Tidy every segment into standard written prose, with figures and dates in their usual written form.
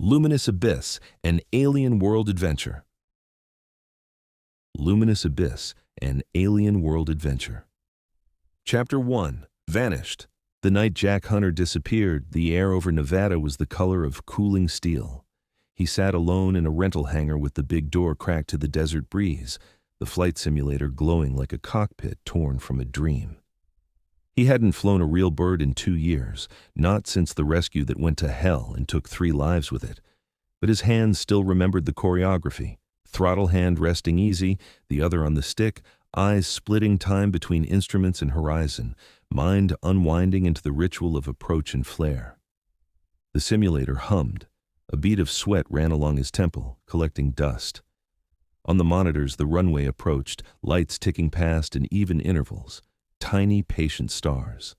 Luminous Abyss, an alien world adventure. Luminous Abyss, an alien world adventure. Chapter 1. Vanished. The night Jack Hunter disappeared, the air over Nevada was the color of cooling steel. He sat alone in a rental hangar with the big door cracked to the desert breeze, the flight simulator glowing like a cockpit torn from a dream. He hadn't flown a real bird in 2 years, not since the rescue that went to hell and took 3 lives with it. But his hands still remembered the choreography, throttle hand resting easy, the other on the stick, eyes splitting time between instruments and horizon, mind unwinding into the ritual of approach and flare. The simulator hummed. A bead of sweat ran along his temple, collecting dust. On the monitors, the runway approached, lights ticking past in even intervals, tiny, patient stars.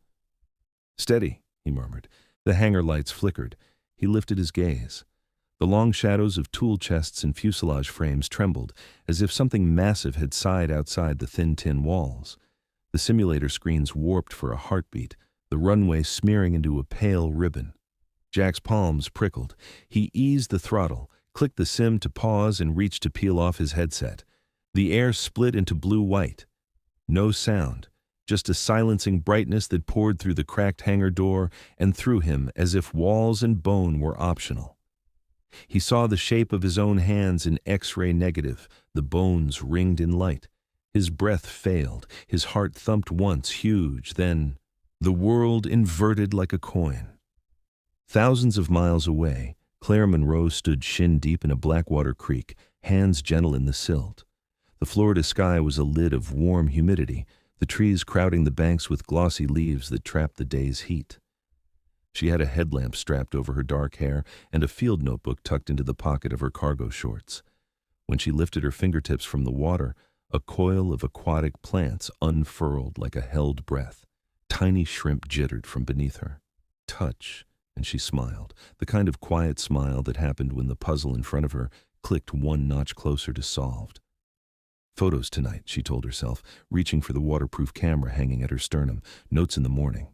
"Steady," he murmured. The hangar lights flickered. He lifted his gaze. The long shadows of tool chests and fuselage frames trembled, as if something massive had sighed outside the thin tin walls. The simulator screens warped for a heartbeat, the runway smearing into a pale ribbon. Jack's palms prickled. He eased the throttle, clicked the sim to pause, and reached to peel off his headset. The air split into blue-white. No sound, just a silencing brightness that poured through the cracked hangar door and through him as if walls and bone were optional. He saw the shape of his own hands in X-ray negative, the bones ringed in light. His breath failed, his heart thumped once, huge, then the world inverted like a coin. Thousands of miles away, Claire Monroe stood shin-deep in a Blackwater creek, hands gentle in the silt. The Florida sky was a lid of warm humidity, the trees crowding the banks with glossy leaves that trapped the day's heat. She had a headlamp strapped over her dark hair and a field notebook tucked into the pocket of her cargo shorts. When she lifted her fingertips from the water, a coil of aquatic plants unfurled like a held breath. Tiny shrimp jittered from beneath her. Touch. And she smiled, the kind of quiet smile that happened when the puzzle in front of her clicked one notch closer to solved. Photos tonight, she told herself, reaching for the waterproof camera hanging at her sternum. Notes in the morning.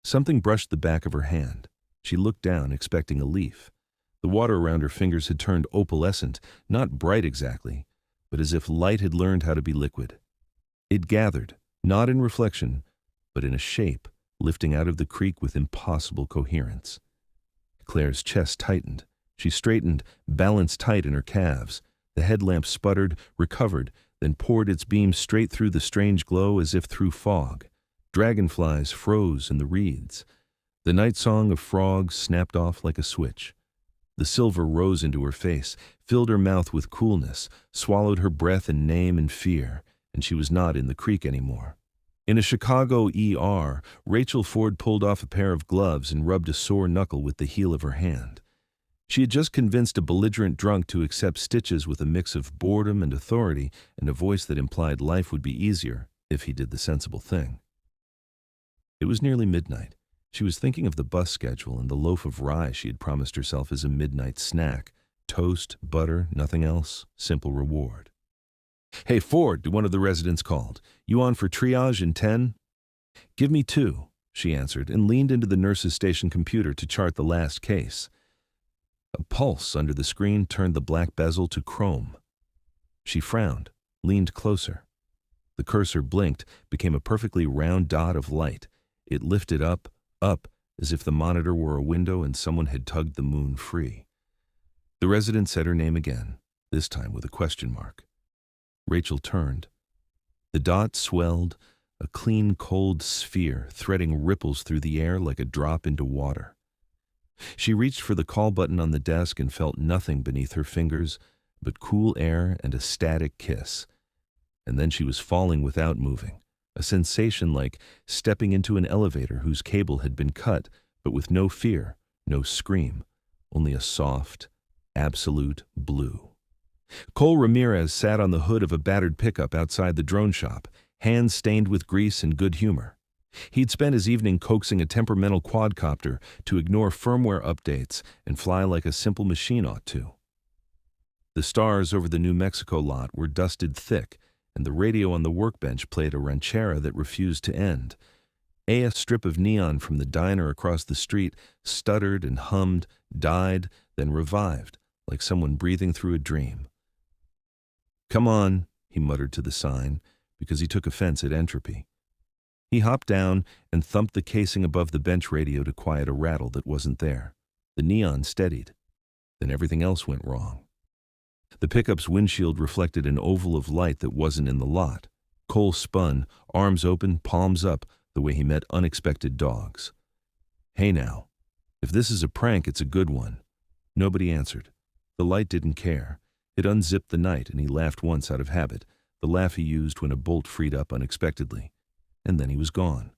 Something brushed the back of her hand. She looked down, expecting a leaf. The water around her fingers had turned opalescent, not bright exactly, but as if light had learned how to be liquid. It gathered, not in reflection, but in a shape, lifting out of the creek with impossible coherence. Claire's chest tightened. She straightened, balanced tight in her calves. The headlamp sputtered, recovered, then poured its beam straight through the strange glow as if through fog. Dragonflies froze in the reeds. The night song of frogs snapped off like a switch. The silver rose into her face, filled her mouth with coolness, swallowed her breath and name in fear, and she was not in the creek anymore. In a Chicago ER, Rachel Ford pulled off a pair of gloves and rubbed a sore knuckle with the heel of her hand. She had just convinced a belligerent drunk to accept stitches with a mix of boredom and authority and a voice that implied life would be easier if he did the sensible thing. It was nearly midnight. She was thinking of the bus schedule and the loaf of rye she had promised herself as a midnight snack. Toast, butter, nothing else, simple reward. "Hey, Ford," one of the residents called. "You on for triage in 10? "Give me 2, she answered, and leaned into the nurse's station computer to chart the last case. A pulse under the screen turned the black bezel to chrome. She frowned, leaned closer. The cursor blinked, became a perfectly round dot of light. It lifted up, as if the monitor were a window and someone had tugged the moon free. The resident said her name again, this time with a question mark. Rachel turned. The dot swelled, a clean, cold sphere, threading ripples through the air like a drop into water. She reached for the call button on the desk and felt nothing beneath her fingers but cool air and a static kiss. And then she was falling without moving, a sensation like stepping into an elevator whose cable had been cut, but with no fear, no scream, only a soft, absolute blue. Cole Ramirez sat on the hood of a battered pickup outside the drone shop, hands stained with grease and good humor. He'd spent his evening coaxing a temperamental quadcopter to ignore firmware updates and fly like a simple machine ought to. The stars over the New Mexico lot were dusted thick, and the radio on the workbench played a ranchera that refused to end. A strip of neon from the diner across the street stuttered and hummed, died, then revived, like someone breathing through a dream. "Come on," he muttered to the sign, because he took offense at entropy. He hopped down and thumped the casing above the bench radio to quiet a rattle that wasn't there. The neon steadied. Then everything else went wrong. The pickup's windshield reflected an oval of light that wasn't in the lot. Cole spun, arms open, palms up, the way he met unexpected dogs. "Hey now, if this is a prank, it's a good one." Nobody answered. The light didn't care. It unzipped the night, and he laughed once out of habit, the laugh he used when a bolt freed up unexpectedly. And then he was gone.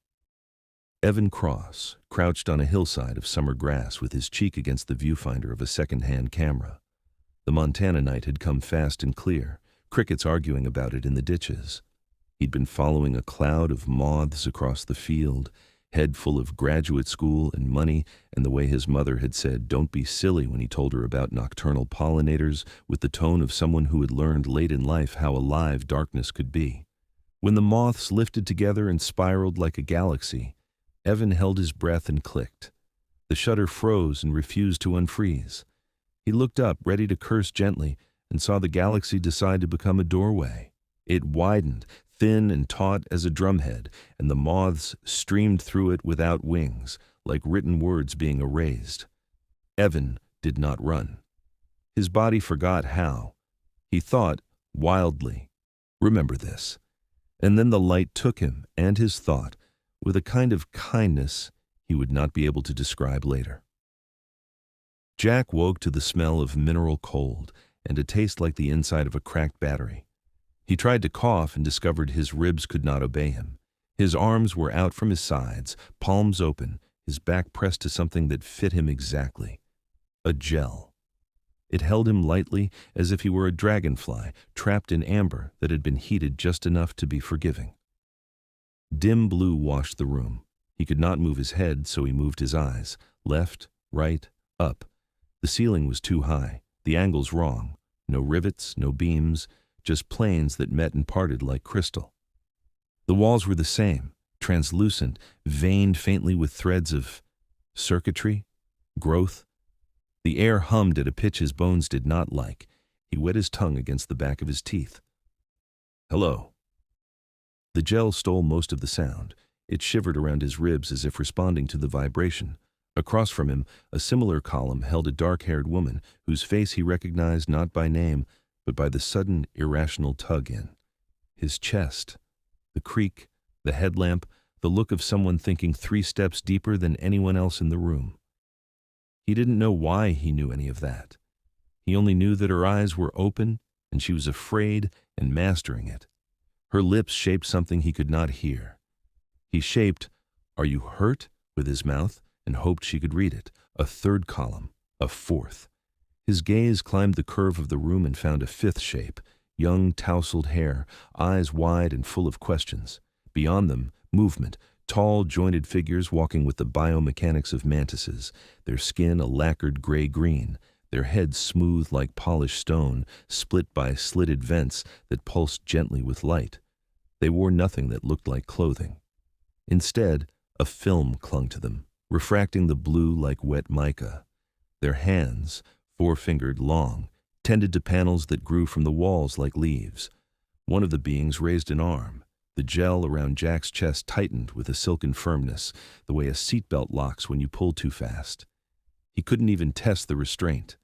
Evan Cross crouched on a hillside of summer grass with his cheek against the viewfinder of a second-hand camera. The Montana night had come fast and clear, crickets arguing about it in the ditches. He'd been following a cloud of moths across the field, head full of graduate school and money, and the way his mother had said, "Don't be silly," when he told her about nocturnal pollinators, with the tone of someone who had learned late in life how alive darkness could be. When the moths lifted together and spiraled like a galaxy, Evan held his breath and clicked. The shutter froze and refused to unfreeze. He looked up, ready to curse gently, and saw the galaxy decide to become a doorway. It widened, thin and taut as a drumhead, and the moths streamed through it without wings, like written words being erased. Evan did not run. His body forgot how. He thought, wildly, "Remember this." And then the light took him and his thought with a kind of kindness he would not be able to describe later. Jack woke to the smell of mineral cold and a taste like the inside of a cracked battery. He tried to cough and discovered his ribs could not obey him. His arms were out from his sides, palms open, his back pressed to something that fit him exactly. A gel. It held him lightly as if he were a dragonfly trapped in amber that had been heated just enough to be forgiving. Dim blue washed the room. He could not move his head, so he moved his eyes. Left, right, up. The ceiling was too high, the angles wrong. No rivets, no beams, just planes that met and parted like crystal. The walls were the same, translucent, veined faintly with threads of circuitry, growth. The air hummed at a pitch his bones did not like. He wet his tongue against the back of his teeth. "Hello." The gel stole most of the sound. It shivered around his ribs as if responding to the vibration. Across from him, a similar column held a dark-haired woman whose face he recognized not by name, but by the sudden, irrational tug in. His chest, the creak, the headlamp, the look of someone thinking 3 steps deeper than anyone else in the room. He didn't know why he knew any of that. He only knew that her eyes were open and she was afraid and mastering it. Her lips shaped something he could not hear. He shaped, "Are you hurt?" with his mouth and hoped she could read it. A 3rd column, a 4th. His gaze climbed the curve of the room and found a 5th shape, young tousled hair, eyes wide and full of questions. Beyond them, movement, tall, jointed figures walking with the biomechanics of mantises, their skin a lacquered gray-green, their heads smooth like polished stone, split by slitted vents that pulsed gently with light. They wore nothing that looked like clothing. Instead, a film clung to them, refracting the blue like wet mica. Their hands, 4-fingered, long, tended to panels that grew from the walls like leaves. One of the beings raised an arm. The gel around Jack's chest tightened with a silken firmness, the way a seatbelt locks when you pull too fast. He couldn't even test the restraint.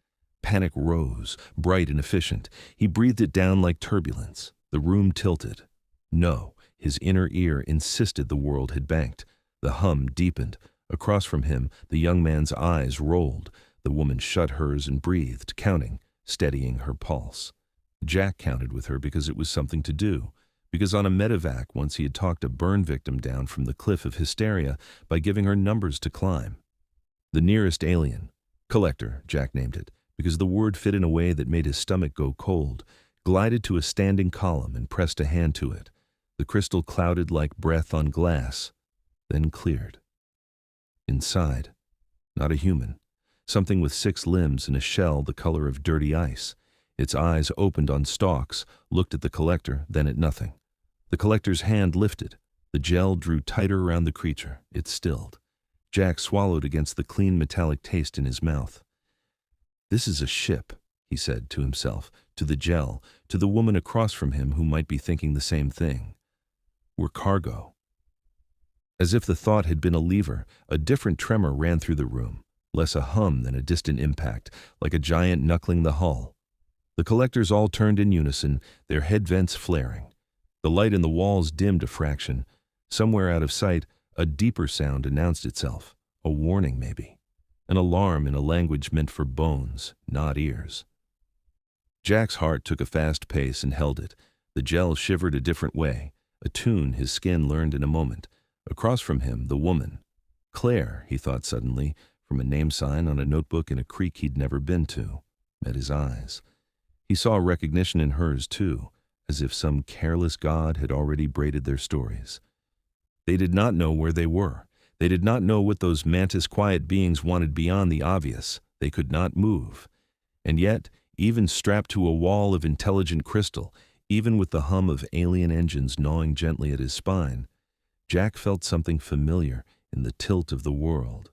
Panic rose, bright and efficient. He breathed it down like turbulence. The room tilted. No, his inner ear insisted the world had banked. The hum deepened. Across from him, the young man's eyes rolled. The woman shut hers and breathed, counting, steadying her pulse. Jack counted with her because it was something to do. Because on a medevac once he had talked a burn victim down from the cliff of hysteria by giving her numbers to climb. The nearest alien, Collector, Jack named it, because the word fit in a way that made his stomach go cold, glided to a standing column and pressed a hand to it. The crystal clouded like breath on glass, then cleared. Inside, not a human, something with 6 limbs and a shell the color of dirty ice. Its eyes opened on stalks, looked at the Collector, then at nothing. The Collector's hand lifted. The gel drew tighter around the creature. It stilled. Jack swallowed against the clean metallic taste in his mouth. This is a ship, he said to himself, to the gel, to the woman across from him who might be thinking the same thing. We're cargo. As if the thought had been a lever, a different tremor ran through the room, less a hum than a distant impact, like a giant knuckling the hull. The collectors all turned in unison, their head vents flaring. The light in the walls dimmed a fraction. Somewhere out of sight, a deeper sound announced itself, a warning maybe, an alarm in a language meant for bones, not ears. Jack's heart took a fast pace and held it. The gel shivered a different way, a tune his skin learned in a moment. Across from him, the woman. Claire, he thought suddenly, from a name sign on a notebook in a creek he'd never been to, met his eyes. He saw recognition in hers, too, as if some careless god had already braided their stories. They did not know where they were. They did not know what those mantis-quiet beings wanted beyond the obvious. They could not move. And yet, even strapped to a wall of intelligent crystal, even with the hum of alien engines gnawing gently at his spine, Jack felt something familiar in the tilt of the world.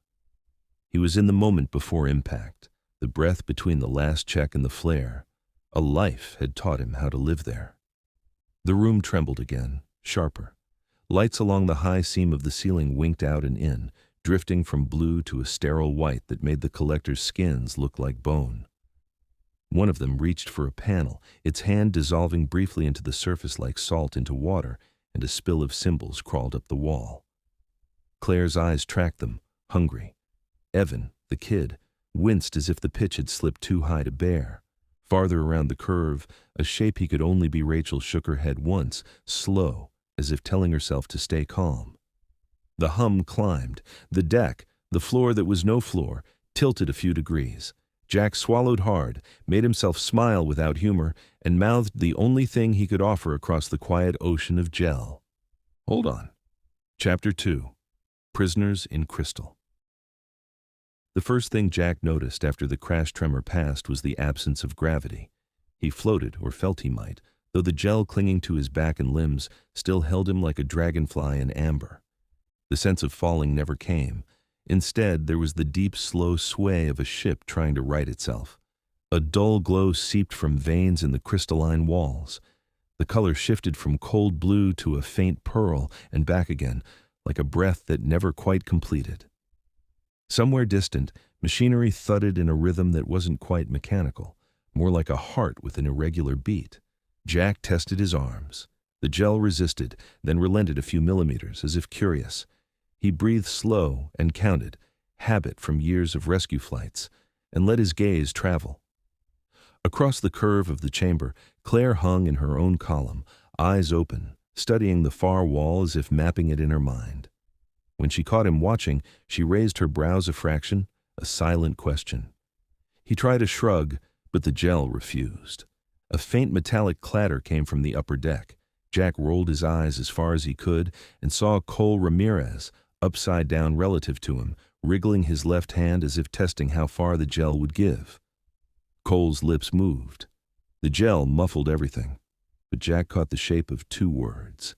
He was in the moment before impact, the breath between the last check and the flare. A life had taught him how to live there. The room trembled again, sharper. Lights along the high seam of the ceiling winked out and in, drifting from blue to a sterile white that made the collector's skins look like bone. One of them reached for a panel, its hand dissolving briefly into the surface like salt into water, and a spill of symbols crawled up the wall. Claire's eyes tracked them, hungry. Evan, the kid, winced as if the pitch had slipped too high to bear. Farther around the curve, a shape he could only be Rachel shook her head once, slow, as if telling herself to stay calm. The hum climbed. The deck, the floor that was no floor, tilted a few degrees. Jack swallowed hard, made himself smile without humor, and mouthed the only thing he could offer across the quiet ocean of gel. Hold on. Chapter 2. Prisoners in Crystal. The first thing Jack noticed after the crash tremor passed was the absence of gravity. He floated, or felt he might, though the gel clinging to his back and limbs still held him like a dragonfly in amber. The sense of falling never came. Instead, there was the deep, slow sway of a ship trying to right itself. A dull glow seeped from veins in the crystalline walls. The color shifted from cold blue to a faint pearl and back again, like a breath that never quite completed. Somewhere distant, machinery thudded in a rhythm that wasn't quite mechanical, more like a heart with an irregular beat. Jack tested his arms. The gel resisted, then relented a few millimeters, as if curious. He breathed slow and counted, habit from years of rescue flights, and let his gaze travel. Across the curve of the chamber, Claire hung in her own column, eyes open, studying the far wall as if mapping it in her mind. When she caught him watching, she raised her brows a fraction, a silent question. He tried a shrug, but the gel refused. A faint metallic clatter came from the upper deck. Jack rolled his eyes as far as he could and saw Cole Ramirez, upside down relative to him, wriggling his left hand as if testing how far the gel would give. Cole's lips moved. The gel muffled everything, but Jack caught the shape of two words.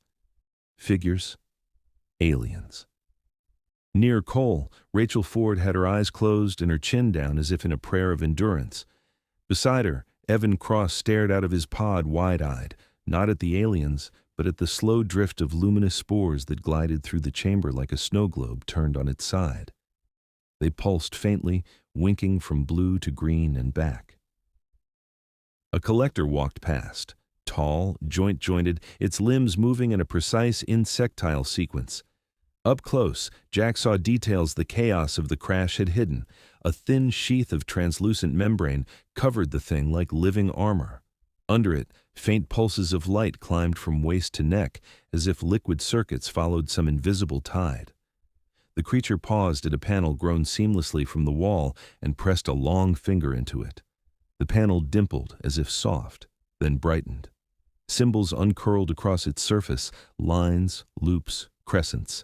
Figures. Aliens. Near Cole, Rachel Ford had her eyes closed and her chin down as if in a prayer of endurance. Beside her, Evan Cross stared out of his pod wide-eyed, not at the aliens, but at the slow drift of luminous spores that glided through the chamber like a snow globe turned on its side. They pulsed faintly, winking from blue to green and back. A collector walked past, tall, joint-jointed, its limbs moving in a precise insectile sequence. Up close, Jack saw details the chaos of the crash had hidden. A thin sheath of translucent membrane covered the thing like living armor. Under it, faint pulses of light climbed from waist to neck, as if liquid circuits followed some invisible tide. The creature paused at a panel grown seamlessly from the wall and pressed a long finger into it. The panel dimpled as if soft, then brightened. Symbols uncurled across its surface, lines, loops, crescents.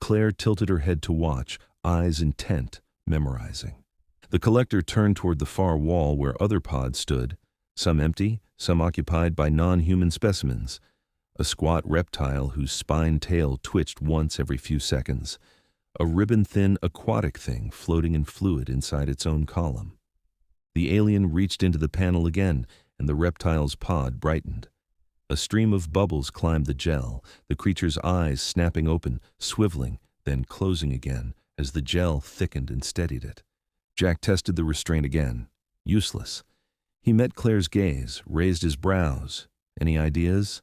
Claire tilted her head to watch, eyes intent, memorizing. The collector turned toward the far wall where other pods stood, some empty, some occupied by non-human specimens. A squat reptile whose spine tail twitched once every few seconds. A ribbon-thin aquatic thing floating in fluid inside its own column. The alien reached into the panel again, and the reptile's pod brightened. A stream of bubbles climbed the gel, the creature's eyes snapping open, swiveling, then closing again as the gel thickened and steadied it. Jack tested the restraint again. Useless. He met Claire's gaze, raised his brows. Any ideas?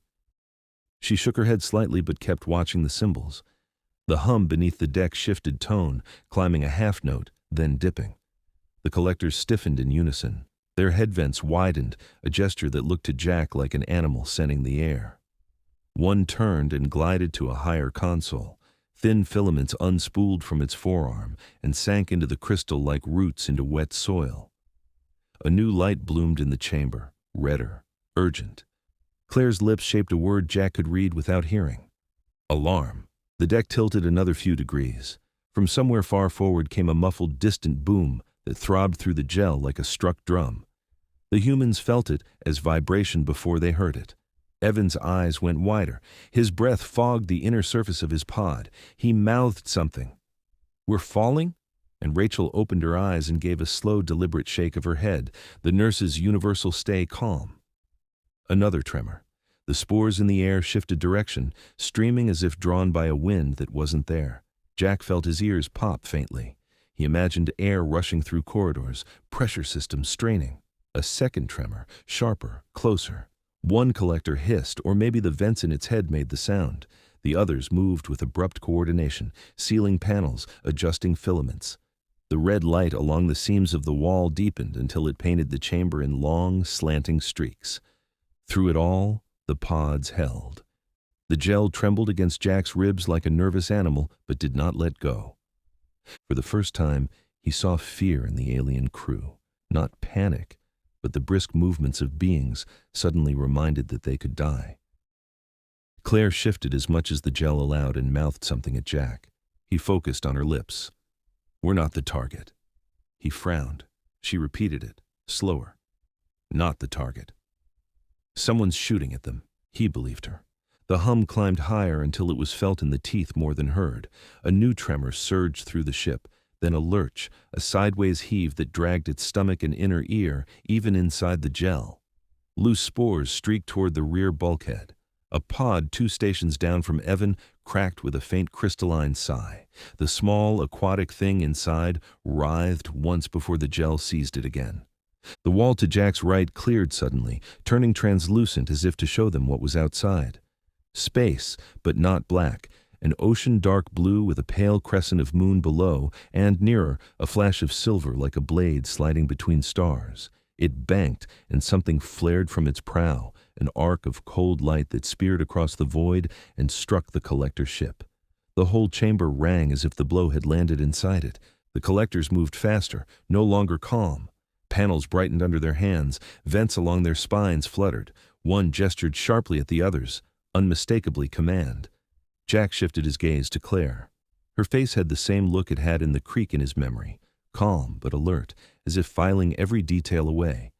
She shook her head slightly but kept watching the symbols. The hum beneath the deck shifted tone, climbing a half note, then dipping. The collectors stiffened in unison. Their head vents widened, a gesture that looked to Jack like an animal scenting the air. One turned and glided to a higher console. Thin filaments unspooled from its forearm and sank into the crystal like roots into wet soil. A new light bloomed in the chamber, redder, urgent. Claire's lips shaped a word Jack could read without hearing. Alarm. The deck tilted another few degrees. From somewhere far forward came a muffled, distant boom that throbbed through the gel like a struck drum. The humans felt it as vibration before they heard it. Evan's eyes went wider. His breath fogged the inner surface of his pod. He mouthed something. "We're falling?" And Rachel opened her eyes and gave a slow, deliberate shake of her head, the nurse's universal stay calm. Another tremor. The spores in the air shifted direction, streaming as if drawn by a wind that wasn't there. Jack felt his ears pop faintly. He imagined air rushing through corridors, pressure systems straining. A second tremor, sharper, closer. One collector hissed, or maybe the vents in its head made the sound. The others moved with abrupt coordination, sealing panels, adjusting filaments. The red light along the seams of the wall deepened until it painted the chamber in long, slanting streaks. Through it all, the pods held. The gel trembled against Jack's ribs like a nervous animal, but did not let go. For the first time, he saw fear in the alien crew. Not panic, but the brisk movements of beings suddenly reminded that they could die. Claire shifted as much as the gel allowed and mouthed something at Jack. He focused on her lips. "We're not the target." He frowned. She repeated it, slower. "Not the target." Someone's shooting at them. He believed her. The hum climbed higher until it was felt in the teeth more than heard. A new tremor surged through the ship, then a lurch, a sideways heave that dragged its stomach and inner ear, even inside the gel. Loose spores streaked toward the rear bulkhead. A pod 2 stations down from Evan cracked with a faint crystalline sigh. The small, aquatic thing inside writhed once before the gel seized it again. The wall to Jack's right cleared suddenly, turning translucent as if to show them what was outside. Space, but not black, an ocean dark blue with a pale crescent of moon below, and nearer, a flash of silver like a blade sliding between stars. It banked, and something flared from its prow, an arc of cold light that speared across the void and struck the collector ship. The whole chamber rang as if the blow had landed inside it. The collectors moved faster, no longer calm. Panels brightened under their hands, vents along their spines fluttered. One gestured sharply at the others, unmistakably command. Jack shifted his gaze to Claire. Her face had the same look it had in the creek in his memory, calm but alert, as if filing every detail away.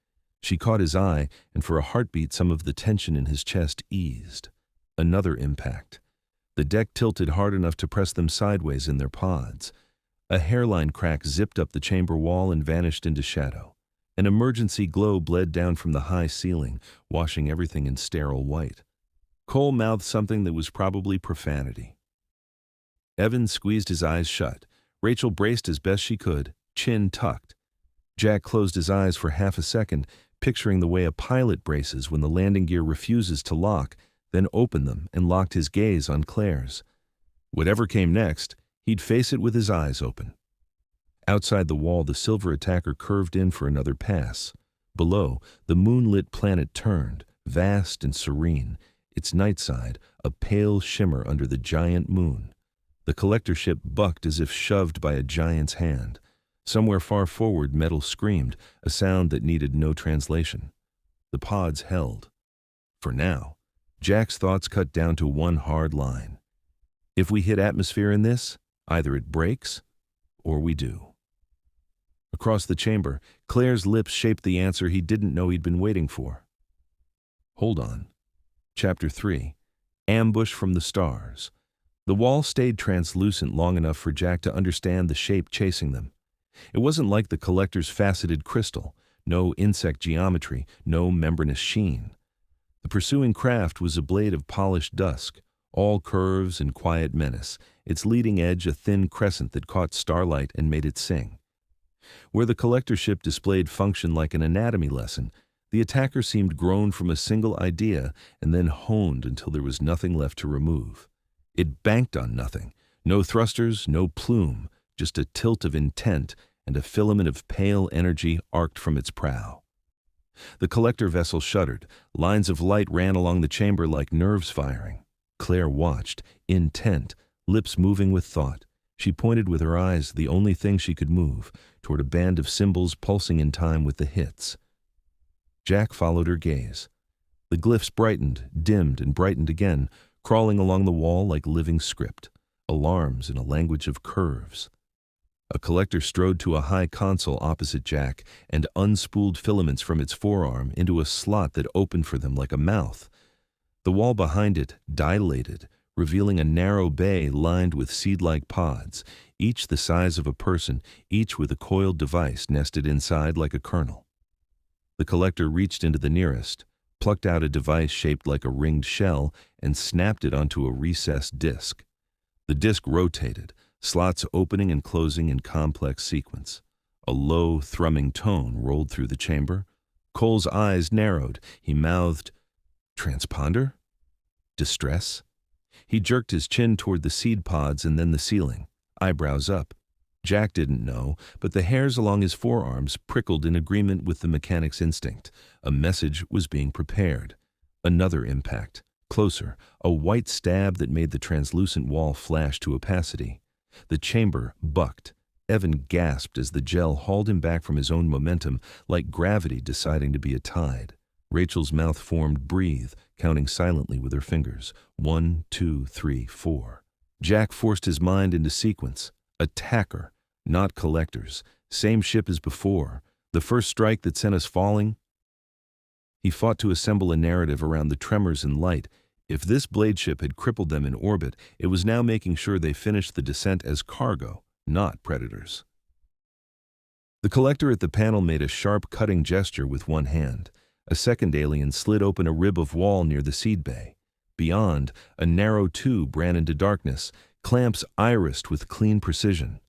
She caught his eye, and for a heartbeat some of the tension in his chest eased. Another impact. The deck tilted hard enough to press them sideways in their pods. A hairline crack zipped up the chamber wall and vanished into shadow. An emergency glow bled down from the high ceiling, washing everything in sterile white. Cole mouthed something that was probably profanity. Evan squeezed his eyes shut. Rachel braced as best she could, chin tucked. Jack closed his eyes for half a second, picturing the way a pilot braces when the landing gear refuses to lock, then opened them and locked his gaze on Claire's. Whatever came next, he'd face it with his eyes open. Outside the wall, the silver attacker curved in for another pass. Below, the moonlit planet turned, vast and serene, its night side a pale shimmer under the giant moon. The collector ship bucked as if shoved by a giant's hand. Somewhere far forward, metal screamed, a sound that needed no translation. The pods held. For now, Jack's thoughts cut down to one hard line. If we hit atmosphere in this, either it breaks, or we do. Across the chamber, Claire's lips shaped the answer he didn't know he'd been waiting for. Hold on. Chapter 3. Ambush from the Stars. The wall stayed translucent long enough for Jack to understand the shape chasing them. It wasn't like the collector's faceted crystal, no insect geometry, no membranous sheen. The pursuing craft was a blade of polished dusk, all curves and quiet menace, its leading edge a thin crescent that caught starlight and made it sing. Where the collector ship displayed function like an anatomy lesson, the attacker seemed grown from a single idea and then honed until there was nothing left to remove. It banked on nothing, no thrusters, no plume, just a tilt of intent and a filament of pale energy arced from its prow. The collector vessel shuddered. Lines of light ran along the chamber like nerves firing. Claire watched, intent, lips moving with thought. She pointed with her eyes, the only thing she could move, toward a band of symbols pulsing in time with the hits. Jack followed her gaze. The glyphs brightened, dimmed, and brightened again, crawling along the wall like living script, alarms in a language of curves. A collector strode to a high console opposite Jack and unspooled filaments from its forearm into a slot that opened for them like a mouth. The wall behind it dilated, revealing a narrow bay lined with seed-like pods, each the size of a person, each with a coiled device nested inside like a kernel. The collector reached into the nearest, plucked out a device shaped like a ringed shell, and snapped it onto a recessed disc. The disc rotated, slots opening and closing in complex sequence. A low, thrumming tone rolled through the chamber. Cole's eyes narrowed. He mouthed, "Transponder? Distress?" He jerked his chin toward the seed pods and then the ceiling, eyebrows up. Jack didn't know, but the hairs along his forearms prickled in agreement with the mechanic's instinct. A message was being prepared. Another impact. Closer, a white stab that made the translucent wall flash to opacity. The chamber bucked. Evan gasped as the gel hauled him back from his own momentum, like gravity deciding to be a tide. Rachel's mouth formed breathe, counting silently with her fingers. 1, 2, 3, 4. Jack forced his mind into sequence. Attacker, not collectors. Same ship as before. The first strike that sent us falling. He fought to assemble a narrative around the tremors and light. If this blade ship had crippled them in orbit, it was now making sure they finished the descent as cargo, not predators. The collector at the panel made a sharp cutting gesture with one hand. A second alien slid open a rib of wall near the seed bay. Beyond, a narrow tube ran into darkness, clamps irised with clean precision.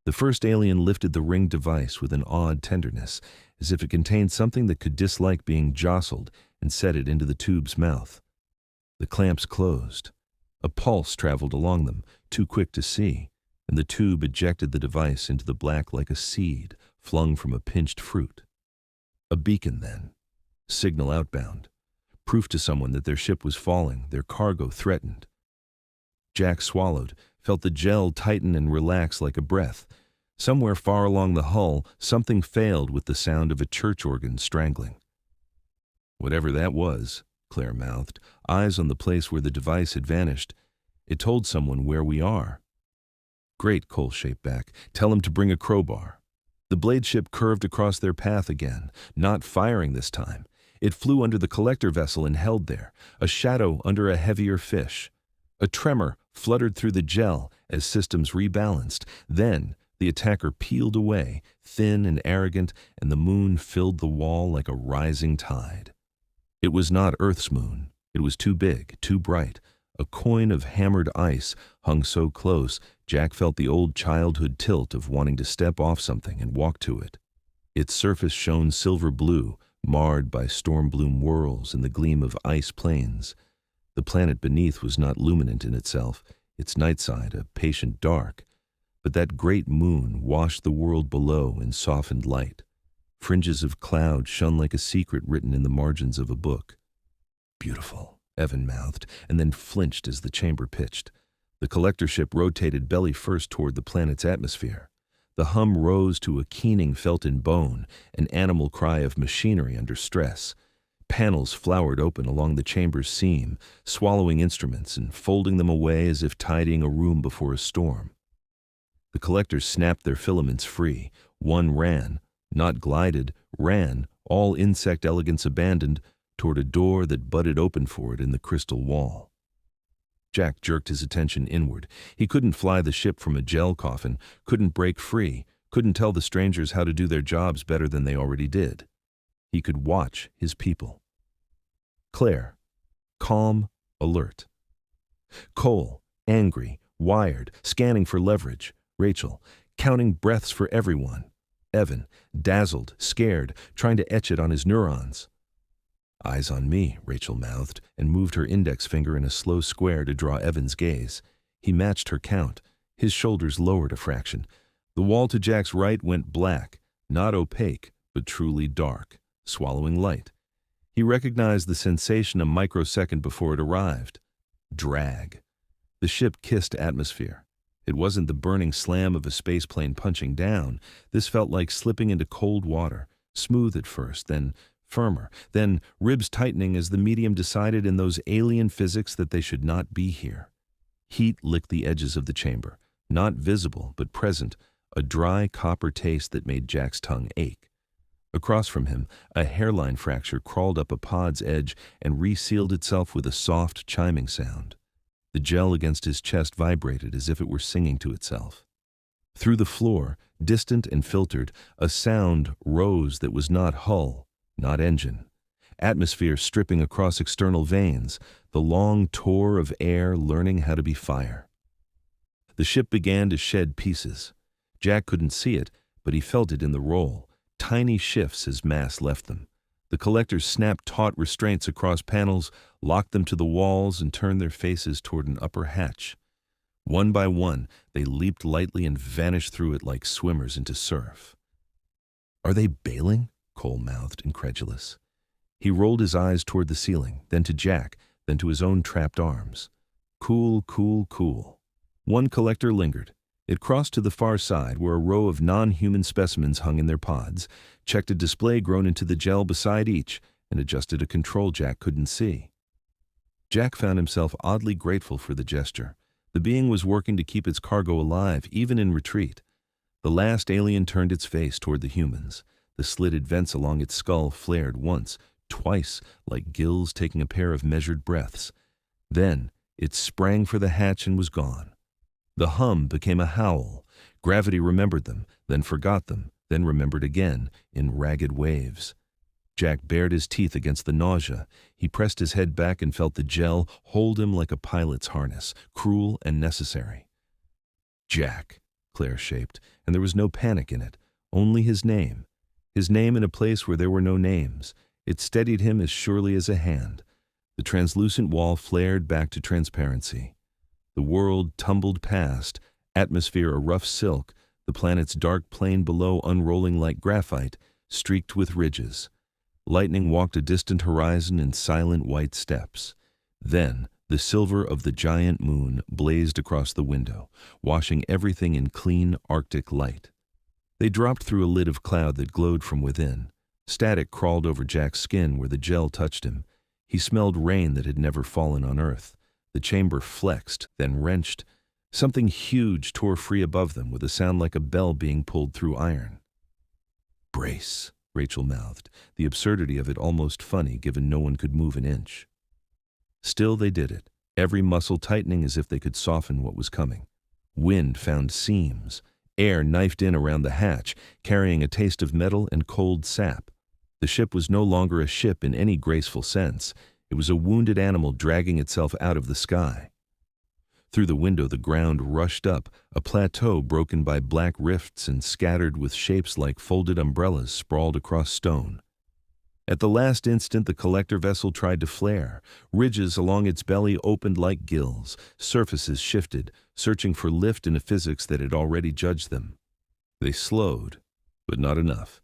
The first alien lifted the ringed device with an odd tenderness, as if it contained something that could dislike being jostled, and set it into the tube's mouth. The clamps closed. A pulse traveled along them, too quick to see, and the tube ejected the device into the black like a seed flung from a pinched fruit. A beacon, then. Signal outbound. Proof to someone that their ship was falling, their cargo threatened. Jack swallowed, felt the gel tighten and relax like a breath. Somewhere far along the hull, something failed with the sound of a church organ strangling. Whatever that was, Claire mouthed, eyes on the place where the device had vanished. It told someone where we are. Great, Cole shaped back. Tell him to bring a crowbar. The blade ship curved across their path again, not firing this time. It flew under the collector vessel and held there, a shadow under a heavier fish. A tremor fluttered through the gel as systems rebalanced. Then the attacker peeled away, thin and arrogant, and the moon filled the wall like a rising tide. It was not Earth's moon. It was too big, too bright. A coin of hammered ice hung so close, Jack felt the old childhood tilt of wanting to step off something and walk to it. Its surface shone silver blue, marred by storm-bloom whirls and the gleam of ice plains. The planet beneath was not luminant in itself, its night side a patient dark, but that great moon washed the world below in softened light. Fringes of cloud shone like a secret written in the margins of a book. Beautiful, Evan mouthed, and then flinched as the chamber pitched. The collector ship rotated belly first toward the planet's atmosphere. The hum rose to a keening felt in bone, an animal cry of machinery under stress. Panels flowered open along the chamber's seam, swallowing instruments and folding them away as if tidying a room before a storm. The collectors snapped their filaments free. One ran, not glided, ran, all insect elegance abandoned, toward a door that butted open for it in the crystal wall. Jack jerked his attention inward. He couldn't fly the ship from a gel coffin, couldn't break free, couldn't tell the strangers how to do their jobs better than they already did. He could watch his people. Claire, calm, alert. Cole, angry, wired, scanning for leverage. Rachel, counting breaths for everyone. Evan, dazzled, scared, trying to etch it on his neurons. "Eyes on me," Rachel mouthed, and moved her index finger in a slow square to draw Evan's gaze. He matched her count. His shoulders lowered a fraction. The wall to Jack's right went black, not opaque, but truly dark, swallowing light. He recognized the sensation a microsecond before it arrived. Drag. The ship kissed atmosphere. It wasn't the burning slam of a spaceplane punching down. This felt like slipping into cold water, smooth at first, then firmer, then ribs tightening as the medium decided in those alien physics that they should not be here. Heat licked the edges of the chamber, not visible but present, a dry copper taste that made Jack's tongue ache. Across from him, a hairline fracture crawled up a pod's edge and resealed itself with a soft, chiming sound. The gel against his chest vibrated as if it were singing to itself. Through the floor, distant and filtered, a sound rose that was not hull, not engine. Atmosphere stripping across external veins, the long tour of air learning how to be fire. The ship began to shed pieces. Jack couldn't see it, but he felt it in the roll, tiny shifts as mass left them. The collectors snapped taut restraints across panels, locked them to the walls, and turned their faces toward an upper hatch. One by one, they leaped lightly and vanished through it like swimmers into surf. "Are they bailing?" Cole mouthed, incredulous. He rolled his eyes toward the ceiling, then to Jack, then to his own trapped arms. Cool, cool, cool. One collector lingered. It crossed to the far side where a row of non-human specimens hung in their pods, checked a display grown into the gel beside each, and adjusted a control Jack couldn't see. Jack found himself oddly grateful for the gesture. The being was working to keep its cargo alive, even in retreat. The last alien turned its face toward the humans. The slitted vents along its skull flared once, twice, like gills taking a pair of measured breaths. Then it sprang for the hatch and was gone. The hum became a howl. Gravity remembered them, then forgot them, then remembered again, in ragged waves. Jack bared his teeth against the nausea. He pressed his head back and felt the gel hold him like a pilot's harness, cruel and necessary. Jack, Claire shaped, and there was no panic in it, only his name. His name in a place where there were no names. It steadied him as surely as a hand. The translucent wall flared back to transparency. The world tumbled past, atmosphere a rough silk, the planet's dark plane below unrolling like graphite, streaked with ridges. Lightning walked a distant horizon in silent white steps. Then the silver of the giant moon blazed across the window, washing everything in clean Arctic light. They dropped through a lid of cloud that glowed from within. Static crawled over Jack's skin where the gel touched him. He smelled rain that had never fallen on Earth. The chamber flexed, then wrenched. Something huge tore free above them with a sound like a bell being pulled through iron. "Brace," Rachel mouthed, the absurdity of it almost funny given no one could move an inch. Still they did it, every muscle tightening as if they could soften what was coming. Wind found seams. Air knifed in around the hatch, carrying a taste of metal and cold sap. The ship was no longer a ship in any graceful sense. It was a wounded animal dragging itself out of the sky. Through the window the ground rushed up, a plateau broken by black rifts and scattered with shapes like folded umbrellas sprawled across stone. At the last instant the collector vessel tried to flare. Ridges along its belly opened like gills. Surfaces shifted, searching for lift in a physics that had already judged them. They slowed, but not enough.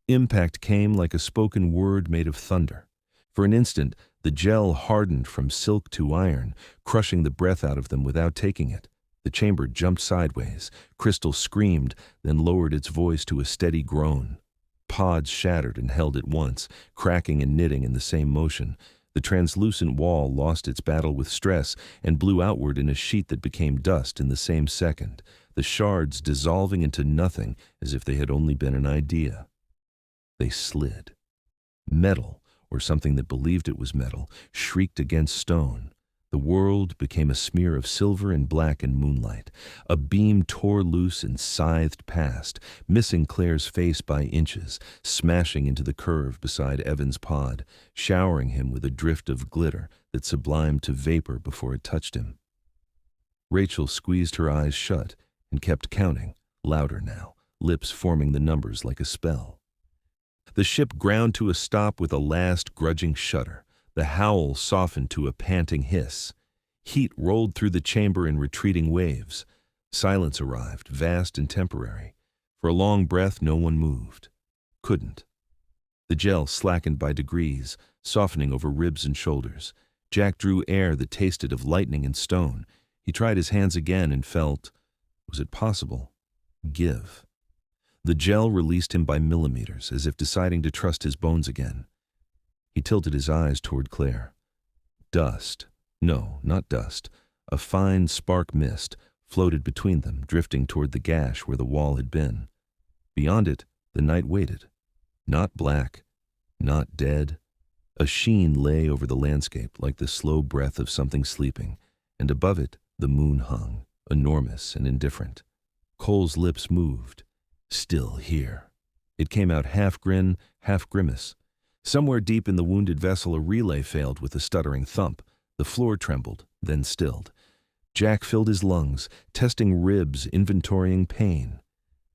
Impact came like a spoken word made of thunder. For an instant, the gel hardened from silk to iron, crushing the breath out of them without taking it. The chamber jumped sideways. Crystal screamed, then lowered its voice to a steady groan. Pods shattered and held at once, cracking and knitting in the same motion. The translucent wall lost its battle with stress and blew outward in a sheet that became dust in the same second, the shards dissolving into nothing as if they had only been an idea. They slid. Metal, or something that believed it was metal, shrieked against stone. The world became a smear of silver and black in moonlight. A beam tore loose and scythed past, missing Claire's face by inches, smashing into the curve beside Evan's pod, showering him with a drift of glitter that sublimed to vapor before it touched him. Rachel squeezed her eyes shut and kept counting, louder now, lips forming the numbers like a spell. The ship ground to a stop with a last grudging shudder. The howl softened to a panting hiss. Heat rolled through the chamber in retreating waves. Silence arrived, vast and temporary. For a long breath, no one moved. Couldn't. The gel slackened by degrees, softening over ribs and shoulders. Jack drew air that tasted of lightning and stone. He tried his hands again and felt, was it possible? Give. The gel released him by millimeters, as if deciding to trust his bones again. He tilted his eyes toward Claire. Dust. No, not dust. A fine spark mist floated between them, drifting toward the gash where the wall had been. Beyond it, the night waited. Not black, not dead. A sheen lay over the landscape like the slow breath of something sleeping, and above it the moon hung, enormous and indifferent. Cole's lips moved. Still here. It came out half grin, half grimace. Somewhere deep in the wounded vessel a relay failed with a stuttering thump. The floor trembled, then stilled. Jack filled his lungs, testing ribs, inventorying pain.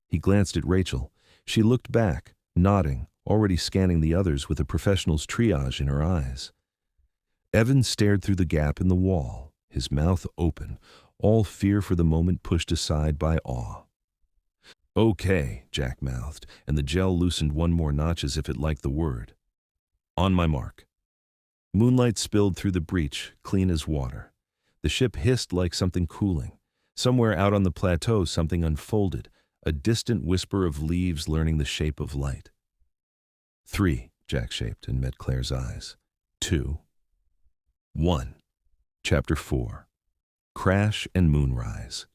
He glanced at Rachel. She looked back, nodding, already scanning the others with a professional's triage in her eyes. Evan stared through the gap in the wall, his mouth open, all fear for the moment pushed aside by awe. Okay, Jack mouthed, and the gel loosened one more notch as if it liked the word. On my mark. Moonlight spilled through the breach, clean as water. The ship hissed like something cooling. Somewhere out on the plateau something unfolded, a distant whisper of leaves learning the shape of light. 3, Jack shaped and met Claire's eyes. 2. 1. Chapter 4. Crash and Moonrise.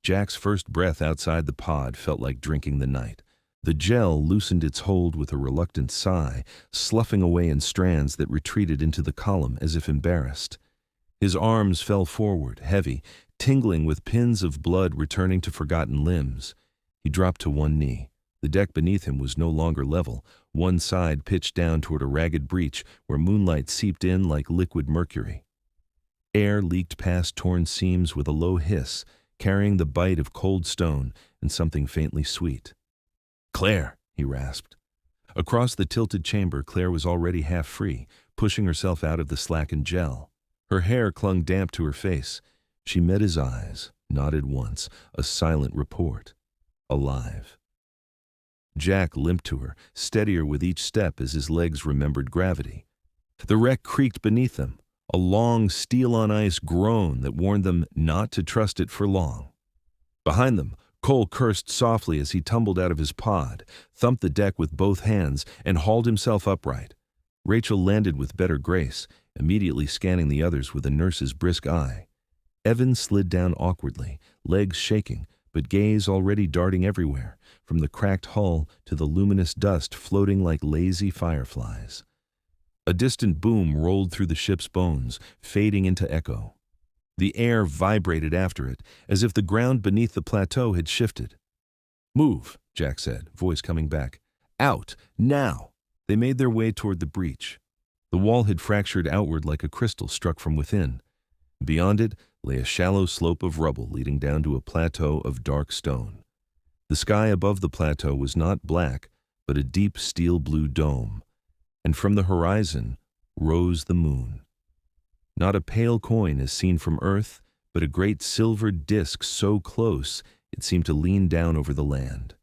Jack's first breath outside the pod felt like drinking the night. The gel loosened its hold with a reluctant sigh, sloughing away in strands that retreated into the column as if embarrassed. His arms fell forward, heavy, tingling with pins of blood returning to forgotten limbs. He dropped to one knee. The deck beneath him was no longer level. One side pitched down toward a ragged breach where moonlight seeped in like liquid mercury. Air leaked past torn seams with a low hiss, carrying the bite of cold stone and something faintly sweet. Claire, he rasped. Across the tilted chamber, Claire was already half free, pushing herself out of the slackened gel. Her hair clung damp to her face. She met his eyes, nodded once, a silent report. Alive. Jack limped to her, steadier with each step as his legs remembered gravity. The wreck creaked beneath them, a long steel-on-ice groan that warned them not to trust it for long. Behind them, Cole cursed softly as he tumbled out of his pod, thumped the deck with both hands, and hauled himself upright. Rachel landed with better grace, immediately scanning the others with a nurse's brisk eye. Evan slid down awkwardly, legs shaking, but gaze already darting everywhere, from the cracked hull to the luminous dust floating like lazy fireflies. A distant boom rolled through the ship's bones, fading into echo. The air vibrated after it, as if the ground beneath the plateau had shifted. Move, Jack said, voice coming back. Out, now! They made their way toward the breach. The wall had fractured outward like a crystal struck from within. Beyond it lay a shallow slope of rubble leading down to a plateau of dark stone. The sky above the plateau was not black, but a deep steel-blue dome. And from the horizon rose the moon. Not a pale coin as seen from Earth, but a great silver disk so close it seemed to lean down over the land.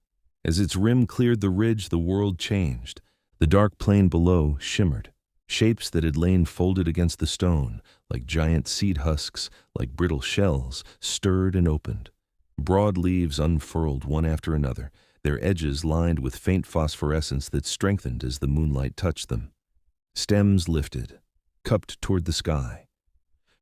As its rim cleared the ridge, the world changed. The dark plain below shimmered. Shapes that had lain folded against the stone, like giant seed husks, like brittle shells, stirred and opened. Broad leaves unfurled one after another, their edges lined with faint phosphorescence that strengthened as the moonlight touched them. Stems lifted, cupped toward the sky.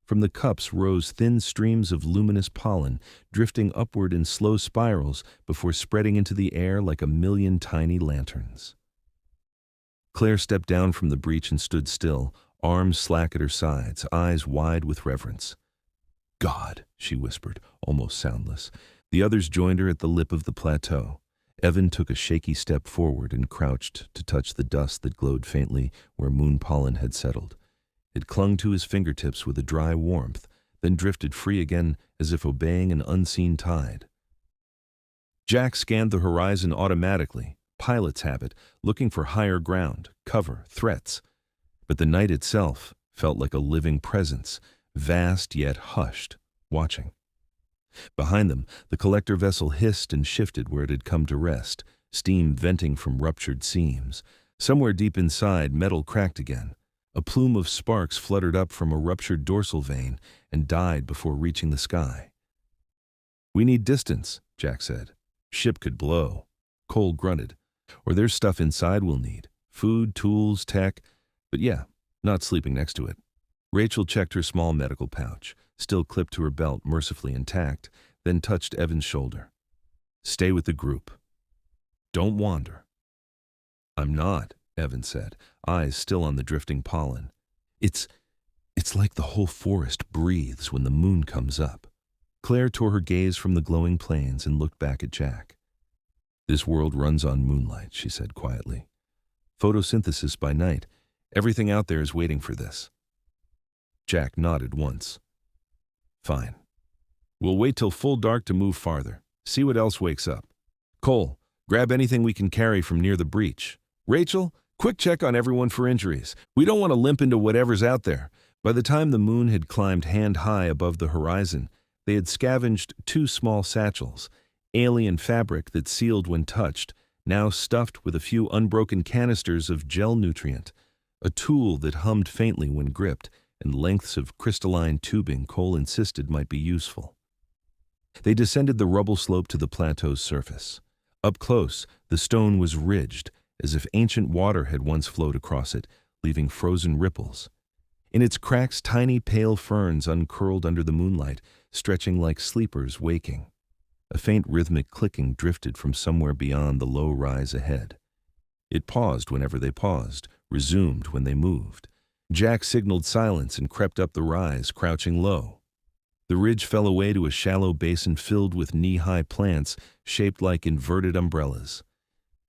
From the cups rose thin streams of luminous pollen, drifting upward in slow spirals before spreading into the air like a million tiny lanterns. Claire stepped down from the breach and stood still, arms slack at her sides, eyes wide with reverence. "God," she whispered, almost soundless. The others joined her at the lip of the plateau. Evan took a shaky step forward and crouched to touch the dust that glowed faintly where moon pollen had settled. It clung to his fingertips with a dry warmth, then drifted free again as if obeying an unseen tide. Jack scanned the horizon automatically, pilot's habit, looking for higher ground, cover, threats. But the night itself felt like a living presence, vast yet hushed, watching. Behind them, the collector vessel hissed and shifted where it had come to rest, steam venting from ruptured seams. Somewhere deep inside, metal cracked again. A plume of sparks fluttered up from a ruptured dorsal vein and died before reaching the sky. "We need distance," Jack said. "Ship could blow." Cole grunted. "Or there's stuff inside we'll need. Food, tools, tech. But yeah, not sleeping next to it." Rachel checked her small medical pouch, still clipped to her belt, mercifully intact, then touched Evan's shoulder. "Stay with the group. Don't wander." "I'm not," Evan said, eyes still on the drifting pollen. It's like the whole forest breathes when the moon comes up." Claire tore her gaze from the glowing plains and looked back at Jack. "This world runs on moonlight," she said quietly. "Photosynthesis by night. Everything out there is waiting for this." Jack nodded once. "Fine. We'll wait till full dark to move farther. See what else wakes up. Cole, grab anything we can carry from near the breach. Rachel, quick check on everyone for injuries. We don't want to limp into whatever's out there." By the time the moon had climbed hand-high above the horizon, they had scavenged 2 small satchels, alien fabric that sealed when touched, now stuffed with a few unbroken canisters of gel nutrient, a tool that hummed faintly when gripped, and lengths of crystalline tubing Cole insisted might be useful. They descended the rubble slope to the plateau's surface. Up close, the stone was ridged, as if ancient water had once flowed across it, leaving frozen ripples. In its cracks, tiny pale ferns uncurled under the moonlight, stretching like sleepers waking. A faint rhythmic clicking drifted from somewhere beyond the low rise ahead. It paused whenever they paused, resumed when they moved. Jack signaled silence and crept up the rise, crouching low. The ridge fell away to a shallow basin filled with knee-high plants shaped like inverted umbrellas.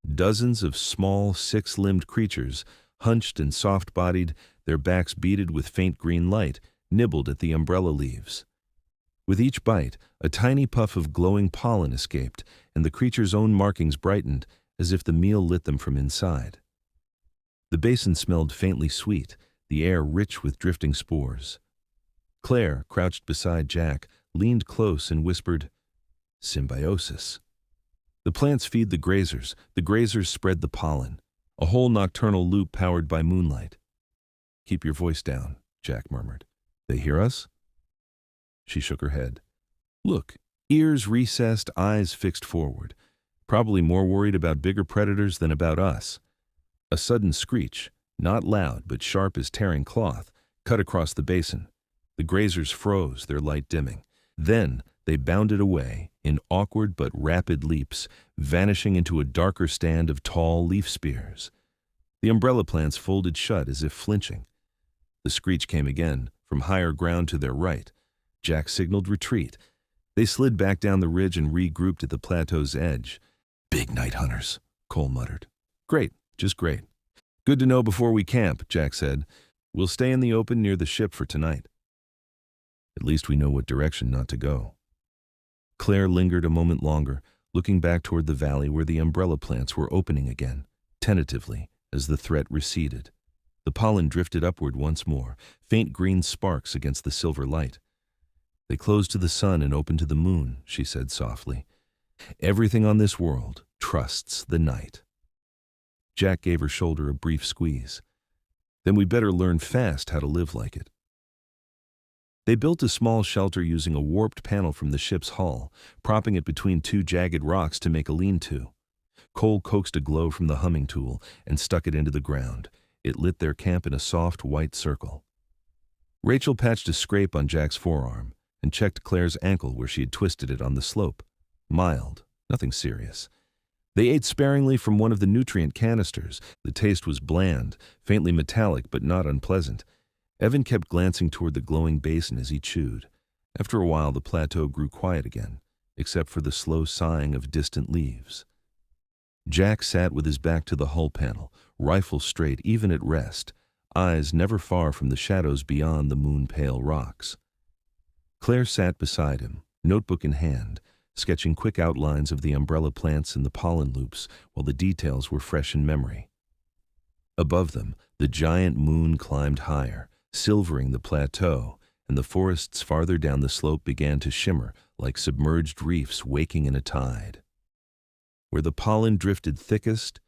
Dozens of small, 6-limbed creatures, hunched and soft-bodied, their backs beaded with faint green light, nibbled at the umbrella leaves. With each bite, a tiny puff of glowing pollen escaped, and the creature's own markings brightened, as if the meal lit them from inside. The basin smelled faintly sweet, the air rich with drifting spores. Claire, crouched beside Jack, leaned close and whispered, "Symbiosis." The plants feed the grazers spread the pollen, a whole nocturnal loop powered by moonlight. "Keep your voice down," Jack murmured. "They hear us?" She shook her head. "Look, ears recessed, eyes fixed forward. Probably more worried about bigger predators than about us." A sudden screech, not loud but sharp as tearing cloth, cut across the basin. The grazers froze, their light dimming. Then they bounded away, in awkward but rapid leaps, vanishing into a darker stand of tall leaf spears. The umbrella plants folded shut as if flinching. The screech came again, from higher ground to their right. Jack signaled retreat. They slid back down the ridge and regrouped at the plateau's edge. "Big night hunters," Cole muttered. "Great, just great." "Good to know before we camp," Jack said. "We'll stay in the open near the ship for tonight." "At least we know what direction not to go." Claire lingered a moment longer, looking back toward the valley where the umbrella plants were opening again, tentatively, as the threat receded. The pollen drifted upward once more, faint green sparks against the silver light. "They close to the sun and open to the moon," she said softly. "Everything on this world trusts the night." Jack gave her shoulder a brief squeeze. "Then we better learn fast how to live like it." They built a small shelter using a warped panel from the ship's hull, propping it between 2 jagged rocks to make a lean-to. Cole coaxed a glow from the humming tool and stuck it into the ground. It lit their camp in a soft, white circle. Rachel patched a scrape on Jack's forearm and checked Claire's ankle where she had twisted it on the slope. Mild, nothing serious. They ate sparingly from one of the nutrient canisters. The taste was bland, faintly metallic but not unpleasant. Evan kept glancing toward the glowing basin as he chewed. After a while, the plateau grew quiet again, except for the slow sighing of distant leaves. Jack sat with his back to the hull panel, rifle straight even at rest, eyes never far from the shadows beyond the moon-pale rocks. Claire sat beside him, notebook in hand, sketching quick outlines of the umbrella plants and the pollen loops while the details were fresh in memory. Above them, the giant moon climbed higher, silvering the plateau, and the forests farther down the slope began to shimmer like submerged reefs waking in a tide. Where the pollen drifted thickest,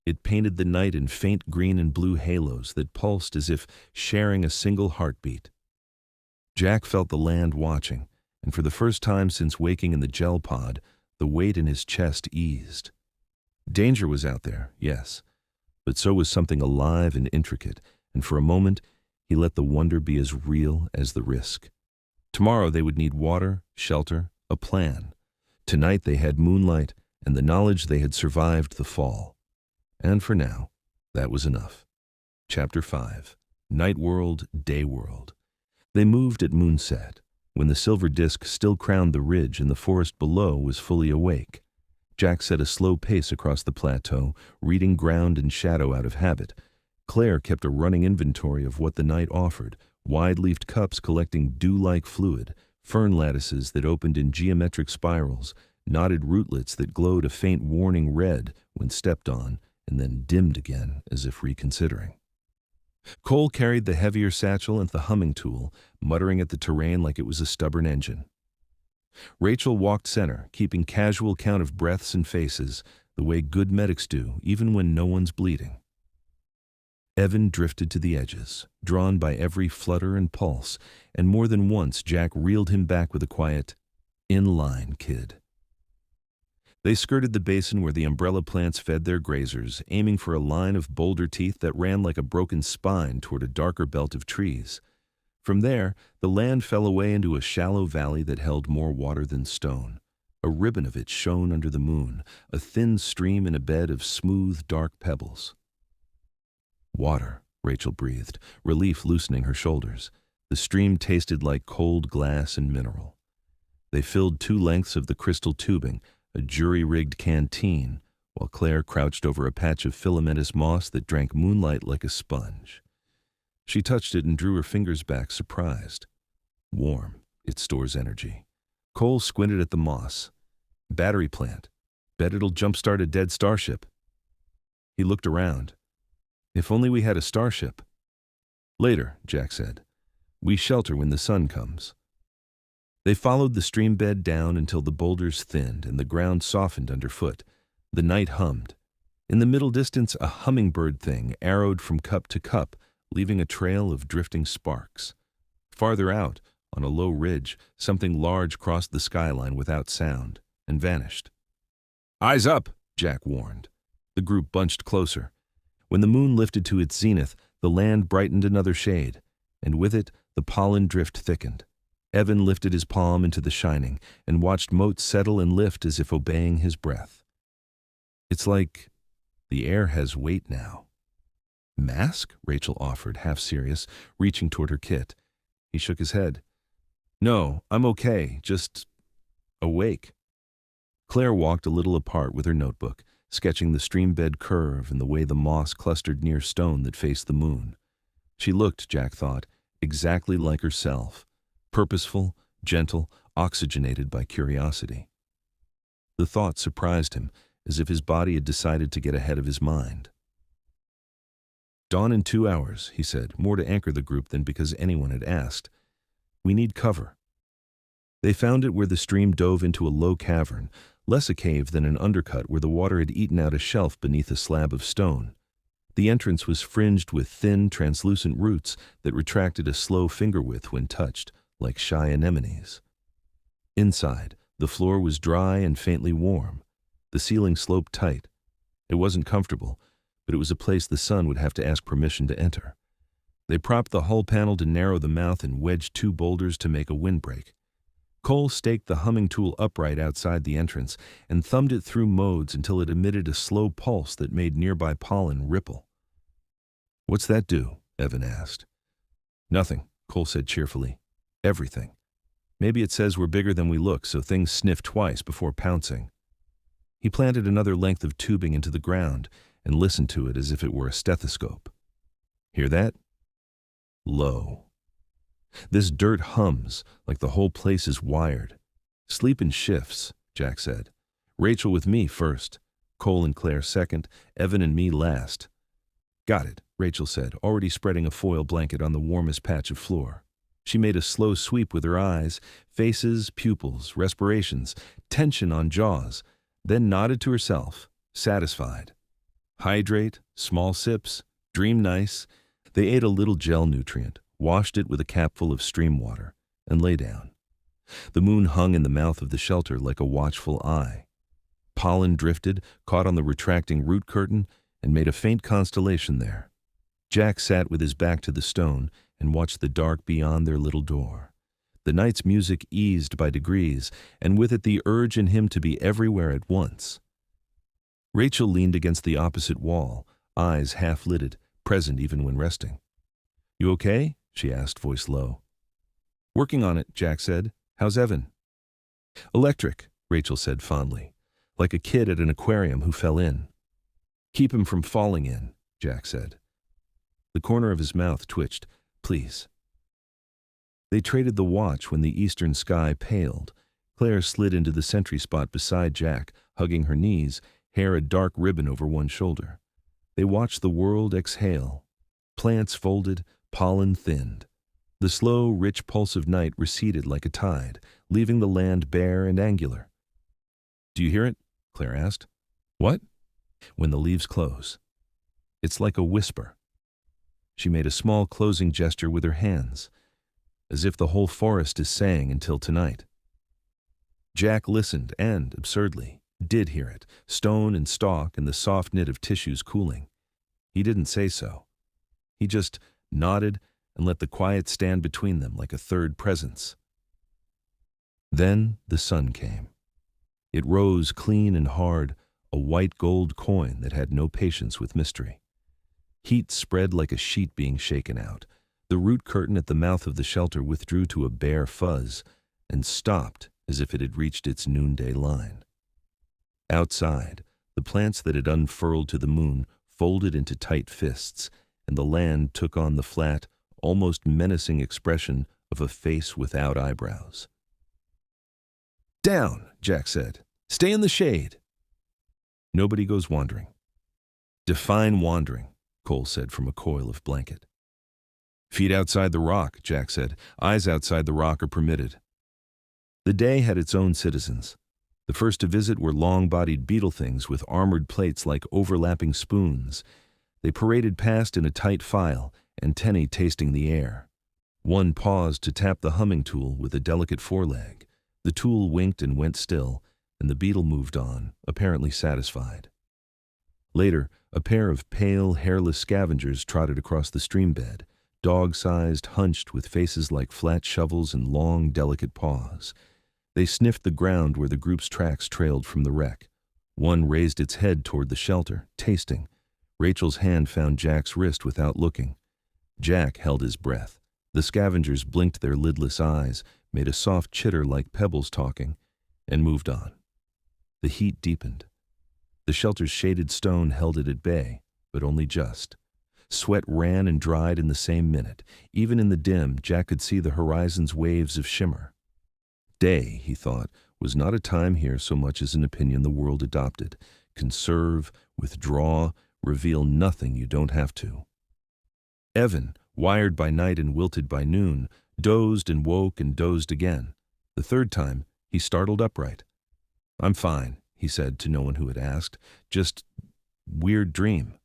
it painted the night in faint green and blue halos that pulsed as if sharing a single heartbeat. Jack felt the land watching, and for the first time since waking in the gel pod, the weight in his chest eased. Danger was out there, yes, but so was something alive and intricate, and for a moment he let the wonder be as real as the risk. Tomorrow they would need water, shelter, a plan. Tonight they had moonlight and the knowledge they had survived the fall. And for now, that was enough. Chapter 5. Night World, Day World. They moved at moonset, when the silver disk still crowned the ridge and the forest below was fully awake. Jack set a slow pace across the plateau, reading ground and shadow out of habit. Claire kept a running inventory of what the night offered, wide-leafed cups collecting dew-like fluid, fern lattices that opened in geometric spirals, knotted rootlets that glowed a faint warning red when stepped on, and then dimmed again as if reconsidering. Cole carried the heavier satchel and the humming tool, muttering at the terrain like it was a stubborn engine. Rachel walked center, keeping casual count of breaths and faces, the way good medics do, even when no one's bleeding. Evan drifted to the edges, drawn by every flutter and pulse, and more than once Jack reeled him back with a quiet, "In line, kid." They skirted the basin where the umbrella plants fed their grazers, aiming for a line of boulder teeth that ran like a broken spine toward a darker belt of trees. From there, the land fell away into a shallow valley that held more water than stone. A ribbon of it shone under the moon, a thin stream in a bed of smooth, dark pebbles. "Water," Rachel breathed, relief loosening her shoulders. The stream tasted like cold glass and mineral. They filled 2 lengths of the crystal tubing, a jury-rigged canteen, while Claire crouched over a patch of filamentous moss that drank moonlight like a sponge. She touched it and drew her fingers back, surprised. Warm, it stores energy. Cole squinted at the moss. "Battery plant. Bet it'll jumpstart a dead starship." He looked around. "If only we had a starship." "Later," Jack said. "We shelter when the sun comes." They followed the stream bed down until the boulders thinned and the ground softened underfoot. The night hummed. In the middle distance, a hummingbird thing arrowed from cup to cup, leaving a trail of drifting sparks. Farther out, on a low ridge, something large crossed the skyline without sound and vanished. "Eyes up," Jack warned. The group bunched closer. When the moon lifted to its zenith, the land brightened another shade, and with it, the pollen drift thickened. Evan lifted his palm into the shining and watched motes settle and lift as if obeying his breath. "It's like the air has weight now." "Mask?" Rachel offered, half serious, reaching toward her kit. He shook his head. "No, I'm okay, just awake." Claire walked a little apart with her notebook, sketching the stream bed curve and the way the moss clustered near stone that faced the moon. She looked, Jack thought, exactly like herself. Purposeful, gentle, oxygenated by curiosity. The thought surprised him, as if his body had decided to get ahead of his mind. "Dawn in 2 hours," he said, more to anchor the group than because anyone had asked. "We need cover." They found it where the stream dove into a low cavern, less a cave than an undercut where the water had eaten out a shelf beneath a slab of stone. The entrance was fringed with thin, translucent roots that retracted a slow finger width when touched, like shy anemones. Inside, the floor was dry and faintly warm. The ceiling sloped tight. It wasn't comfortable, but it was a place the sun would have to ask permission to enter. They propped the hull panel to narrow the mouth and wedged 2 boulders to make a windbreak. Cole staked the humming tool upright outside the entrance and thumbed it through modes until it emitted a slow pulse that made nearby pollen ripple. "What's that do?" Evan asked. Nothing, Cole said cheerfully. Everything. Maybe it says we're bigger than we look, so things sniff twice before pouncing. He planted another length of tubing into the ground and listened to it as if it were a stethoscope. Hear that? Low. This dirt hums like the whole place is wired. Sleep in shifts, Jack said. Rachel with me first, Cole and Claire second, Evan and me last. Got it, Rachel said, already spreading a foil blanket on the warmest patch of floor. She made a slow sweep with her eyes, faces, pupils, respirations, tension on jaws, then nodded to herself, satisfied. Hydrate, small sips, dream nice. They ate a little gel nutrient, washed it with a capful of stream water, and lay down. The moon hung in the mouth of the shelter like a watchful eye. Pollen drifted, caught on the retracting root curtain, and made a faint constellation there. Jack sat with his back to the stone and watched the dark beyond their little door. The night's music eased by degrees, and with it the urge in him to be everywhere at once. Rachel leaned against the opposite wall, eyes half-lidded, present even when resting. You okay? She asked, voice low. Working on it, Jack said. How's Evan? Electric, Rachel said fondly, like a kid at an aquarium who fell in. Keep him from falling in, Jack said. The corner of his mouth twitched. Please. They traded the watch when the eastern sky paled. Claire slid into the sentry spot beside Jack, hugging her knees, hair a dark ribbon over one shoulder. They watched the world exhale. Plants folded, pollen thinned. The slow, rich pulse of night receded like a tide, leaving the land bare and angular. Do you hear it? Claire asked. What? When the leaves close. It's like a whisper. She made a small closing gesture with her hands, as if the whole forest is saying until tonight. Jack listened and, absurdly, did hear it, stone and stalk and the soft knit of tissues cooling. He didn't say so. He just nodded and let the quiet stand between them like a third presence. Then the sun came. It rose clean and hard, a white gold coin that had no patience with mystery. Heat spread like a sheet being shaken out. The root curtain at the mouth of the shelter withdrew to a bare fuzz and stopped as if it had reached its noonday line. Outside, the plants that had unfurled to the moon folded into tight fists, and the land took on the flat, almost menacing expression of a face without eyebrows. Down, Jack said. Stay in the shade. Nobody goes wandering. Define wandering, Cole said from a coil of blanket. Feet outside the rock, Jack said. Eyes outside the rock are permitted. The day had its own citizens. The first to visit were long-bodied beetle things with armored plates like overlapping spoons. They paraded past in a tight file, antennae tasting the air. One paused to tap the humming tool with a delicate foreleg. The tool winked and went still, and the beetle moved on, apparently satisfied. Later, a pair of pale, hairless scavengers trotted across the stream bed, dog-sized, hunched with faces like flat shovels and long, delicate paws. They sniffed the ground where the group's tracks trailed from the wreck. One raised its head toward the shelter, tasting. Rachel's hand found Jack's wrist without looking. Jack held his breath. The scavengers blinked their lidless eyes, made a soft chitter like pebbles talking, and moved on. The heat deepened. The shelter's shaded stone held it at bay, but only just. Sweat ran and dried in the same minute. Even in the dim, Jack could see the horizon's waves of shimmer. Day, he thought, was not a time here so much as an opinion the world adopted. Conserve, withdraw, reveal nothing you don't have to. Evan, wired by night and wilted by noon, dozed and woke and dozed again. The third time, he startled upright. I'm fine, he said to no one who had asked. Just weird dream.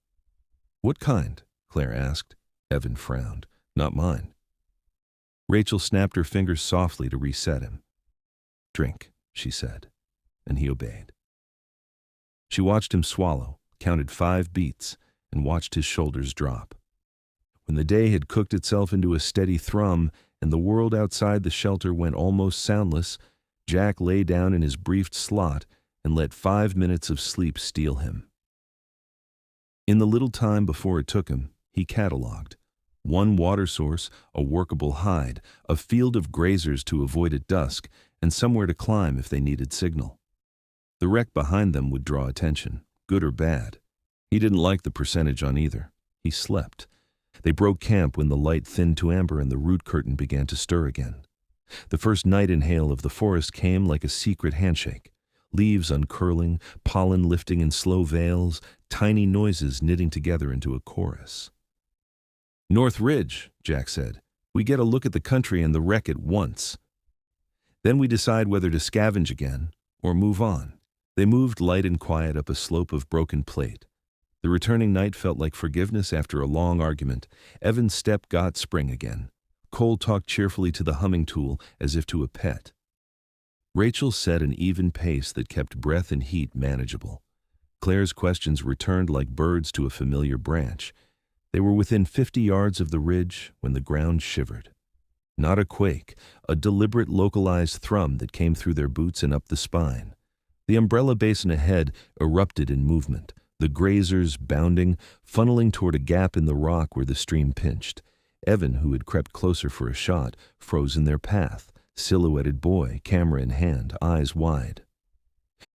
What kind? Claire asked. Evan frowned. Not mine. Rachel snapped her fingers softly to reset him. Drink, she said, and he obeyed. She watched him swallow, counted 5 beats, and watched his shoulders drop. When the day had cooked itself into a steady thrum and the world outside the shelter went almost soundless, Jack lay down in his briefed slot and let 5 minutes of sleep steal him. In the little time before it took him, he catalogued. One water source, a workable hide, a field of grazers to avoid at dusk, and somewhere to climb if they needed signal. The wreck behind them would draw attention, good or bad. He didn't like the percentage on either. He slept. They broke camp when the light thinned to amber and the root curtain began to stir again. The first night inhale of the forest came like a secret handshake. Leaves uncurling, pollen lifting in slow veils, tiny noises knitting together into a chorus. "North Ridge," Jack said. "We get a look at the country and the wreck at once. Then we decide whether to scavenge again or move on." They moved light and quiet up a slope of broken plate. The returning night felt like forgiveness after a long argument. Evan's step got spring again. Cole talked cheerfully to the humming tool as if to a pet. Rachel set an even pace that kept breath and heat manageable. Claire's questions returned like birds to a familiar branch. They were within 50 yards of the ridge when the ground shivered. Not a quake, a deliberate localized thrum that came through their boots and up the spine. The umbrella basin ahead erupted in movement, the grazers bounding, funneling toward a gap in the rock where the stream pinched. Evan, who had crept closer for a shot, froze in their path, silhouetted boy, camera in hand, eyes wide.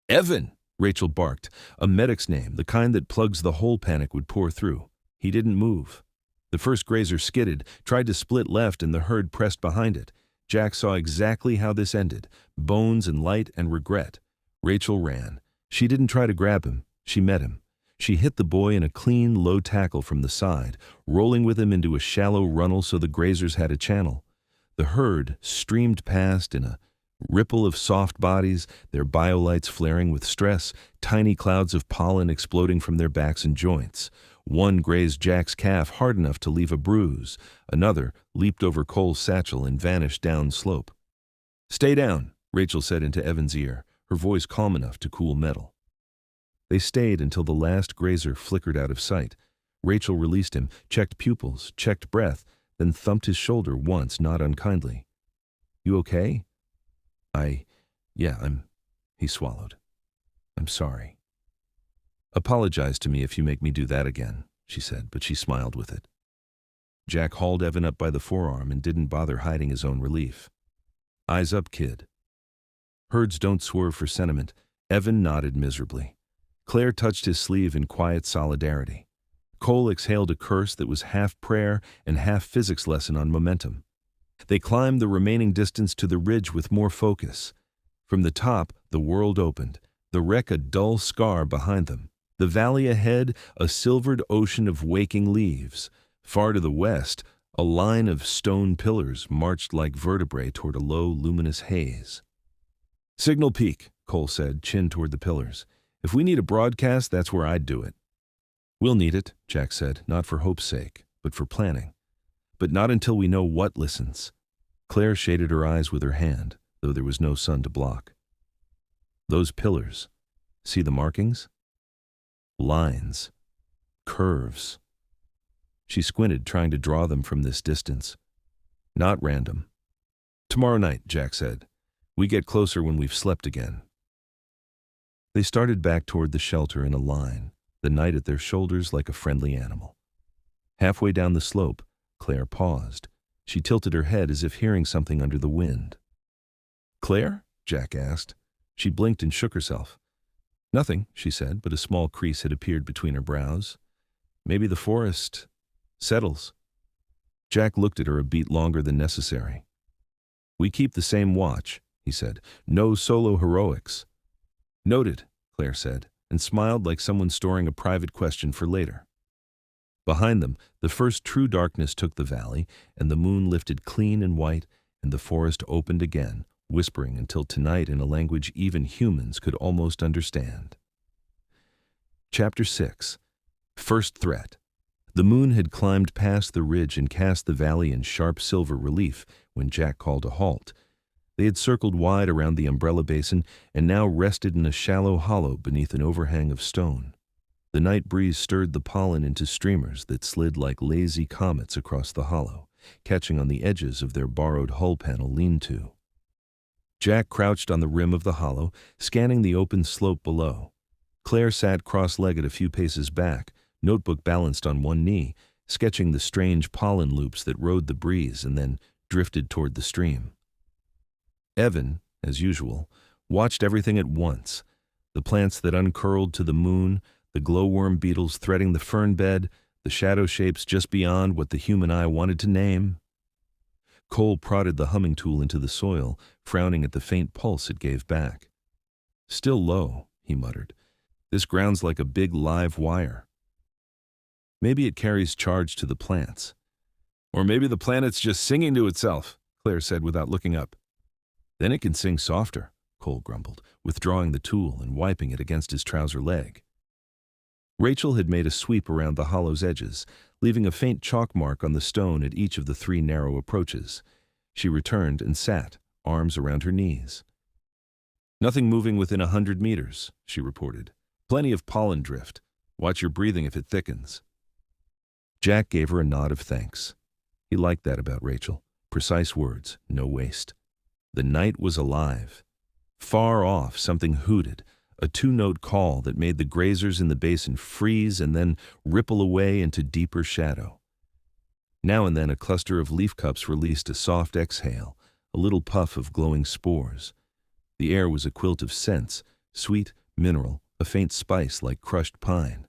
"Evan!" Rachel barked, a medic's name, the kind that plugs the whole panic would pour through. He didn't move. The first grazer skidded, tried to split left, and the herd pressed behind it. Jack saw exactly how this ended, bones and light and regret. Rachel ran. She didn't try to grab him. She met him. She hit the boy in a clean, low tackle from the side, rolling with him into a shallow runnel so the grazers had a channel. The herd streamed past in a ripple of soft bodies, their biolights flaring with stress, tiny clouds of pollen exploding from their backs and joints. One grazed Jack's calf hard enough to leave a bruise. Another leaped over Cole's satchel and vanished down slope. "Stay down," Rachel said into Evan's ear, her voice calm enough to cool metal. They stayed until the last grazer flickered out of sight. Rachel released him, checked pupils, checked breath, then thumped his shoulder once, not unkindly. "You okay?" I'm," he swallowed. "I'm sorry." "Apologize to me if you make me do that again," she said, but she smiled with it. Jack hauled Evan up by the forearm and didn't bother hiding his own relief. "Eyes up, kid." Herds don't swerve for sentiment. Evan nodded miserably. Claire touched his sleeve in quiet solidarity. Cole exhaled a curse that was half prayer and half physics lesson on momentum. They climbed the remaining distance to the ridge with more focus. From the top, the world opened, the wreck a dull scar behind them. The valley ahead, a silvered ocean of waking leaves. Far to the west, a line of stone pillars marched like vertebrae toward a low, luminous haze. "Signal peak," Cole said, chin toward the pillars. "If we need a broadcast, that's where I'd do it." "We'll need it," Jack said, not for hope's sake, but for planning. "But not until we know what listens." Claire shaded her eyes with her hand, though there was no sun to block. "Those pillars. See the markings? Lines. Curves." She squinted, trying to draw them from this distance. "Not random." "Tomorrow night," Jack said. "We get closer when we've slept again." They started back toward the shelter in a line, the night at their shoulders like a friendly animal. Halfway down the slope, Claire paused. She tilted her head as if hearing something under the wind. "Claire?" Jack asked. She blinked and shook herself. "Nothing," she said, but a small crease had appeared between her brows. "Maybe the forest settles." Jack looked at her a beat longer than necessary. "We keep the same watch," he said. "No solo heroics." "Noted," Claire said, and smiled like someone storing a private question for later. Behind them, the first true darkness took the valley, and the moon lifted clean and white, and the forest opened again, whispering until tonight in a language even humans could almost understand. Chapter 6. First Threat. The moon had climbed past the ridge and cast the valley in sharp silver relief when Jack called a halt. They had circled wide around the umbrella basin and now rested in a shallow hollow beneath an overhang of stone. The night breeze stirred the pollen into streamers that slid like lazy comets across the hollow, catching on the edges of their borrowed hull panel lean-to. Jack crouched on the rim of the hollow, scanning the open slope below. Claire sat cross-legged a few paces back, notebook balanced on one knee, sketching the strange pollen loops that rode the breeze and then drifted toward the stream. Evan, as usual, watched everything at once: the plants that uncurled to the moon, the glowworm beetles threading the fern bed, the shadow shapes just beyond what the human eye wanted to name. Cole prodded the humming tool into the soil, frowning at the faint pulse it gave back. "Still low," he muttered. "This ground's like a big live wire. Maybe it carries charge to the plants." "Or maybe the planet's just singing to itself," Claire said without looking up. "Then it can sing softer," Cole grumbled, withdrawing the tool and wiping it against his trouser leg. Rachel had made a sweep around the hollow's edges, leaving a faint chalk mark on the stone at each of the 3 narrow approaches. She returned and sat, arms around her knees. "Nothing moving within 100 meters, she reported. "Plenty of pollen drift. Watch your breathing if it thickens." Jack gave her a nod of thanks. He liked that about Rachel. Precise words, no waste. The night was alive. Far off, something hooted, a 2-note call that made the grazers in the basin freeze and then ripple away into deeper shadow. Now and then a cluster of leaf cups released a soft exhale, a little puff of glowing spores. The air was a quilt of scents, sweet, mineral, a faint spice like crushed pine.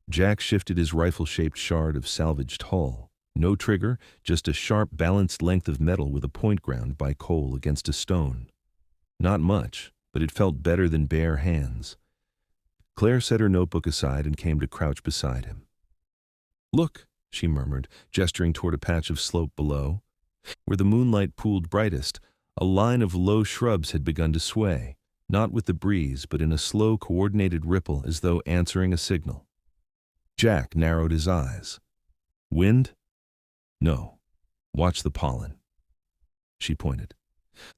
Jack shifted his rifle-shaped shard of salvaged hull. No trigger, just a sharp, balanced length of metal with a point ground by Cole against a stone. Not much, but it felt better than bare hands. Claire set her notebook aside and came to crouch beside him. "Look," she murmured, gesturing toward a patch of slope below. Where the moonlight pooled brightest, a line of low shrubs had begun to sway, not with the breeze, but in a slow, coordinated ripple as though answering a signal. Jack narrowed his eyes. "Wind?" "No. Watch the pollen." She pointed.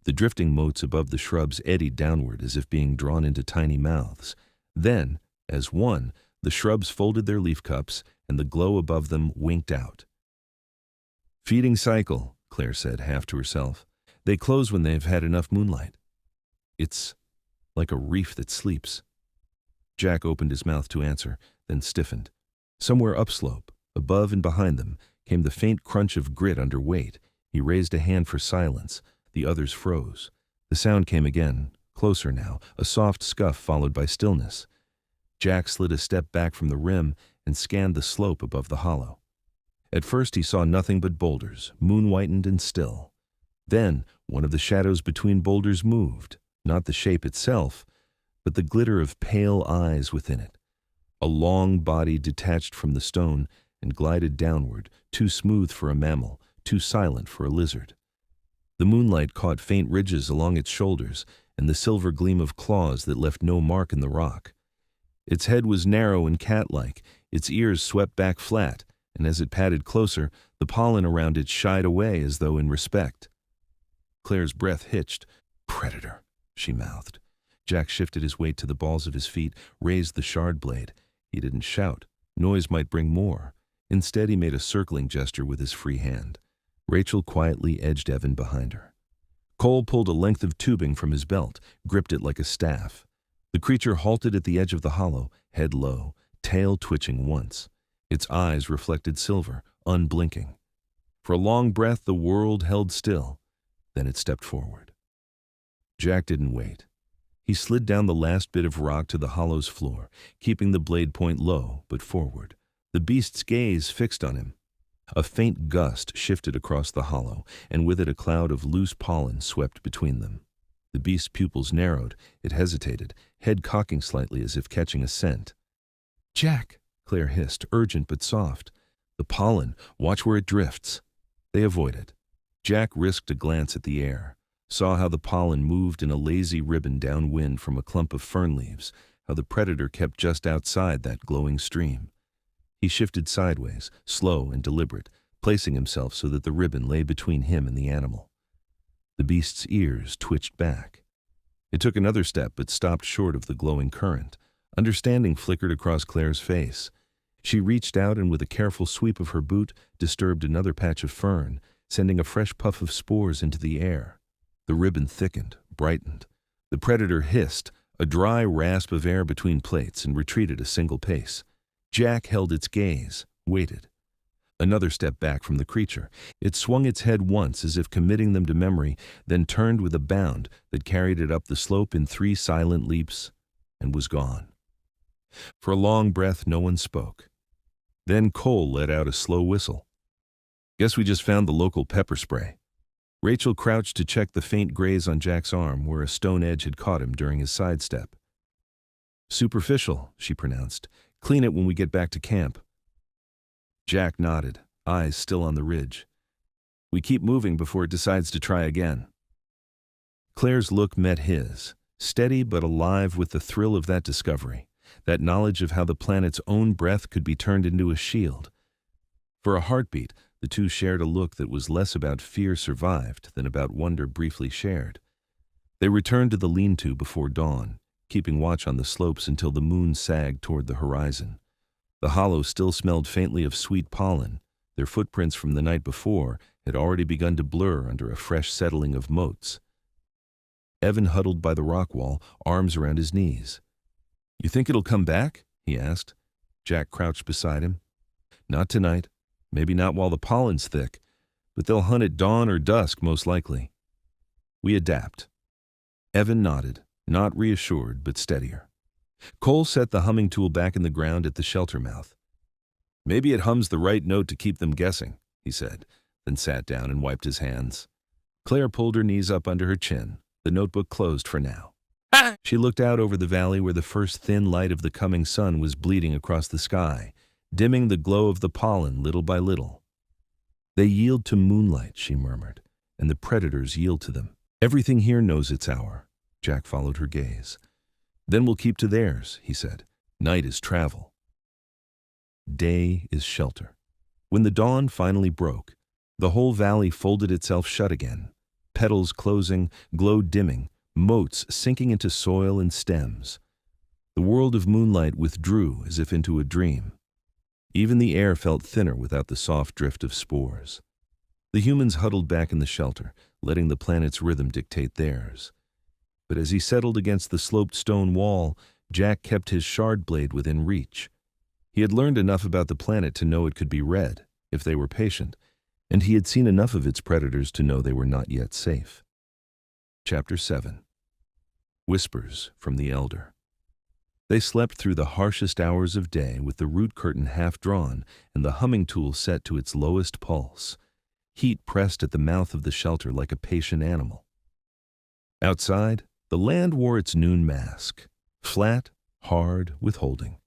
The drifting motes above the shrubs eddied downward as if being drawn into tiny mouths. Then, as one, the shrubs folded their leaf cups, and the glow above them winked out. "Feeding cycle," Claire said, half to herself. "They close when they've had enough moonlight. It's like a reef that sleeps." Jack opened his mouth to answer, then stiffened. Somewhere upslope, above and behind them, came the faint crunch of grit under weight. He raised a hand for silence. The others froze. The sound came again, closer now, a soft scuff followed by stillness. Jack slid a step back from the rim and scanned the slope above the hollow. At first he saw nothing but boulders, moon-whitened and still. Then one of the shadows between boulders moved, not the shape itself, but the glitter of pale eyes within it. A long body detached from the stone and glided downward, too smooth for a mammal, too silent for a lizard. The moonlight caught faint ridges along its shoulders and the silver gleam of claws that left no mark in the rock. Its head was narrow and cat-like, its ears swept back flat, and as it padded closer, the pollen around it shied away as though in respect. Claire's breath hitched. "Predator," she mouthed. Jack shifted his weight to the balls of his feet, raised the shard blade. He didn't shout. Noise might bring more. Instead, he made a circling gesture with his free hand. Rachel quietly edged Evan behind her. Cole pulled a length of tubing from his belt, gripped it like a staff. The creature halted at the edge of the hollow, head low, tail twitching once. Its eyes reflected silver, unblinking. For a long breath, the world held still. Then it stepped forward. Jack didn't wait. He slid down the last bit of rock to the hollow's floor, keeping the blade point low, but forward. The beast's gaze fixed on him. A faint gust shifted across the hollow, and with it a cloud of loose pollen swept between them. The beast's pupils narrowed. It hesitated, head cocking slightly as if catching a scent. "Jack," Claire hissed, urgent but soft. "The pollen. Watch where it drifts." They avoided. Jack risked a glance at the air, saw how the pollen moved in a lazy ribbon downwind from a clump of fern leaves, how the predator kept just outside that glowing stream. He shifted sideways, slow and deliberate, placing himself so that the ribbon lay between him and the animal. The beast's ears twitched back. It took another step but stopped short of the glowing current. Understanding flickered across Claire's face. She reached out and with a careful sweep of her boot disturbed another patch of fern, sending a fresh puff of spores into the air. The ribbon thickened, brightened. The predator hissed, a dry rasp of air between plates, and retreated a single pace. Jack held its gaze, waited. Another step back from the creature. It swung its head once as if committing them to memory, then turned with a bound that carried it up the slope in 3 silent leaps and was gone. For a long breath, no one spoke. Then Cole let out a slow whistle. Guess we just found the local pepper spray. Rachel crouched to check the faint graze on Jack's arm where a stone edge had caught him during his sidestep. Superficial, she pronounced. Clean it when we get back to camp. Jack nodded, eyes still on the ridge. We keep moving before it decides to try again. Claire's look met his, steady but alive with the thrill of that discovery, that knowledge of how the planet's own breath could be turned into a shield. For a heartbeat, the two shared a look that was less about fear survived than about wonder briefly shared. They returned to the lean-to before dawn, keeping watch on the slopes until the moon sagged toward the horizon. The hollow still smelled faintly of sweet pollen. Their footprints from the night before had already begun to blur under a fresh settling of motes. Evan huddled by the rock wall, arms around his knees. "You think it'll come back?" he asked. Jack crouched beside him. "Not tonight. Maybe not while the pollen's thick, but they'll hunt at dawn or dusk most likely. We adapt." Evan nodded, not reassured but steadier. Cole set the humming tool back in the ground at the shelter mouth. "Maybe it hums the right note to keep them guessing," he said, then sat down and wiped his hands. Claire pulled her knees up under her chin, the notebook closed for now. She looked out over the valley where the first thin light of the coming sun was bleeding across the sky, dimming the glow of the pollen little by little. "They yield to moonlight," she murmured, "and the predators yield to them. Everything here knows its hour." Jack followed her gaze. "Then we'll keep to theirs," he said. "Night is travel. Day is shelter." When the dawn finally broke, the whole valley folded itself shut again, petals closing, glow dimming, motes sinking into soil and stems. The world of moonlight withdrew as if into a dream. Even the air felt thinner without the soft drift of spores. The humans huddled back in the shelter, letting the planet's rhythm dictate theirs. But as he settled against the sloped stone wall, Jack kept his shard blade within reach. He had learned enough about the planet to know it could be read, if they were patient, and he had seen enough of its predators to know they were not yet safe. Chapter 7. Whispers from the Elder. They slept through the harshest hours of day with the root curtain half drawn and the humming tool set to its lowest pulse. Heat pressed at the mouth of the shelter like a patient animal. Outside, the land wore its noon mask, flat, hard, withholding.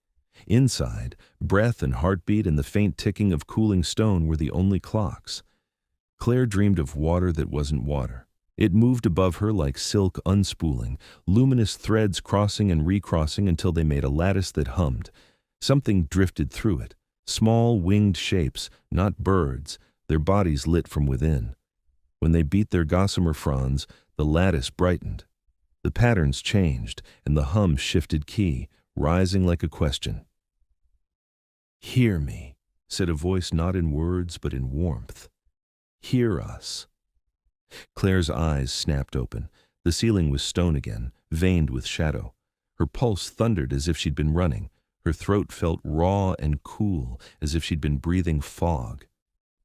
Inside, breath and heartbeat and the faint ticking of cooling stone were the only clocks. Claire dreamed of water that wasn't water. It moved above her like silk unspooling, luminous threads crossing and recrossing until they made a lattice that hummed. Something drifted through it, small winged shapes, not birds, their bodies lit from within. When they beat their gossamer fronds, the lattice brightened. The patterns changed, and the hum shifted key, rising like a question. "Hear me," said a voice not in words but in warmth. "Hear us." Claire's eyes snapped open. The ceiling was stone again, veined with shadow. Her pulse thundered as if she'd been running. Her throat felt raw and cool, as if she'd been breathing fog.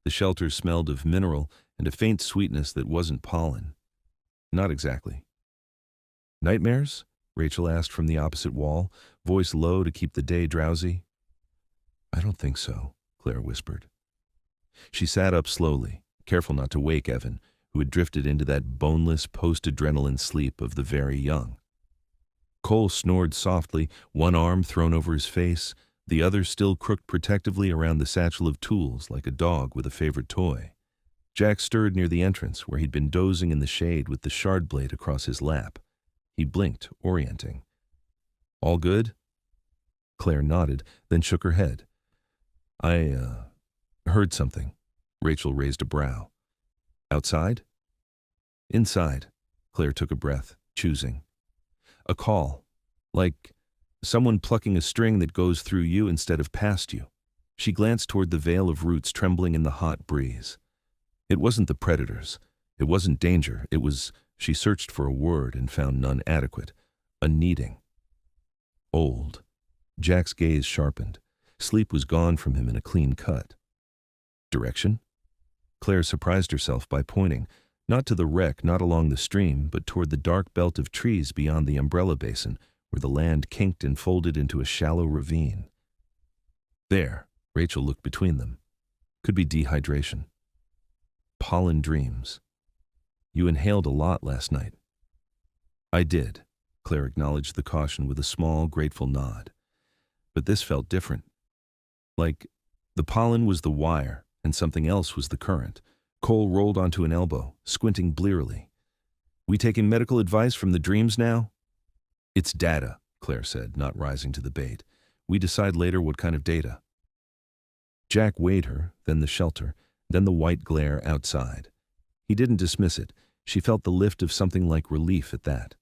The shelter smelled of mineral and a faint sweetness that wasn't pollen. Not exactly. "Nightmares?" Rachel asked from the opposite wall, voice low to keep the day drowsy. "I don't think so," Claire whispered. She sat up slowly, careful not to wake Evan, who had drifted into that boneless post-adrenaline sleep of the very young. Cole snored softly, one arm thrown over his face, the other still crooked protectively around the satchel of tools like a dog with a favorite toy. Jack stirred near the entrance, where he'd been dozing in the shade with the shard blade across his lap. He blinked, orienting. "All good?" Claire nodded, then shook her head. I heard something." Rachel raised a brow. "Outside?" "Inside." Claire took a breath, choosing. "A call. Like someone plucking a string that goes through you instead of past you." She glanced toward the veil of roots trembling in the hot breeze. It wasn't the predators. It wasn't danger. It was, she searched for a word and found none adequate, a kneading. Old. Jack's gaze sharpened. Sleep was gone from him in a clean cut. Direction? Claire surprised herself by pointing, not to the wreck, not along the stream, but toward the dark belt of trees beyond the umbrella basin, where the land kinked and folded into a shallow ravine. There, Rachel looked between them. Could be dehydration. Pollen dreams. You inhaled a lot last night. I did, Claire acknowledged the caution with a small, grateful nod. But this felt different. Like the pollen was the wire, and something else was the current. Cole rolled onto an elbow, squinting blearily. We taking medical advice from the dreams now? It's data, Claire said, not rising to the bait. We decide later what kind of data. Jack weighed her, then the shelter, then the white glare outside. He didn't dismiss it. She felt the lift of something like relief at that.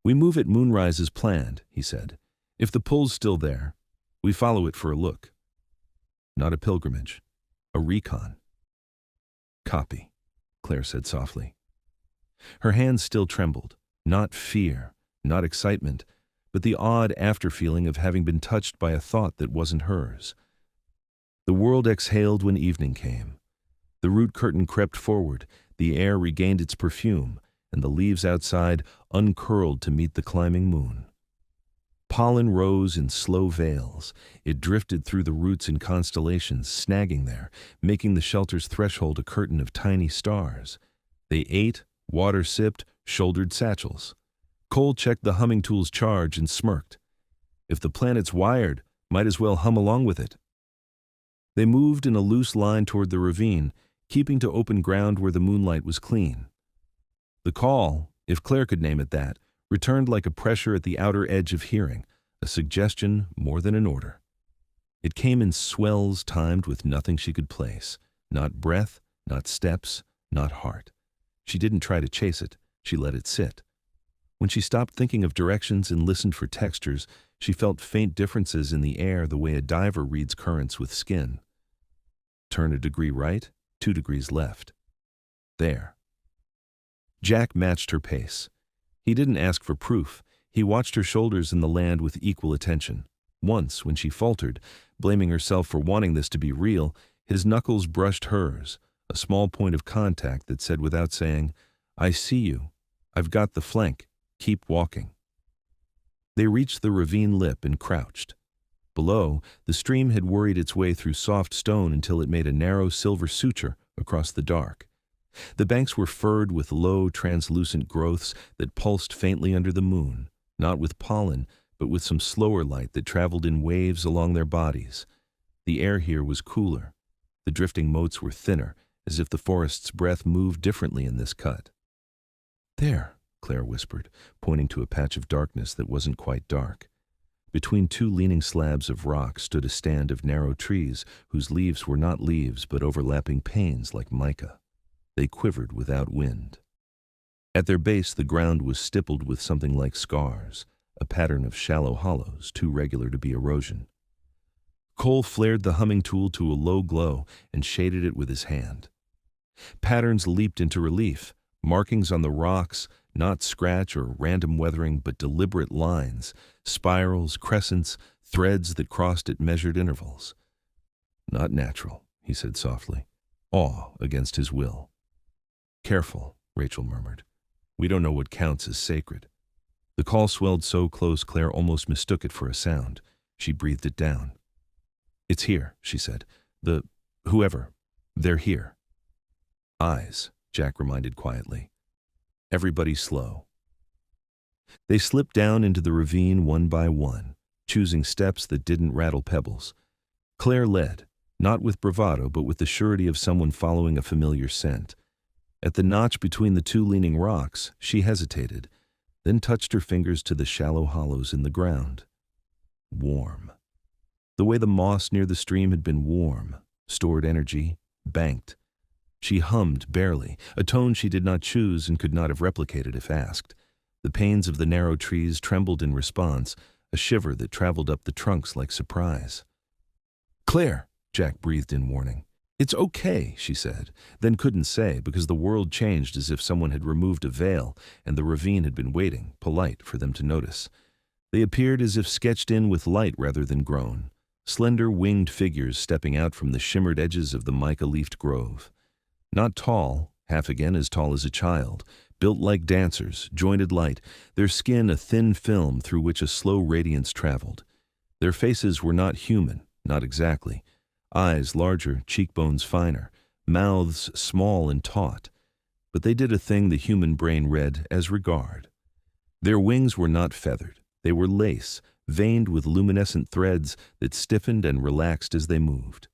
We move at moonrise as planned, he said. If the pull's still there, we follow it for a look. Not a pilgrimage. A recon. Copy, Claire said softly. Her hands still trembled. Not fear, not excitement, but the odd after-feeling of having been touched by a thought that wasn't hers. The world exhaled when evening came. The root curtain crept forward, the air regained its perfume, and the leaves outside uncurled to meet the climbing moon. Pollen rose in slow veils. It drifted through the roots in constellations, snagging there, making the shelter's threshold a curtain of tiny stars. They ate, water-sipped, shouldered satchels. Cole checked the humming tool's charge and smirked. If the planet's wired, might as well hum along with it. They moved in a loose line toward the ravine, keeping to open ground where the moonlight was clean. The call, if Claire could name it that, returned like a pressure at the outer edge of hearing, a suggestion more than an order. It came in swells timed with nothing she could place, not breath, not steps, not heart. She didn't try to chase it, she let it sit. When she stopped thinking of directions and listened for textures, she felt faint differences in the air the way a diver reads currents with skin. Turn a degree right, 2 degrees left. There. Jack matched her pace. He didn't ask for proof. He watched her shoulders and the land with equal attention. Once, when she faltered, blaming herself for wanting this to be real, his knuckles brushed hers, a small point of contact that said without saying, I see you. I've got the flank. Keep walking. They reached the ravine lip and crouched. Below, the stream had worried its way through soft stone until it made a narrow silver suture across the dark. The banks were furred with low, translucent growths that pulsed faintly under the moon, not with pollen, but with some slower light that traveled in waves along their bodies. The air here was cooler. The drifting motes were thinner, as if the forest's breath moved differently in this cut. There, Claire whispered, pointing to a patch of darkness that wasn't quite dark. Between 2 leaning slabs of rock stood a stand of narrow trees whose leaves were not leaves but overlapping panes like mica. They quivered without wind. At their base, the ground was stippled with something like scars, a pattern of shallow hollows too regular to be erosion. Cole flared the humming tool to a low glow and shaded it with his hand. Patterns leaped into relief, markings on the rocks, not scratch or random weathering, but deliberate lines, spirals, crescents, threads that crossed at measured intervals. Not natural, he said softly, awe against his will. Careful, Rachel murmured. We don't know what counts as sacred. The call swelled so close Claire almost mistook it for a sound. She breathed it down. It's here, she said. Whoever, they're here. Eyes, Jack reminded quietly. Everybody slow. They slipped down into the ravine one by one, choosing steps that didn't rattle pebbles. Claire led, not with bravado but with the surety of someone following a familiar scent. At the notch between the 2 leaning rocks, she hesitated, then touched her fingers to the shallow hollows in the ground. Warm. The way the moss near the stream had been warm, stored energy, banked. She hummed barely, a tone she did not choose and could not have replicated if asked. The panes of the narrow trees trembled in response, a shiver that traveled up the trunks like surprise. Claire, Jack breathed in warning. It's okay, she said, then couldn't say because the world changed as if someone had removed a veil and the ravine had been waiting, polite, for them to notice. They appeared as if sketched in with light rather than grown. slender winged figures stepping out from the shimmered edges of the mica-leafed grove. Not tall, half again as tall as a child, built like dancers, jointed light, their skin a thin film through which a slow radiance traveled. Their faces were not human, not exactly. Eyes larger, cheekbones finer, mouths small and taut. But they did a thing the human brain read as regard. Their wings were not feathered. They were lace, veined with luminescent threads that stiffened and relaxed as they moved.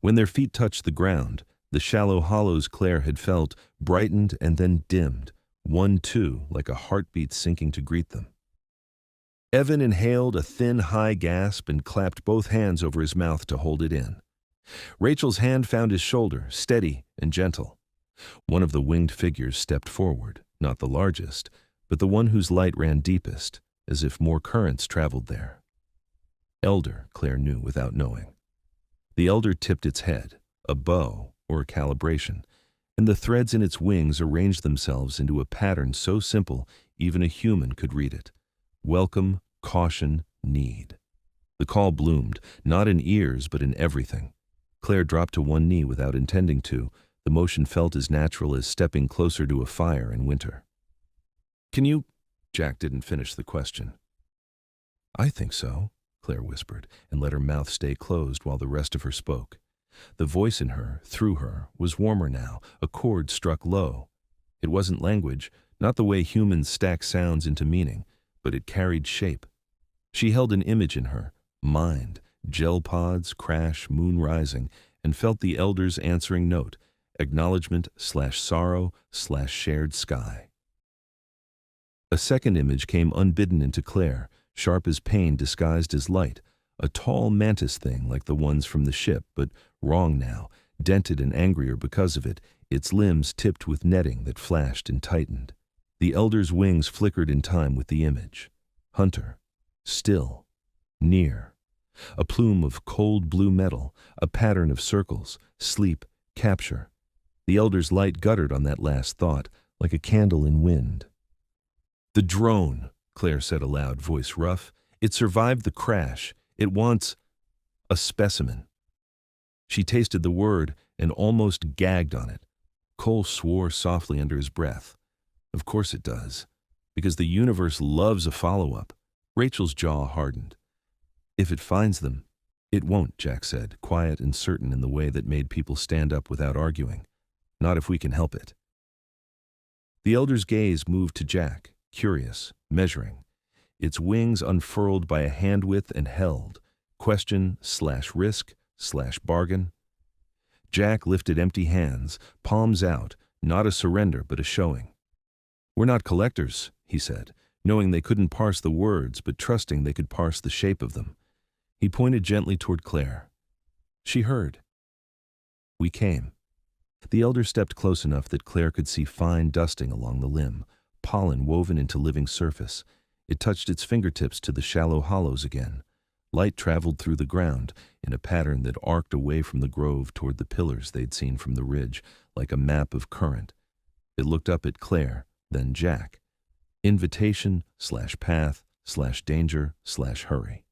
When their feet touched the ground, the shallow hollows Claire had felt brightened and then dimmed, one too, like a heartbeat sinking to greet them. Evan inhaled a thin, high gasp and clapped both hands over his mouth to hold it in. Rachel's hand found his shoulder, steady and gentle. One of the winged figures stepped forward, not the largest, but the one whose light ran deepest, as if more currents traveled there. Elder, Claire knew without knowing. The elder tipped its head, a bow or a calibration, and the threads in its wings arranged themselves into a pattern so simple even a human could read it. Welcome, caution, need. The call bloomed, not in ears but in everything. Claire dropped to one knee without intending to, the motion felt as natural as stepping closer to a fire in winter. "Can you—" Jack didn't finish the question. "I think so," Claire whispered, and let her mouth stay closed while the rest of her spoke. The voice in her, through her, was warmer now, a chord struck low. It wasn't language, not the way humans stack sounds into meaning, but it carried shape. She held an image in her, mind, gel pods, crash, moon rising, and felt the elder's answering note, acknowledgement/sorrow/shared sky. A second image came unbidden into Claire, sharp as pain disguised as light, a tall mantis thing like the ones from the ship, but wrong now, dented and angrier because of it, its limbs tipped with netting that flashed and tightened. The elder's wings flickered in time with the image. Hunter. Still. Near. A plume of cold blue metal, a pattern of circles, sleep, capture. The elder's light guttered on that last thought, like a candle in wind. "The drone," Claire said aloud, voice rough. "It survived the crash. It wants a specimen." She tasted the word and almost gagged on it. Cole swore softly under his breath. Of course it does, because the universe loves a follow-up. Rachel's jaw hardened. "If it finds them, it won't," Jack said, quiet and certain in the way that made people stand up without arguing. "Not if we can help it." The elder's gaze moved to Jack, curious, measuring. Its wings unfurled by a hand-width and held. Question/risk/bargain. Jack lifted empty hands, palms out, not a surrender but a showing. "We're not collectors," he said, knowing they couldn't parse the words but trusting they could parse the shape of them. He pointed gently toward Claire. She heard. "We came." The elder stepped close enough that Claire could see fine dusting along the limb, pollen woven into living surface. It touched its fingertips to the shallow hollows again. Light traveled through the ground in a pattern that arced away from the grove toward the pillars they'd seen from the ridge, like a map of current. It looked up at Claire, then Jack. Invitation/path/danger/hurry.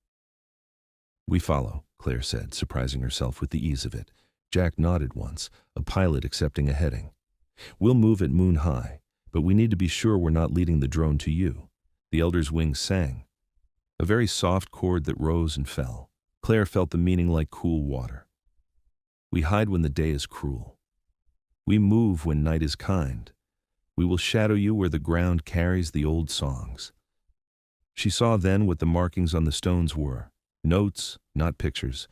"We follow," Claire said, surprising herself with the ease of it. Jack nodded once, a pilot accepting a heading. "We'll move at moon high, but we need to be sure we're not leading the drone to you." The elder's wings sang. A very soft chord that rose and fell. Claire felt the meaning like cool water. "We hide when the day is cruel. We move when night is kind. We will shadow you where the ground carries the old songs." She saw then what the markings on the stones were. Notes, not pictures.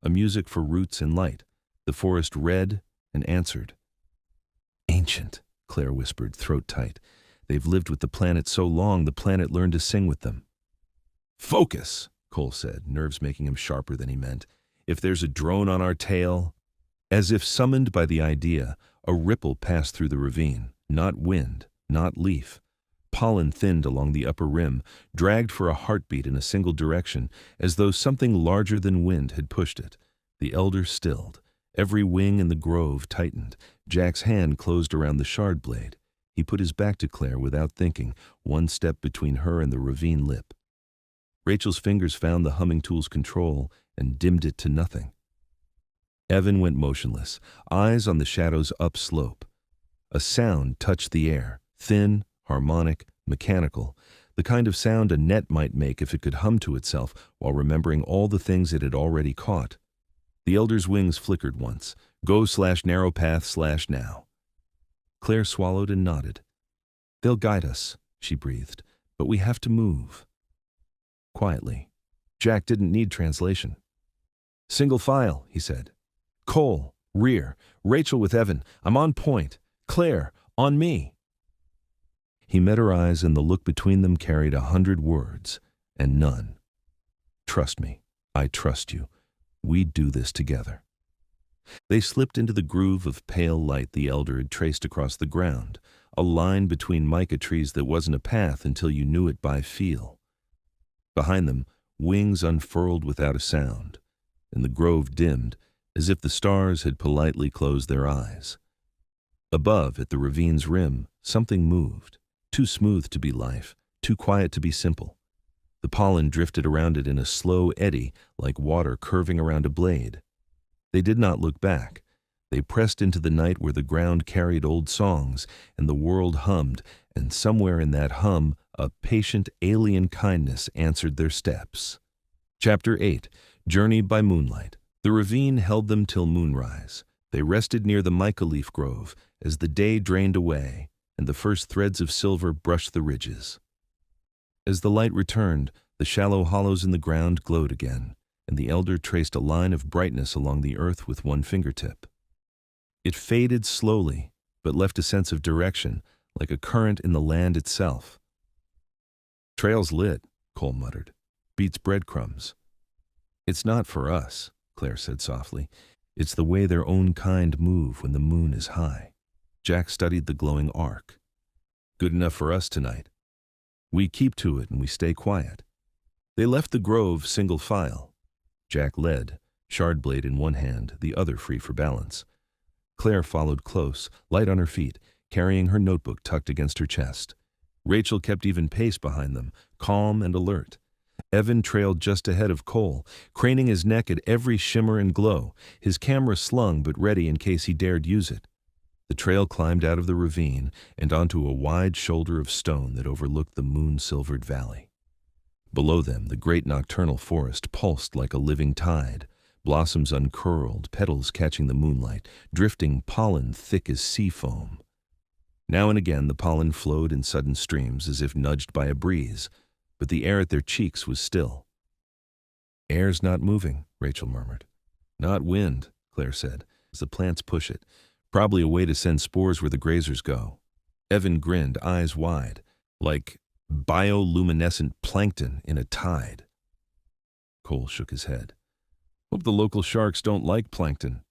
A music for roots and light. The forest read and answered. "Ancient," Claire whispered, throat tight. "They've lived with the planet so long, the planet learned to sing with them." "Focus," Cole said, nerves making him sharper than he meant. "If there's a drone on our tail—" As if summoned by the idea, a ripple passed through the ravine. Not wind, not leaf. Pollen thinned along the upper rim, dragged for a heartbeat in a single direction, as though something larger than wind had pushed it. The elder stilled. Every wing in the grove tightened. Jack's hand closed around the shard blade. He put his back to Claire without thinking, one step between her and the ravine lip. Rachel's fingers found the humming tool's control, and dimmed it to nothing. Evan went motionless, eyes on the shadow's upslope. A sound touched the air, thin, harmonic, mechanical, the kind of sound a net might make if it could hum to itself while remembering all the things it had already caught. The elder's wings flickered once. Go/narrow path/now. Claire swallowed and nodded. They'll guide us, she breathed, but we have to move. Quietly. Jack didn't need translation. Single file, he said. Cole, rear. Rachel with Evan. I'm on point. Claire, on me. He met her eyes, and the look between them carried 100 words, and none. Trust me. I trust you. We do this together. They slipped into the groove of pale light the elder had traced across the ground, a line between mica trees that wasn't a path until you knew it by feel. Behind them, wings unfurled without a sound, and the grove dimmed as if the stars had politely closed their eyes. Above, at the ravine's rim, something moved, too smooth to be life, too quiet to be simple. The pollen drifted around it in a slow eddy, like water curving around a blade. They did not look back. They pressed into the night where the ground carried old songs, and the world hummed, and somewhere in that hum, a patient alien kindness answered their steps. Chapter 8. Journey by Moonlight. The ravine held them till moonrise. They rested near the mica leaf grove as the day drained away, and the first threads of silver brushed the ridges. As the light returned, the shallow hollows in the ground glowed again, and the elder traced a line of brightness along the earth with one fingertip. It faded slowly, but left a sense of direction, like a current in the land itself. Trail's lit, Cole muttered. Beats breadcrumbs. It's not for us, Claire said softly. It's the way their own kind move when the moon is high. Jack studied the glowing arc. Good enough for us tonight. We keep to it and we stay quiet. They left the grove single file. Jack led, shard blade in one hand, the other free for balance. Claire followed close, light on her feet, carrying her notebook tucked against her chest. Rachel kept even pace behind them, calm and alert. Evan trailed just ahead of Cole, craning his neck at every shimmer and glow, his camera slung but ready in case he dared use it. The trail climbed out of the ravine and onto a wide shoulder of stone that overlooked the moon-silvered valley. Below them, the great nocturnal forest pulsed like a living tide, blossoms uncurled, petals catching the moonlight, drifting pollen thick as sea foam. Now and again the pollen flowed in sudden streams as if nudged by a breeze, but the air at their cheeks was still. Air's not moving, Rachel murmured. Not wind, Claire said, as the plants push it. Probably a way to send spores where the grazers go. Evan grinned, eyes wide, like bioluminescent plankton in a tide. Cole shook his head. Hope the local sharks don't like plankton.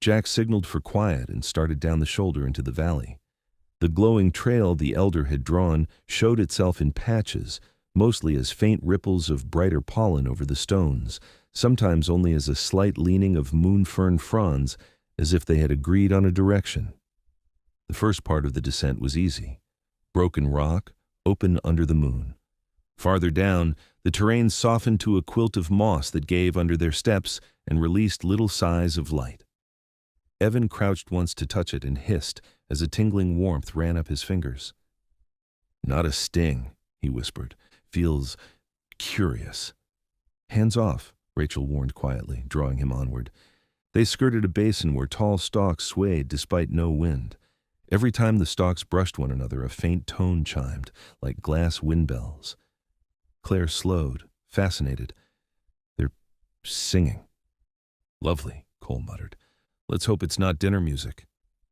Jack signaled for quiet and started down the shoulder into the valley. The glowing trail the elder had drawn showed itself in patches, mostly as faint ripples of brighter pollen over the stones, sometimes only as a slight leaning of moon-fern fronds, as if they had agreed on a direction. The first part of the descent was easy. Broken rock, open under the moon. Farther down, the terrain softened to a quilt of moss that gave under their steps and released little sighs of light. Evan crouched once to touch it and hissed as a tingling warmth ran up his fingers. Not a sting, he whispered. Feels curious. Hands off, Rachel warned quietly, drawing him onward. They skirted a basin where tall stalks swayed despite no wind. Every time the stalks brushed one another, a faint tone chimed, like glass wind bells. Claire slowed, fascinated. They're singing. Lovely, Cole muttered. Let's hope it's not dinner music.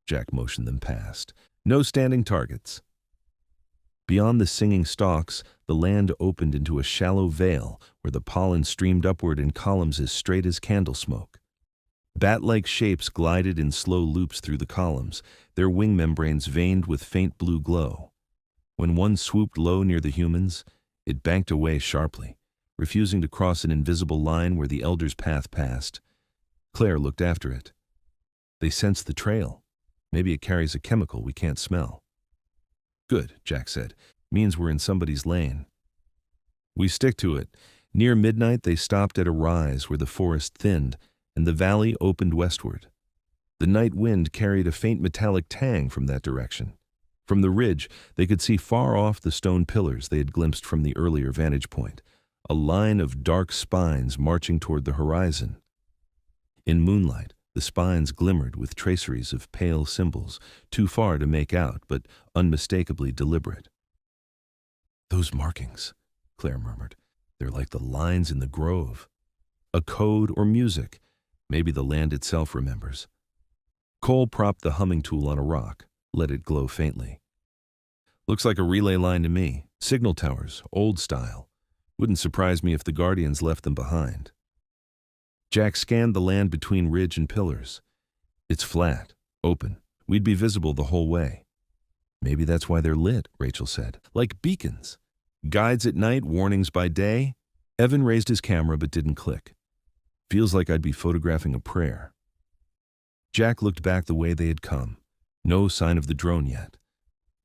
Jack motioned them past. No standing targets. Beyond the singing stalks, the land opened into a shallow vale where the pollen streamed upward in columns as straight as candle smoke. Bat-like shapes glided in slow loops through the columns, their wing membranes veined with faint blue glow. When one swooped low near the humans, it banked away sharply, refusing to cross an invisible line where the elder's path passed. Claire looked after it. They sensed the trail. Maybe it carries a chemical we can't smell. Good, Jack said. Means we're in somebody's lane. We stick to it. Near midnight, they stopped at a rise where the forest thinned and the valley opened westward. The night wind carried a faint metallic tang from that direction. From the ridge, they could see far off the stone pillars they had glimpsed from the earlier vantage point, a line of dark spines marching toward the horizon. In moonlight, the spines glimmered with traceries of pale symbols, too far to make out, but unmistakably deliberate. "Those markings," Claire murmured. "They're like the lines in the grove. A code or music. Maybe the land itself remembers." Cole propped the humming tool on a rock, let it glow faintly. "Looks like a relay line to me. Signal towers, old style. Wouldn't surprise me if the Guardians left them behind." Jack scanned the land between ridge and pillars. "It's flat, open. We'd be visible the whole way." "Maybe that's why they're lit," Rachel said. "Like beacons. Guides at night, warnings by day." Evan raised his camera but didn't click. "Feels like I'd be photographing a prayer." Jack looked back the way they had come. No sign of the drone yet.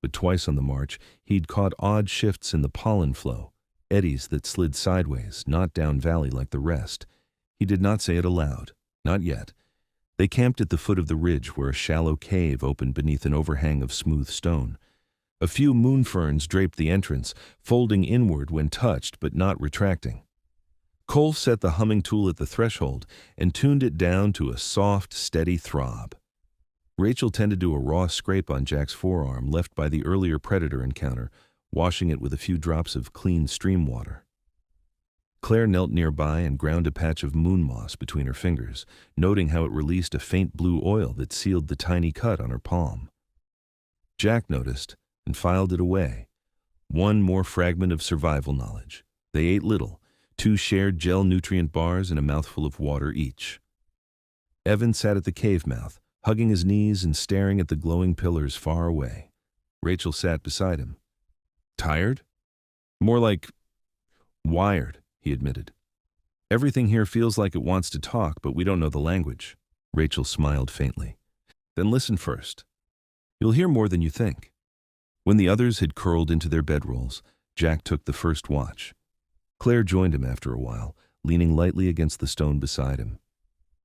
But twice on the march, he'd caught odd shifts in the pollen flow, eddies that slid sideways, not down valley like the rest. He did not say it aloud. Not yet. They camped at the foot of the ridge where a shallow cave opened beneath an overhang of smooth stone. A few moon ferns draped the entrance, folding inward when touched but not retracting. Cole set the humming tool at the threshold and tuned it down to a soft, steady throb. Rachel tended to a raw scrape on Jack's forearm left by the earlier predator encounter, washing it with a few drops of clean stream water. Claire knelt nearby and ground a patch of moon moss between her fingers, noting how it released a faint blue oil that sealed the tiny cut on her palm. Jack noticed and filed it away. One more fragment of survival knowledge. They ate little, 2 shared gel nutrient bars and a mouthful of water each. Evan sat at the cave mouth, hugging his knees and staring at the glowing pillars far away. Rachel sat beside him. "Tired?" "More like wired," he admitted. "Everything here feels like it wants to talk, but we don't know the language." Rachel smiled faintly. "Then listen first. You'll hear more than you think." When the others had curled into their bedrolls, Jack took the first watch. Claire joined him after a while, leaning lightly against the stone beside him.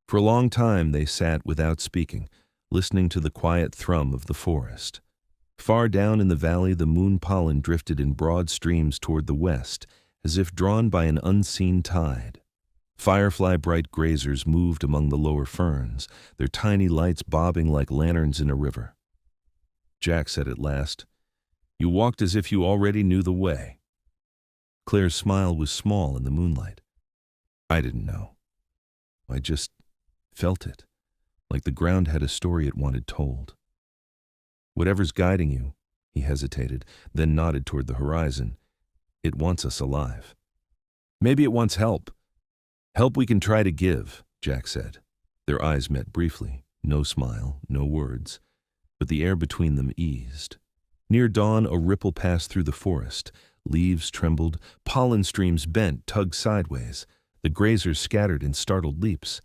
For a long time they sat without speaking, listening to the quiet thrum of the forest. Far down in the valley, the moon pollen drifted in broad streams toward the west, as if drawn by an unseen tide. Firefly-bright grazers moved among the lower ferns, their tiny lights bobbing like lanterns in a river. Jack said at last, "You walked as if you already knew the way." Claire's smile was small in the moonlight. "I didn't know. I just felt it, like the ground had a story it wanted told." "Whatever's guiding you," he hesitated, then nodded toward the horizon, "it wants us alive. Maybe it wants help. Help we can try to give," Jack said. Their eyes met briefly, no smile, no words, but the air between them eased. Near dawn, a ripple passed through the forest. Leaves trembled, pollen streams bent, tugged sideways. The grazers scattered in startled leaps.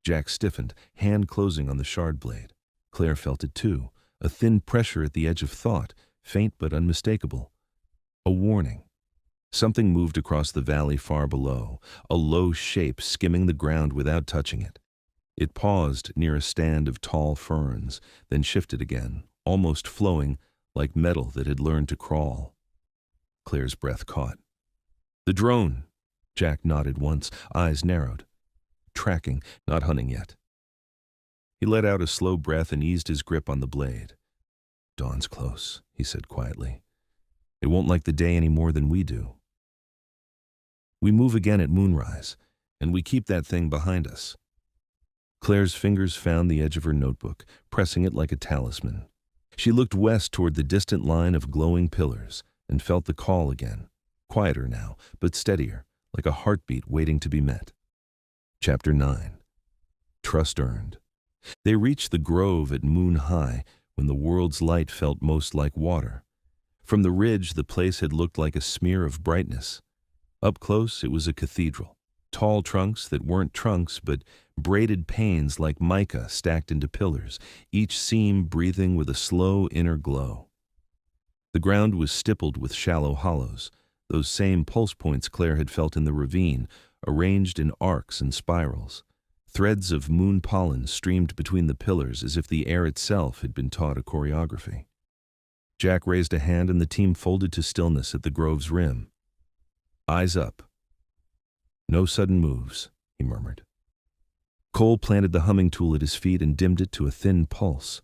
Jack stiffened, hand closing on the shard blade. Claire felt it too, a thin pressure at the edge of thought, faint but unmistakable. A warning. Something moved across the valley far below, a low shape skimming the ground without touching it. It paused near a stand of tall ferns, then shifted again, almost flowing, like metal that had learned to crawl. Claire's breath caught. "The drone!" Jack nodded once, eyes narrowed. "Tracking, not hunting yet." He let out a slow breath and eased his grip on the blade. "Dawn's close," he said quietly. "It won't like the day any more than we do. We move again at moonrise, and we keep that thing behind us." Claire's fingers found the edge of her notebook, pressing it like a talisman. She looked west toward the distant line of glowing pillars and felt the call again, quieter now, but steadier, like a heartbeat waiting to be met. Chapter 9. Trust Earned. They reached the grove at moon high when the world's light felt most like water. From the ridge, the place had looked like a smear of brightness. Up close, it was a cathedral. Tall trunks that weren't trunks, but braided panes like mica stacked into pillars, each seam breathing with a slow inner glow. The ground was stippled with shallow hollows. those same pulse points Claire had felt in the ravine, arranged in arcs and spirals. Threads of moon pollen streamed between the pillars as if the air itself had been taught a choreography. Jack raised a hand and the team folded to stillness at the grove's rim. Eyes up. No sudden moves, he murmured. Cole planted the humming tool at his feet and dimmed it to a thin pulse.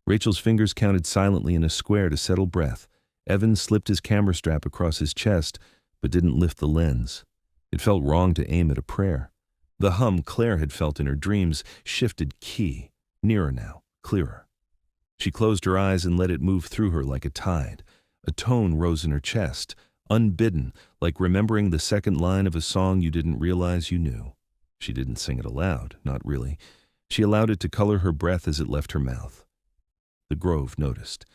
Rachel's fingers counted silently in a square to settle breath. Evan slipped his camera strap across his chest, but didn't lift the lens. It felt wrong to aim at a prayer. The hum Claire had felt in her dreams shifted key, nearer now, clearer. She closed her eyes and let it move through her like a tide. A tone rose in her chest, unbidden, like remembering the second line of a song you didn't realize you knew. She didn't sing it aloud, not really. She allowed it to color her breath as it left her mouth. The grove noticed.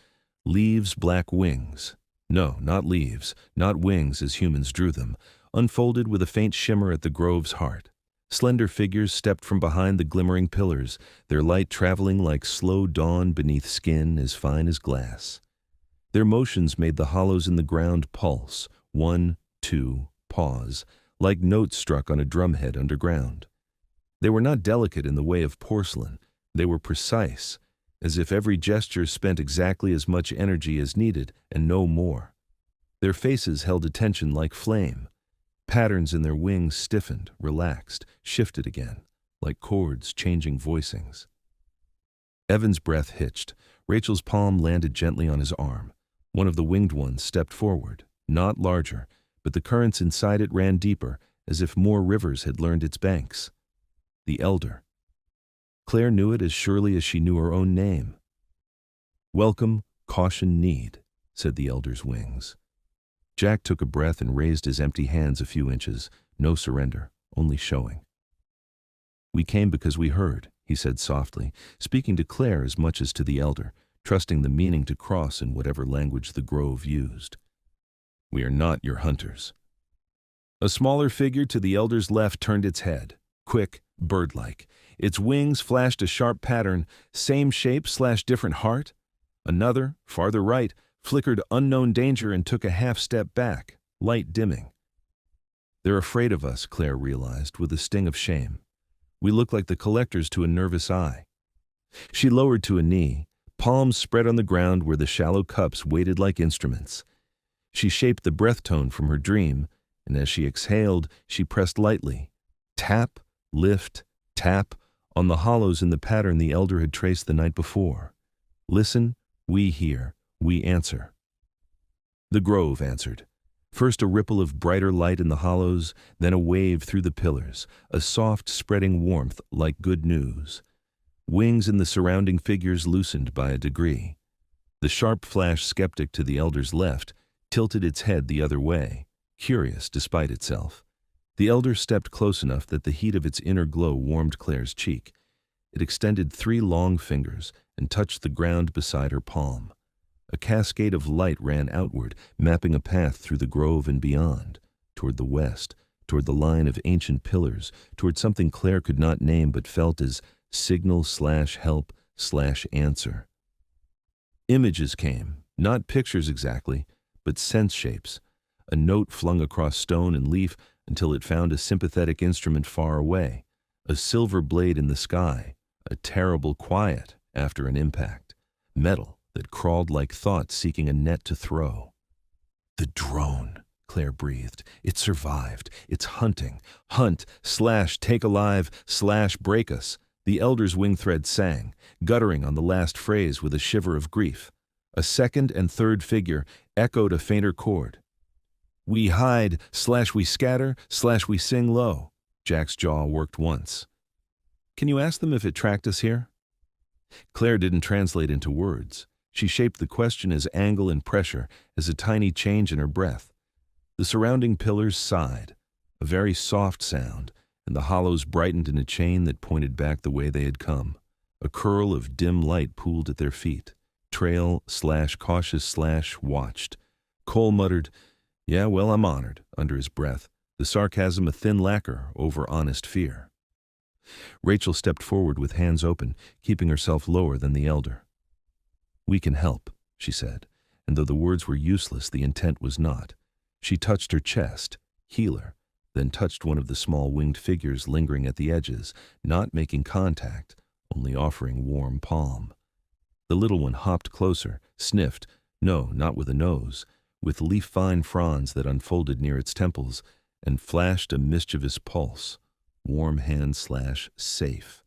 Leaves, black wings. No, not leaves, not wings as humans drew them, unfolded with a faint shimmer at the grove's heart. Slender figures stepped from behind the glimmering pillars, their light traveling like slow dawn beneath skin as fine as glass. Their motions made the hollows in the ground pulse, 1, 2, pause, like notes struck on a drumhead underground. They were not delicate in the way of porcelain. They were precise, as if every gesture spent exactly as much energy as needed and no more. Their faces held attention like flame. Patterns in their wings stiffened, relaxed, shifted again, like chords changing voicings. Evan's breath hitched. Rachel's palm landed gently on his arm. One of the winged ones stepped forward, not larger, but the currents inside it ran deeper, as if more rivers had learned its banks. The Elder. Claire knew it as surely as she knew her own name. Welcome, caution, need, said the Elder's wings. Jack took a breath and raised his empty hands a few inches. No surrender, only showing. We came because we heard, he said softly, speaking to Claire as much as to the Elder, trusting the meaning to cross in whatever language the grove used. We are not your hunters. A smaller figure to the Elder's left turned its head, quick, bird-like. Its wings flashed a sharp pattern, same shape / different heart. Another, farther right, flickered unknown danger and took a half-step back, light dimming. They're afraid of us, Claire realized, with a sting of shame. We look like the collectors to a nervous eye. She lowered to a knee, palms spread on the ground where the shallow cups waited like instruments. She shaped the breath tone from her dream, and as she exhaled, she pressed lightly. Tap, lift, tap, on the hollows in the pattern the Elder had traced the night before. Listen, we hear, we answer. The grove answered. First a ripple of brighter light in the hollows, then a wave through the pillars, a soft spreading warmth like good news. Wings in the surrounding figures loosened by a degree. The sharp flash skeptic to the Elder's left tilted its head the other way, curious despite itself. The Elder stepped close enough that the heat of its inner glow warmed Claire's cheek. It extended 3 long fingers and touched the ground beside her palm. A cascade of light ran outward, mapping a path through the grove and beyond, toward the west, toward the line of ancient pillars, toward something Claire could not name but felt as signal / help / answer. Images came, not pictures exactly, but sense shapes. A note flung across stone and leaf until it found a sympathetic instrument far away, a silver blade in the sky, a terrible quiet after an impact, metal that crawled like thought seeking a net to throw. The drone, Claire breathed. It survived. It's hunting. Hunt / take alive / break us. The Elder's wing thread sang, guttering on the last phrase with a shiver of grief. A second and third figure echoed a fainter chord. We hide / we scatter / we sing low. Jack's jaw worked once. Can you ask them if it tracked us here? Claire didn't translate into words. She shaped the question as angle and pressure, as a tiny change in her breath. The surrounding pillars sighed, a very soft sound, and the hollows brightened in a chain that pointed back the way they had come. A curl of dim light pooled at their feet. Trail / cautious / watched. Cole muttered, "Yeah, well, I'm honored," under his breath, the sarcasm a thin lacquer over honest fear. Rachel stepped forward with hands open, keeping herself lower than the Elder. "We can help," she said, and though the words were useless, the intent was not. She touched her chest, healer, then touched one of the small winged figures lingering at the edges, not making contact, only offering warm palm. The little one hopped closer, sniffed, no, not with a nose, with leaf-fine fronds that unfolded near its temples, and flashed a mischievous pulse. Warm hand/safe.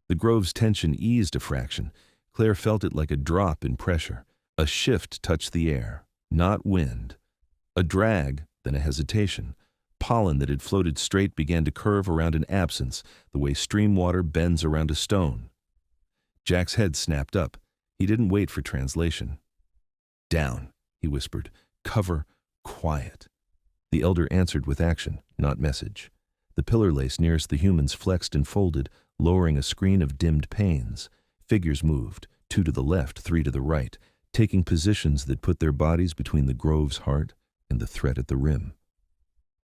The grove's tension eased a fraction. Claire felt it like a drop in pressure. A shift touched the air, not wind. A drag, then a hesitation. Pollen that had floated straight began to curve around an absence, the way stream water bends around a stone. Jack's head snapped up. He didn't wait for translation. "Down," he whispered. "Cover, quiet." The elder answered with action, not message. The pillar lace nearest the humans flexed and folded, lowering a screen of dimmed panes. Figures moved, 2 to the left, 3 to the right, taking positions that put their bodies between the grove's heart and the threat at the rim.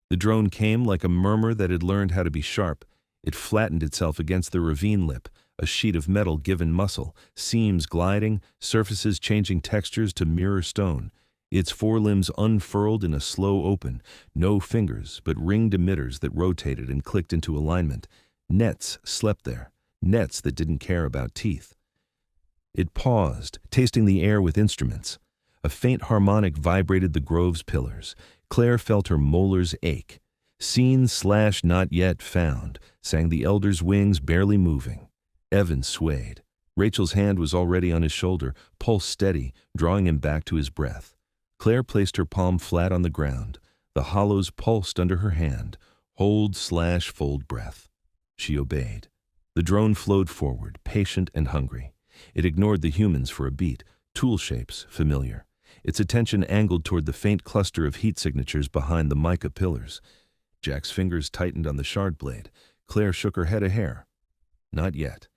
The drone came like a murmur that had learned how to be sharp. It flattened itself against the ravine lip, a sheet of metal given muscle, seams gliding, surfaces changing textures to mirror stone. Its forelimbs unfurled in a slow open, no fingers, but ringed emitters that rotated and clicked into alignment. Nets slept there, nets that didn't care about teeth. It paused, tasting the air with instruments. A faint harmonic vibrated the grove's pillars. Claire felt her molars ache. "Seen/not yet found," sang the elder's wings, barely moving. Evan swayed. Rachel's hand was already on his shoulder, pulse steady, drawing him back to his breath. Claire placed her palm flat on the ground. The hollows pulsed under her hand. Hold/fold breath. She obeyed. The drone flowed forward, patient and hungry. It ignored the humans for a beat, tool shapes familiar. Its attention angled toward the faint cluster of heat signatures behind the mica pillars. Jack's fingers tightened on the shard blade. Claire shook her head a hair. Not yet.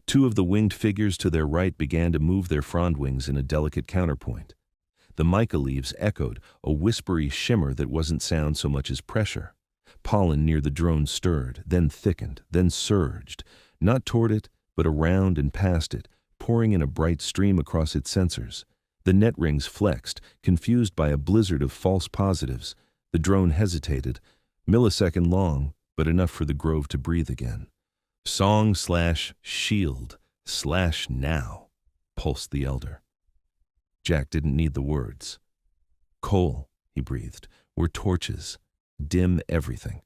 2 of the winged figures to their right began to move their frond wings in a delicate counterpoint. The mica leaves echoed, a whispery shimmer that wasn't sound so much as pressure. Pollen near the drone stirred, then thickened, then surged, not toward it, but around and past it, pouring in a bright stream across its sensors. The net rings flexed, confused by a blizzard of false positives. The drone hesitated, millisecond long, but enough for the grove to breathe again. "Song/shield/now," pulsed the elder. Jack didn't need the words. "Cole," he breathed, "we're torches. Dim everything."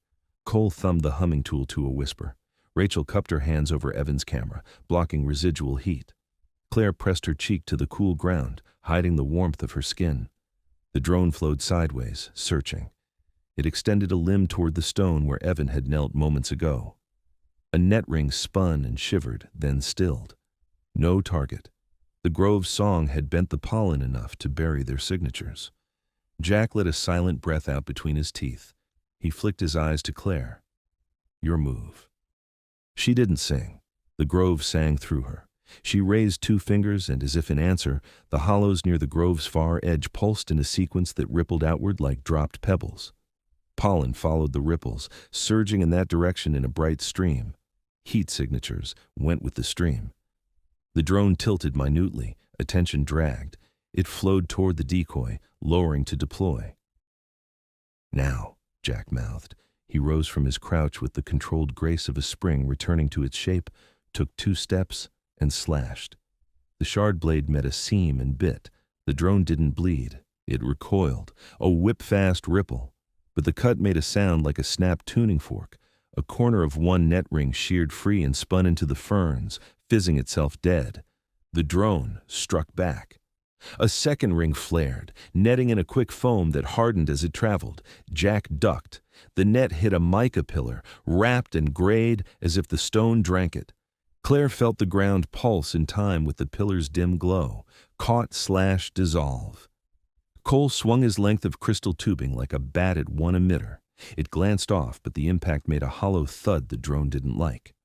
Cole thumbed the humming tool to a whisper. Rachel cupped her hands over Evan's camera, blocking residual heat. Claire pressed her cheek to the cool ground, hiding the warmth of her skin. The drone flowed sideways, searching. It extended a limb toward the stone where Evan had knelt moments ago. A net ring spun and shivered, then stilled. No target. The grove's song had bent the pollen enough to bury their signatures. Jack let a silent breath out between his teeth. He flicked his eyes to Claire. "Your move." She didn't sing. The grove sang through her. She raised 2 fingers, and as if in answer, the hollows near the grove's far edge pulsed in a sequence that rippled outward like dropped pebbles. Pollen followed the ripples, surging in that direction in a bright stream. Heat signatures went with the stream. The drone tilted minutely, attention dragged. It flowed toward the decoy, lowering to deploy. "Now," Jack mouthed. He rose from his crouch with the controlled grace of a spring returning to its shape, took 2 steps, and slashed. The shard blade met a seam and bit. The drone didn't bleed. It recoiled, a whip-fast ripple. But the cut made a sound like a snapped tuning fork. A corner of one net ring sheared free and spun into the ferns, fizzing itself dead. The drone struck back. A second ring flared, netting in a quick foam that hardened as it traveled. Jack ducked. The net hit a mica pillar, wrapped and grayed as if the stone drank it. Claire felt the ground pulse in time with the pillar's dim glow. Caught/dissolve. Cole swung his length of crystal tubing like a bat at one emitter. It glanced off, but the impact made a hollow thud the drone didn't like.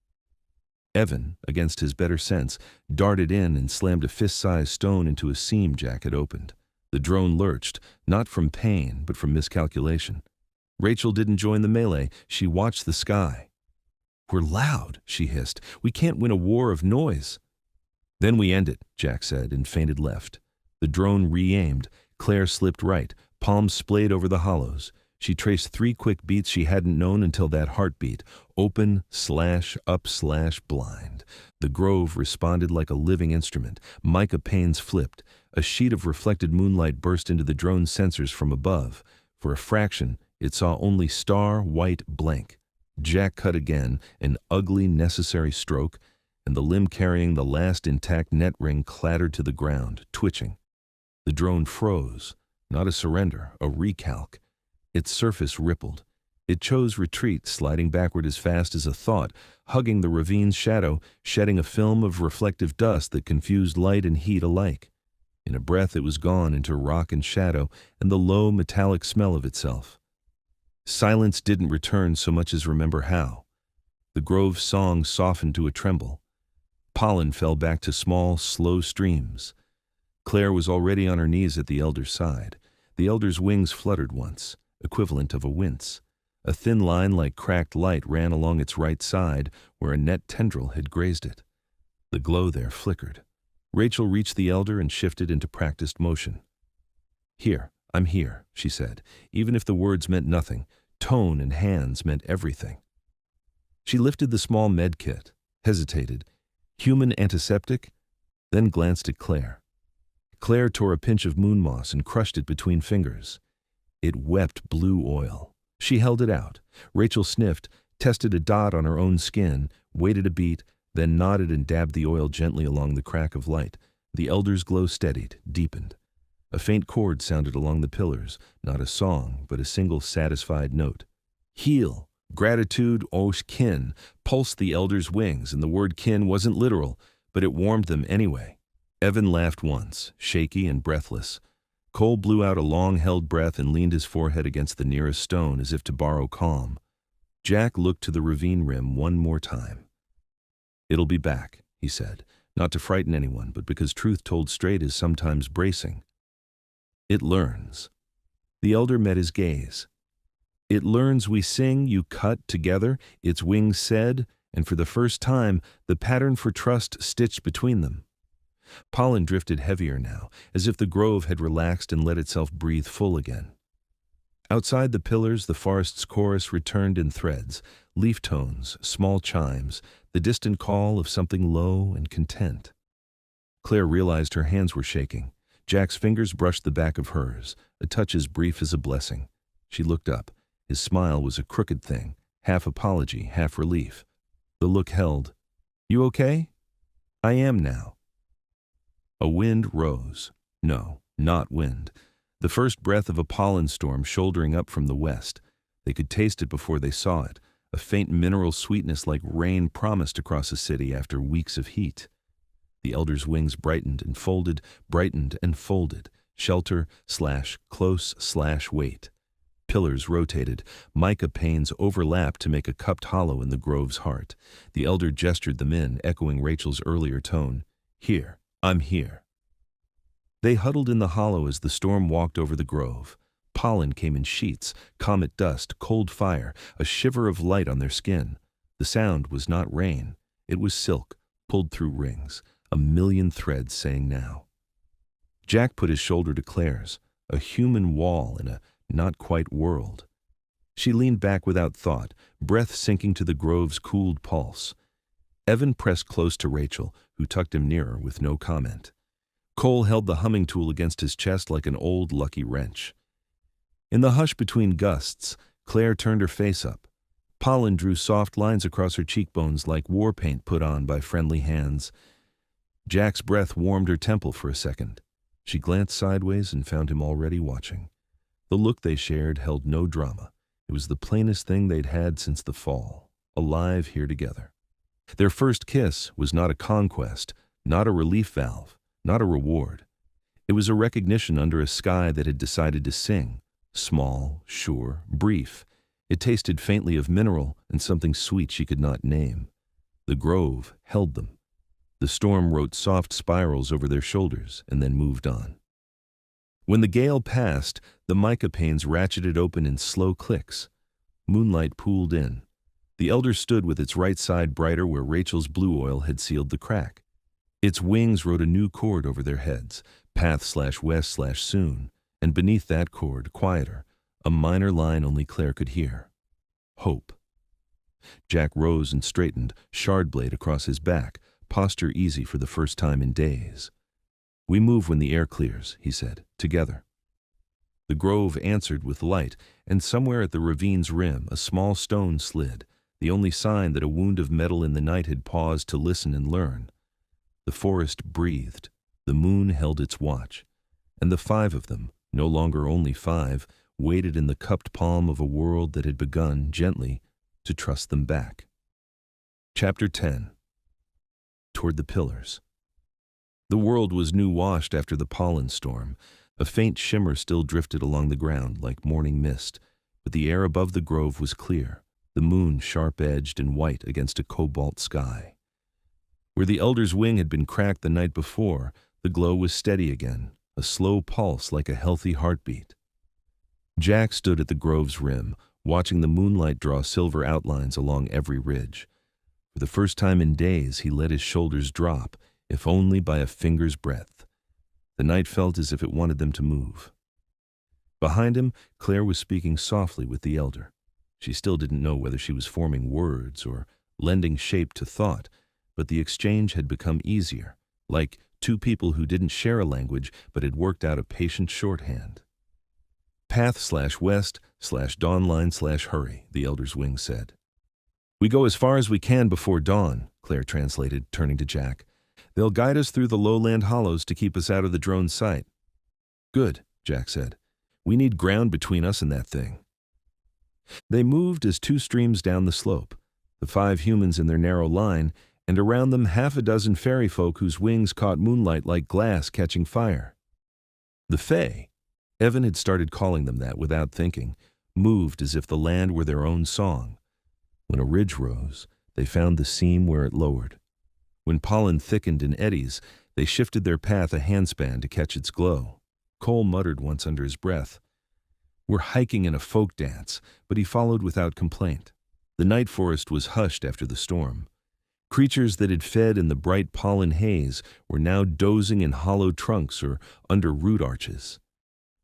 Evan, against his better sense, darted in and slammed a fist-sized stone into a seam Jack had opened. The drone lurched, not from pain, but from miscalculation. Rachel didn't join the melee. She watched the sky. "We're loud," she hissed. "We can't win a war of noise." "Then we end it," Jack said, and feinted left. The drone re-aimed. Claire slipped right. Palms splayed over the hollows. She traced 3 quick beats she hadn't known until that heartbeat. Open, slash, up, slash, blind. The grove responded like a living instrument. mica panes flipped. A sheet of reflected moonlight burst into the drone's sensors from above. For a fraction, it saw only star-white blank. Jack cut again, an ugly, necessary stroke, and the limb carrying the last intact net ring clattered to the ground, twitching. The drone froze. Not a surrender, a recalc. Its surface rippled. It chose retreat, sliding backward as fast as a thought, hugging the ravine's shadow, shedding a film of reflective dust that confused light and heat alike. In a breath it was gone into rock and shadow and the low metallic smell of itself. Silence didn't return so much as remember how. The grove's song softened to a tremble. Pollen fell back to small, slow streams. Claire was already on her knees at the elder's side. The elder's wings fluttered once, equivalent of a wince. A thin line like cracked light ran along its right side where a net tendril had grazed it. The glow there flickered. Rachel reached the elder and shifted into practiced motion. "Here, I'm here," she said. Even if the words meant nothing, tone and hands meant everything. She lifted the small med kit, hesitated. Human antiseptic? Then glanced at Claire. Claire tore a pinch of moon moss and crushed it between fingers. It wept blue oil. She held it out. Rachel sniffed, tested a dot on her own skin, waited a beat, then nodded and dabbed the oil gently along the crack of light. The elder's glow steadied, deepened. A faint chord sounded along the pillars, not a song, but a single satisfied note. Heal, gratitude, osh kin, pulsed the elder's wings, and the word kin wasn't literal, but it warmed them anyway. Evan laughed once, shaky and breathless. Cole blew out a long-held breath and leaned his forehead against the nearest stone as if to borrow calm. Jack looked to the ravine rim one more time. "It'll be back," he said, not to frighten anyone, but because truth told straight is sometimes bracing. "It learns." The elder met his gaze. "It learns we sing, you cut, together," its wings said, and for the first time, the pattern for trust stitched between them. Pollen drifted heavier now, as if the grove had relaxed and let itself breathe full again. Outside the pillars, the forest's chorus returned in threads, leaf tones, small chimes, the distant call of something low and content. Claire realized her hands were shaking. Jack's fingers brushed the back of hers, a touch as brief as a blessing. She looked up. His smile was a crooked thing, half apology, half relief. The look held. "You okay?" "I am now." A wind rose. No, not wind. The first breath of a pollen storm shouldering up from the west. They could taste it before they saw it, a faint mineral sweetness like rain promised across a city after weeks of heat. The elder's wings brightened and folded, brightened and folded, shelter slash close slash wait. Pillars rotated, mica panes overlapped to make a cupped hollow in the grove's heart. The elder gestured them in, echoing Rachel's earlier tone. "Here, I'm here." They huddled in the hollow as the storm walked over the grove. Pollen came in sheets, comet dust, cold fire, a shiver of light on their skin. The sound was not rain. It was silk, pulled through rings, a million threads saying now. Jack put his shoulder to Claire's, a human wall in a not-quite world. She leaned back without thought, breath sinking to the grove's cooled pulse. Evan pressed close to Rachel, who tucked him nearer with no comment. Cole held the humming tool against his chest like an old lucky wrench. In the hush between gusts, Claire turned her face up. Pollen drew soft lines across her cheekbones like war paint put on by friendly hands. Jack's breath warmed her temple for a second. She glanced sideways and found him already watching. The look they shared held no drama. It was the plainest thing they'd had since the fall, alive here together. Their first kiss was not a conquest, not a relief valve, not a reward. It was a recognition under a sky that had decided to sing, small, sure, brief. It tasted faintly of mineral and something sweet she could not name. The grove held them. The storm wrote soft spirals over their shoulders and then moved on. When the gale passed, the mica panes ratcheted open in slow clicks. Moonlight pooled in. The elder stood with its right side brighter where Rachel's blue oil had sealed the crack. Its wings wrote a new chord over their heads, path/west/soon, and beneath that chord, quieter, a minor line only Claire could hear. Hope. Jack rose and straightened, shard blade across his back, posture easy for the first time in days. "We move when the air clears," he said, "together." The grove answered with light, and somewhere at the ravine's rim a small stone slid, the only sign that a wound of metal in the night had paused to listen and learn. The forest breathed, the moon held its watch, and the five of them, no longer only five, waited in the cupped palm of a world that had begun, gently, to trust them back. Chapter 10. Toward the pillars. The world was new-washed after the pollen storm. A faint shimmer still drifted along the ground like morning mist, but the air above the grove was clear, the moon sharp-edged and white against a cobalt sky. Where the elder's wing had been cracked the night before, the glow was steady again, a slow pulse like a healthy heartbeat. Jack stood at the grove's rim, watching the moonlight draw silver outlines along every ridge. For the first time in days, he let his shoulders drop, if only by a finger's breadth. The night felt as if it wanted them to move. Behind him, Claire was speaking softly with the elder. She still didn't know whether she was forming words or lending shape to thought, but the exchange had become easier, like two people who didn't share a language but had worked out a patient shorthand. "Path/west/dawn line/hurry," the elder's wing said. "We go as far as we can before dawn," Claire translated, turning to Jack. "They'll guide us through the lowland hollows to keep us out of the drone's sight." "Good," Jack said. "We need ground between us and that thing." They moved as two streams down the slope, the five humans in their narrow line, and around them half a dozen fairy folk whose wings caught moonlight like glass catching fire. The Fae, Evan had started calling them that without thinking, moved as if the land were their own song. When a ridge rose, they found the seam where it lowered. When pollen thickened in eddies, they shifted their path a handspan to catch its glow. Cole muttered once under his breath, "We're hiking in a folk dance," but he followed without complaint. The night forest was hushed after the storm. Creatures that had fed in the bright pollen haze were now dozing in hollow trunks or under root arches.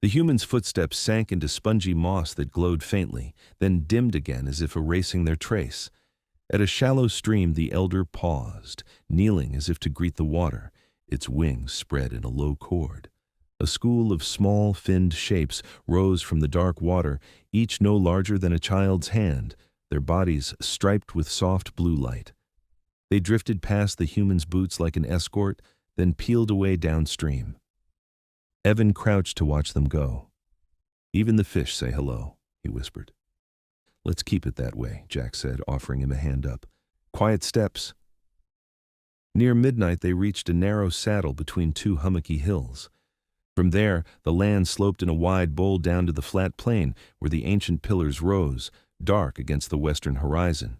The humans' footsteps sank into spongy moss that glowed faintly, then dimmed again as if erasing their trace. At a shallow stream, the elder paused, kneeling as if to greet the water, its wings spread in a low chord. A school of small, finned shapes rose from the dark water, each no larger than a child's hand, their bodies striped with soft blue light. They drifted past the humans' boots like an escort, then peeled away downstream. Evan crouched to watch them go. "Even the fish say hello," he whispered. "Let's keep it that way," Jack said, offering him a hand up. "Quiet steps." Near midnight, they reached a narrow saddle between two hummocky hills. From there, the land sloped in a wide bowl down to the flat plain where the ancient pillars rose, dark against the western horizon.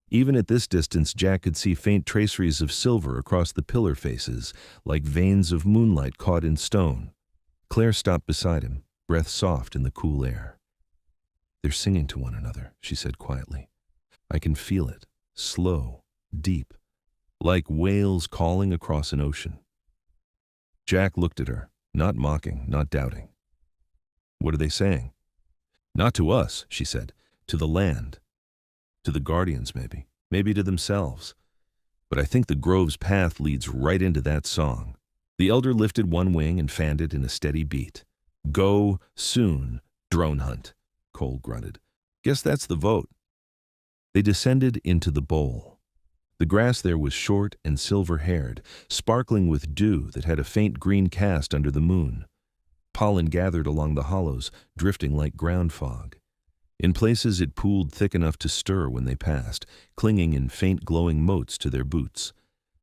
Even at this distance, Jack could see faint traceries of silver across the pillar faces, like veins of moonlight caught in stone. Claire stopped beside him, breath soft in the cool air. "They're singing to one another," she said quietly. "I can feel it, slow, deep, like whales calling across an ocean." Jack looked at her, not mocking, not doubting. "What are they saying?" "Not to us," she said. "To the land. To the guardians, maybe. Maybe to themselves. But I think the grove's path leads right into that song." The elder lifted one wing and fanned it in a steady beat. "Go, soon, drone hunt," Cole grunted. "Guess that's the vote." They descended into the bowl. The grass there was short and silver-haired, sparkling with dew that had a faint green cast under the moon. Pollen gathered along the hollows, drifting like ground fog. In places it pooled thick enough to stir when they passed, clinging in faint glowing motes to their boots.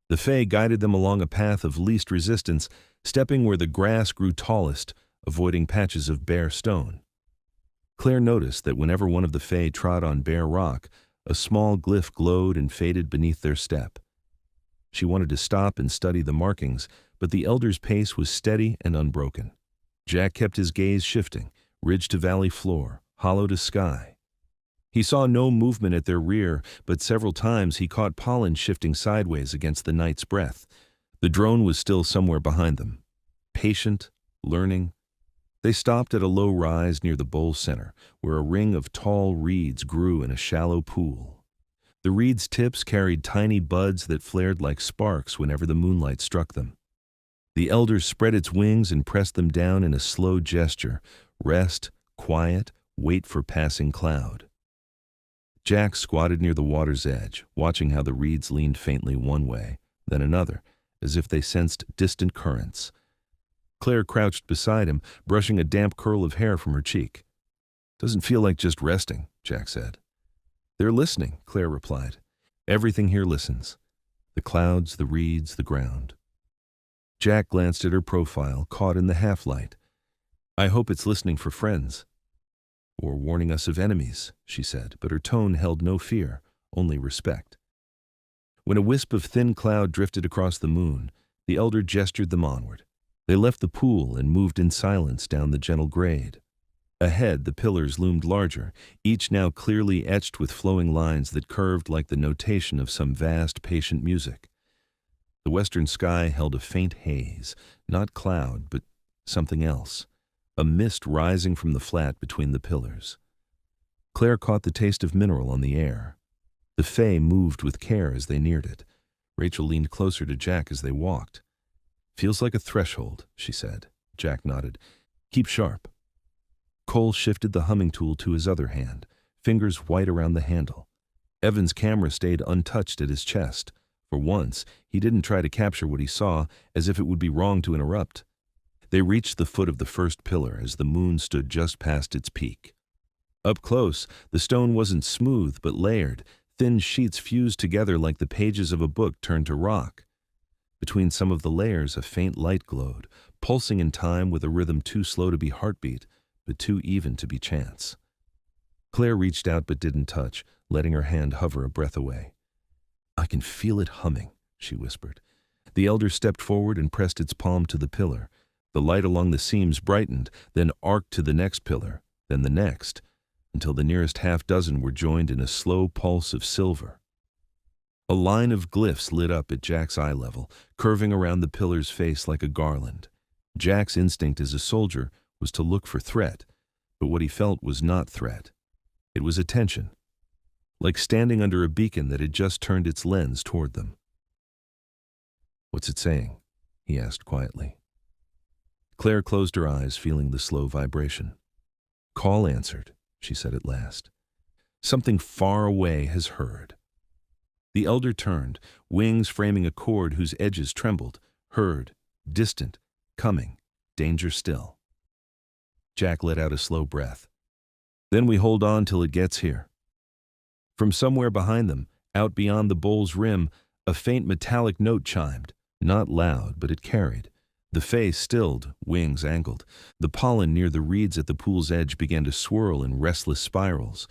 The Fae guided them along a path of least resistance, stepping where the grass grew tallest, avoiding patches of bare stone. Claire noticed that whenever one of the Fae trod on bare rock, a small glyph glowed and faded beneath their step. She wanted to stop and study the markings, but the elder's pace was steady and unbroken. Jack kept his gaze shifting, ridge to valley floor, hollow to sky. He saw no movement at their rear, but several times he caught pollen shifting sideways against the night's breath. The drone was still somewhere behind them, patient, learning. They stopped at a low rise near the bowl center, where a ring of tall reeds grew in a shallow pool. The reeds' tips carried tiny buds that flared like sparks whenever the moonlight struck them. The elder spread its wings and pressed them down in a slow gesture. Rest, quiet, wait for passing cloud. Jack squatted near the water's edge, watching how the reeds leaned faintly one way, then another, as if they sensed distant currents. Claire crouched beside him, brushing a damp curl of hair from her cheek. "Doesn't feel like just resting," Jack said. "They're listening," Claire replied. "Everything here listens. The clouds, the reeds, the ground." Jack glanced at her profile, caught in the half-light. "I hope it's listening for friends." "Or warning us of enemies," she said, but her tone held no fear, only respect. When a wisp of thin cloud drifted across the moon, the elder gestured them onward. They left the pool and moved in silence down the gentle grade. Ahead, the pillars loomed larger, each now clearly etched with flowing lines that curved like the notation of some vast, patient music. The western sky held a faint haze, not cloud, but something else, a mist rising from the flat between the pillars. Claire caught the taste of mineral on the air. The Fae moved with care as they neared it. Rachel leaned closer to Jack as they walked. "Feels like a threshold," she said. Jack nodded. "Keep sharp." Cole shifted the humming tool to his other hand, fingers white around the handle. Evan's camera stayed untouched at his chest. For once, he didn't try to capture what he saw, as if it would be wrong to interrupt. They reached the foot of the first pillar as the moon stood just past its peak. Up close, the stone wasn't smooth but layered. Thin sheets fused together like the pages of a book turned to rock. Between some of the layers, a faint light glowed, pulsing in time with a rhythm too slow to be heartbeat, but too even to be chance. Claire reached out but didn't touch, letting her hand hover a breath away. "I can feel it humming," she whispered. The elder stepped forward and pressed its palm to the pillar. The light along the seams brightened, then arced to the next pillar, then the next, until the nearest half-dozen were joined in a slow pulse of silver. A line of glyphs lit up at Jack's eye level, curving around the pillar's face like a garland. Jack's instinct as a soldier was to look for threat, but what he felt was not threat. It was attention, like standing under a beacon that had just turned its lens toward them. "What's it saying?" he asked quietly. Claire closed her eyes, feeling the slow vibration. "Call answered," she said at last. "Something far away has heard." The elder turned, wings framing a cord whose edges trembled. Heard, distant, coming, danger still. Jack let out a slow breath. "Then we hold on till it gets here." From somewhere behind them, out beyond the bowl's rim, a faint metallic note chimed. Not loud, but it carried. The Fae stilled, wings angled. The pollen near the reeds at the pool's edge began to swirl in restless spirals.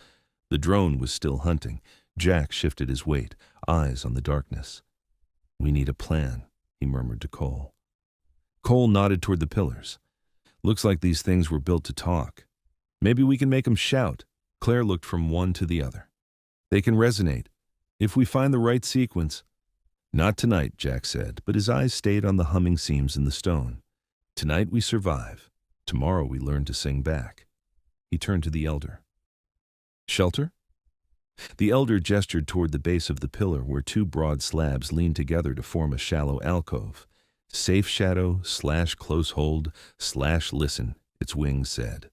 The drone was still hunting. Jack shifted his weight, eyes on the darkness. "We need a plan," he murmured to Cole. Cole nodded toward the pillars. "Looks like these things were built to talk. Maybe we can make them shout." Claire looked from one to the other. "They can resonate, if we find the right sequence." "Not tonight," Jack said, but his eyes stayed on the humming seams in the stone. "Tonight we survive. Tomorrow we learn to sing back." He turned to the elder. "Shelter?" The elder gestured toward the base of the pillar where two broad slabs leaned together to form a shallow alcove. "Safe shadow, / close hold, / listen," its wings said.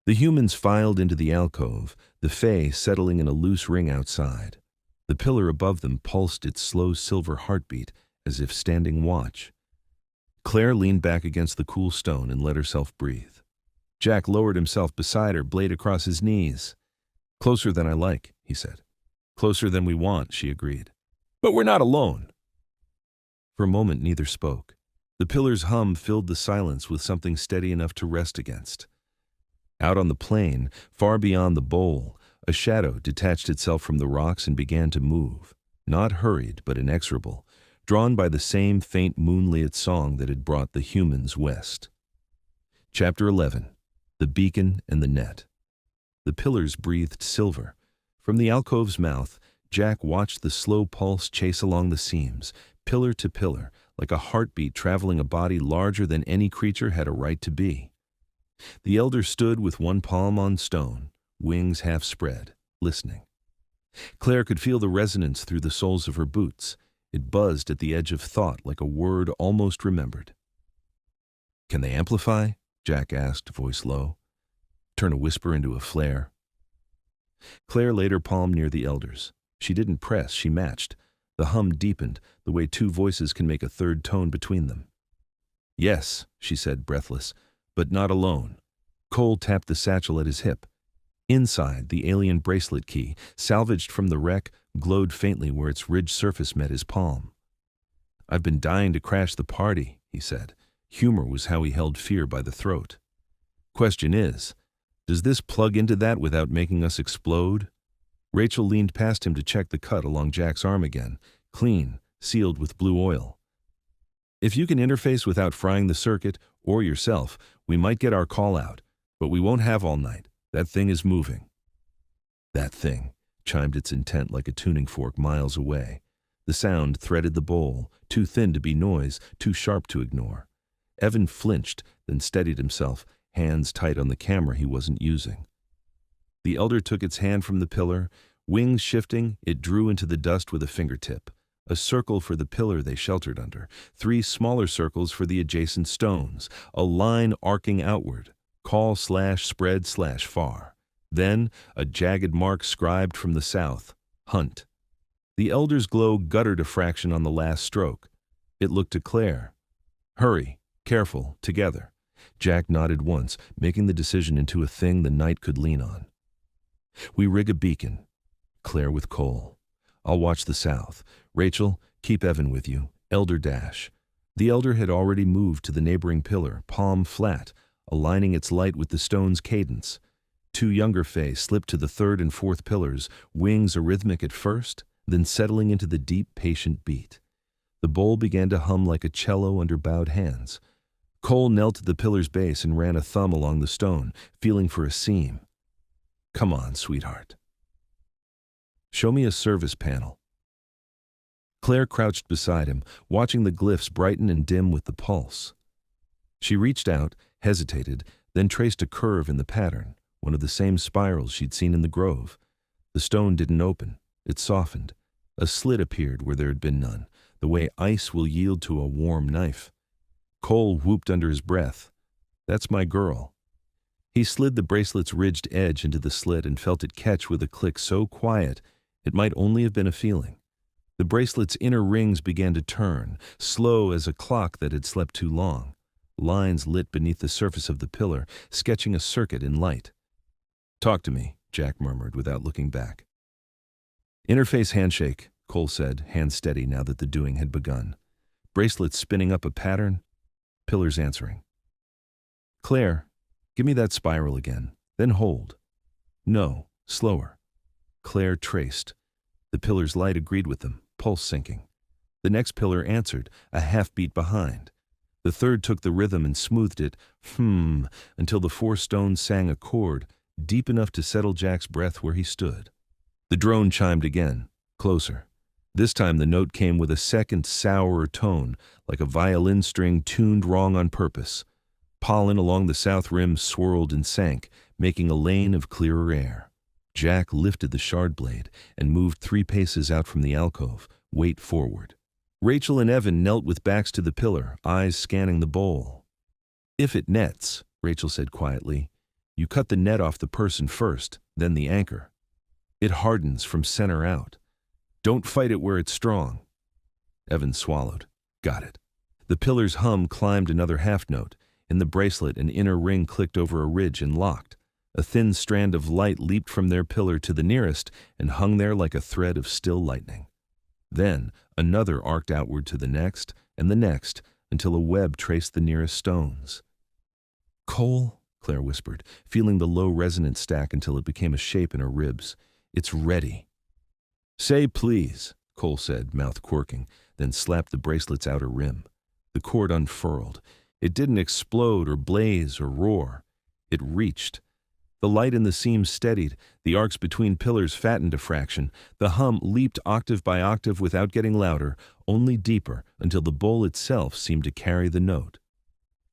The humans filed into the alcove, the Fae settling in a loose ring outside. The pillar above them pulsed its slow silver heartbeat, as if standing watch. Claire leaned back against the cool stone and let herself breathe. Jack lowered himself beside her, blade across his knees. "Closer than I like," he said. "Closer than we want," she agreed. "But we're not alone." For a moment neither spoke. The pillar's hum filled the silence with something steady enough to rest against. Out on the plain, far beyond the bowl, a shadow detached itself from the rocks and began to move, not hurried but inexorable, drawn by the same faint moonlit song that had brought the humans west. Chapter 11. The Beacon and the Net. The pillars breathed silver. From the alcove's mouth, Jack watched the slow pulse chase along the seams, pillar to pillar, like a heartbeat traveling a body larger than any creature had a right to be. The elder stood with one palm on stone, wings half spread, listening. Claire could feel the resonance through the soles of her boots. It buzzed at the edge of thought like a word almost remembered. "Can they amplify?" Jack asked, voice low. Turn a whisper into a flare. Claire laid her palm near the elder's. She didn't press, she matched. The hum deepened, the way two voices can make a third tone between them. "Yes," she said, breathless, "but not alone." Cole tapped the satchel at his hip. Inside, the alien bracelet key, salvaged from the wreck, glowed faintly where its ridged surface met his palm. "I've been dying to crash the party," he said. Humor was how he held fear by the throat. "Question is, does this plug into that without making us explode?" Rachel leaned past him to check the cut along Jack's arm again, clean, sealed with blue oil. "If you can interface without frying the circuit, or yourself, we might get our call out, but we won't have all night. That thing is moving." "That thing," chimed its intent like a tuning fork miles away. The sound threaded the bowl, too thin to be noise, too sharp to ignore. Evan flinched, then steadied himself, hands tight on the camera he wasn't using. The elder took its hand from the pillar. Wings shifting, it drew into the dust with a fingertip. A circle for the pillar they sheltered under, 3 smaller circles for the adjacent stones, a line arcing outward, call/spread/far. Then, a jagged mark scribed from the south, hunt. The elder's glow guttered a fraction on the last stroke. It looked to Claire. "Hurry, careful, together." Jack nodded once, making the decision into a thing the night could lean on. "We rig a beacon." Claire with Cole. "I'll watch the south. Rachel, keep Evan with you. Elder dash." The elder had already moved to the neighboring pillar, palm flat, aligning its light with the stone's cadence. 2 younger Fae slipped to the 3rd and 4th pillars, wings arrhythmic at first, then settling into the deep, patient beat. The bowl began to hum like a cello under bowed hands. Cole knelt at the pillar's base and ran a thumb along the stone, feeling for a seam. "Come on, sweetheart. Show me a service panel." Claire crouched beside him, watching the glyphs brighten and dim with the pulse. She reached out, hesitated, then traced a curve in the pattern, one of the same spirals she'd seen in the grove. The stone didn't open. It softened. A slit appeared where there had been none, the way ice will yield to a warm knife. Cole whooped under his breath. "That's my girl." He slid the bracelet's ridged edge into the slit and felt it catch with a click so quiet it might only have been a feeling. The bracelet's inner rings began to turn, slow as a clock that had slept too long. Lines lit beneath the surface of the pillar, sketching a circuit in light. "Talk to me," Jack murmured without looking back. "Interface handshake," Cole said, hands steady now that the doing had begun. Bracelets spinning up a pattern, pillars answering. "Claire, give me that spiral again, then hold." "No, slower." Claire traced. The pillar's light agreed with them, pulse syncing. The next pillar answered, a half-beat behind. The 3rd took the rhythm and smoothed it, until the 4 stones sang a chord, deep enough to settle Jack's breath where he stood. The drone chimed again, closer. This time the note came with a second, sourer tone, like a violin string tuned wrong on purpose. Pollen along the south rim swirled and sank, making a lane of clearer air. Jack lifted the shard blade and moved 3 paces out from the alcove, weight forward. Rachel and Evan knelt with backs to the pillar, eyes scanning the bowl. "If it nets," Rachel said quietly, "you cut the net off the person first, then the anchor. It hardens from center out. Don't fight it where it's strong." Evan swallowed. "Got it." The pillar's hum climbed another half note. In the bracelet, an inner ring clicked over a ridge and locked. A thin strand of light leaped from their pillar to the nearest and hung there like a thread of still lightning. Then another arced outward to the next, and the next, until a web traced the nearest stones. "Cole," Claire whispered, feeling the low resonance stack until it became a shape in her ribs. "It's ready." "Say please," Cole said, mouth quirking, then slapped the bracelet's outer rim. The cord unfurled. It didn't explode or blaze or roar. It reached. The light in the seams steadied, the arcs between pillars fattened a fraction. The hum leaped octave by octave without getting louder, only deeper, until the bowl itself seemed to carry the note.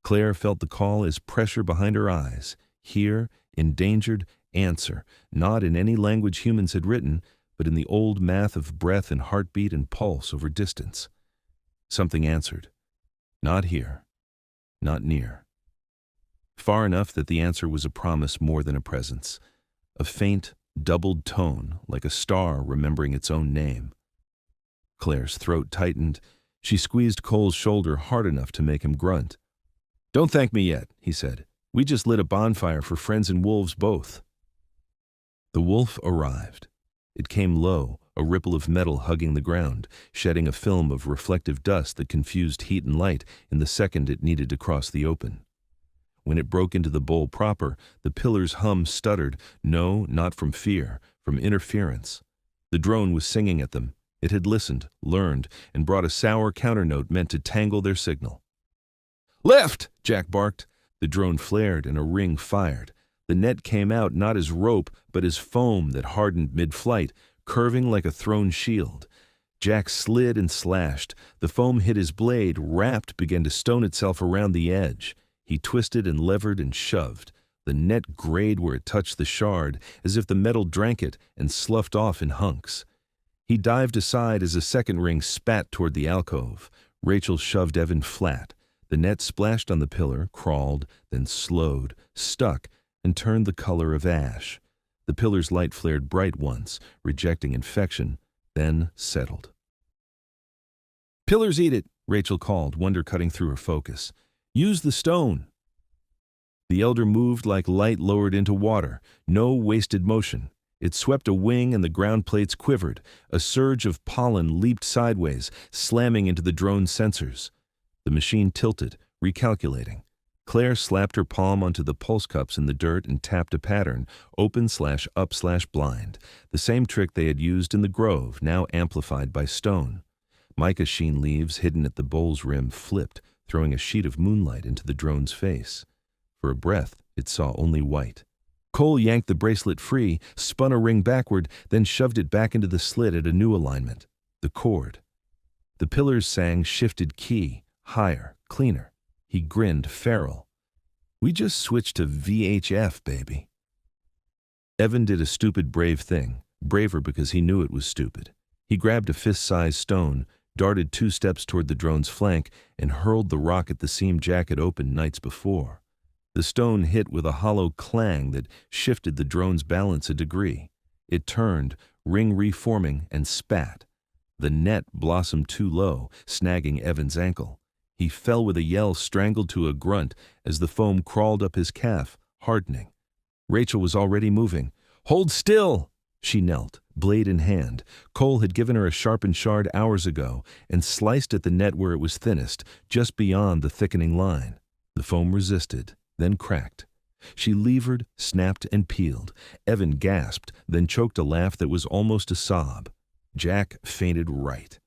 Claire felt the call as pressure behind her eyes. Here, endangered, answer, not in any language humans had written, but in the old math of breath and heartbeat and pulse over distance. Something answered. Not here. Not near. Far enough that the answer was a promise more than a presence. A faint, doubled tone, like a star remembering its own name. Claire's throat tightened. She squeezed Cole's shoulder hard enough to make him grunt. "Don't thank me yet," he said. "We just lit a bonfire for friends and wolves both." The wolf arrived. It came low, a ripple of metal hugging the ground, shedding a film of reflective dust that confused heat and light in the second it needed to cross the open. When it broke into the bowl proper, the pillar's hum stuttered, no, not from fear, from interference. The drone was singing at them. It had listened, learned, and brought a sour counternote meant to tangle their signal. "Left!" Jack barked. The drone flared and a ring fired. The net came out not as rope, but as foam that hardened mid-flight, curving like a thrown shield. Jack slid and slashed. The foam hit his blade, wrapped, began to stone itself around the edge. He twisted and levered and shoved. The net grayed where it touched the shard, as if the metal drank it and sloughed off in hunks. He dived aside as a second ring spat toward the alcove. Rachel shoved Evan flat. The net splashed on the pillar, crawled, then slowed, stuck, and turned the color of ash. The pillar's light flared bright once, rejecting infection, then settled. "Pillars eat it," Rachel called, wonder cutting through her focus. "Use the stone." The elder moved like light lowered into water, no wasted motion. It swept a wing and the ground plates quivered. A surge of pollen leaped sideways, slamming into the drone's sensors. The machine tilted, recalculating. Claire slapped her palm onto the pulse cups in the dirt and tapped a pattern, open/up/blind, the same trick they had used in the grove, now amplified by stone. Mica sheen leaves hidden at the bowl's rim flipped, throwing a sheet of moonlight into the drone's face. For a breath, it saw only white. Cole yanked the bracelet free, spun a ring backward, then shoved it back into the slit at a new alignment. The cord. The pillars sang shifted key, higher, cleaner. He grinned, feral. "We just switched to VHF, baby." Evan did a stupid brave thing, braver because he knew it was stupid. He grabbed a fist-sized stone, darted 2 steps toward the drone's flank, and hurled the rock at the seam Jack had opened nights before. The stone hit with a hollow clang that shifted the drone's balance a degree. It turned, ring reforming, and spat. The net blossomed too low, snagging Evan's ankle. He fell with a yell strangled to a grunt as the foam crawled up his calf, hardening. Rachel was already moving. "Hold still!" She knelt, blade in hand. Cole had given her a sharpened shard hours ago and sliced at the net where it was thinnest, just beyond the thickening line. The foam resisted, then cracked. She levered, snapped, and peeled. Evan gasped, then choked a laugh that was almost a sob. Jack fainted right.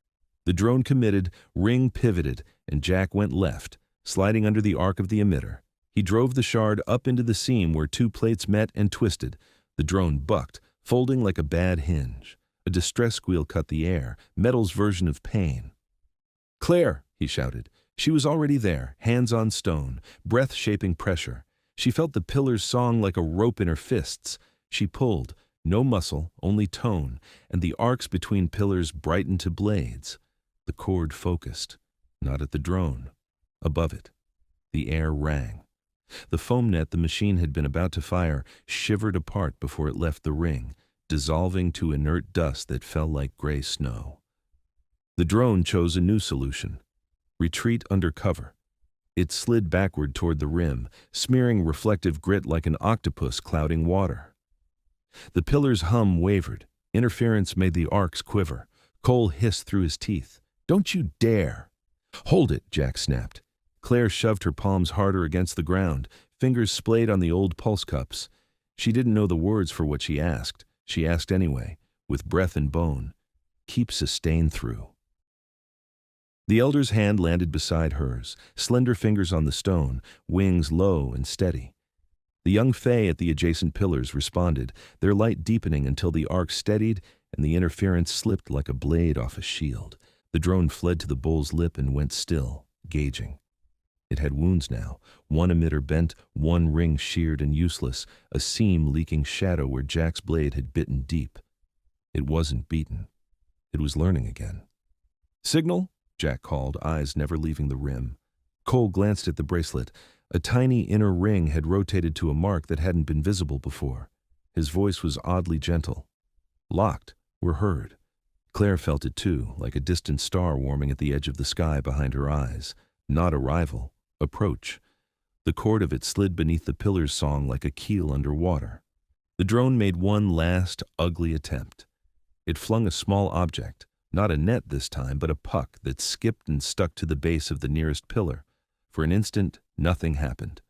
The drone committed, ring pivoted, and Jack went left, sliding under the arc of the emitter. He drove the shard up into the seam where 2 plates met and twisted. The drone bucked, folding like a bad hinge. A distress squeal cut the air, metal's version of pain. "Claire!" he shouted. She was already there, hands on stone, breath-shaping pressure. She felt the pillar's song like a rope in her fists. She pulled, no muscle, only tone, and the arcs between pillars brightened to blades. The cord focused, not at the drone, above it. The air rang. The foam net the machine had been about to fire shivered apart before it left the ring, dissolving to inert dust that fell like gray snow. The drone chose a new solution. Retreat under cover. It slid backward toward the rim, smearing reflective grit like an octopus clouding water. The pillar's hum wavered. Interference made the arcs quiver. Cole hissed through his teeth. "Don't you dare!" "Hold it," Jack snapped. Claire shoved her palms harder against the ground, fingers splayed on the old pulse cups. She didn't know the words for what she asked. She asked anyway, with breath and bone. "Keep sustain through." The elder's hand landed beside hers, slender fingers on the stone, wings low and steady. The young fae at the adjacent pillars responded, their light deepening until the arc steadied and the interference slipped like a blade off a shield. The drone fled to the bull's lip and went still, gauging. It had wounds now, one emitter bent, one ring sheared and useless, a seam leaking shadow where Jack's blade had bitten deep. It wasn't beaten. It was learning again. "Signal?" Jack called, eyes never leaving the rim. Cole glanced at the bracelet. A tiny inner ring had rotated to a mark that hadn't been visible before. His voice was oddly gentle. "Locked. We're heard." Claire felt it too, like a distant star warming at the edge of the sky behind her eyes. Not arrival. Approach. The cord of it slid beneath the pillar's song like a keel underwater. The drone made one last, ugly attempt. It flung a small object, not a net this time, but a puck that skipped and stuck to the base of the nearest pillar. For an instant, nothing happened.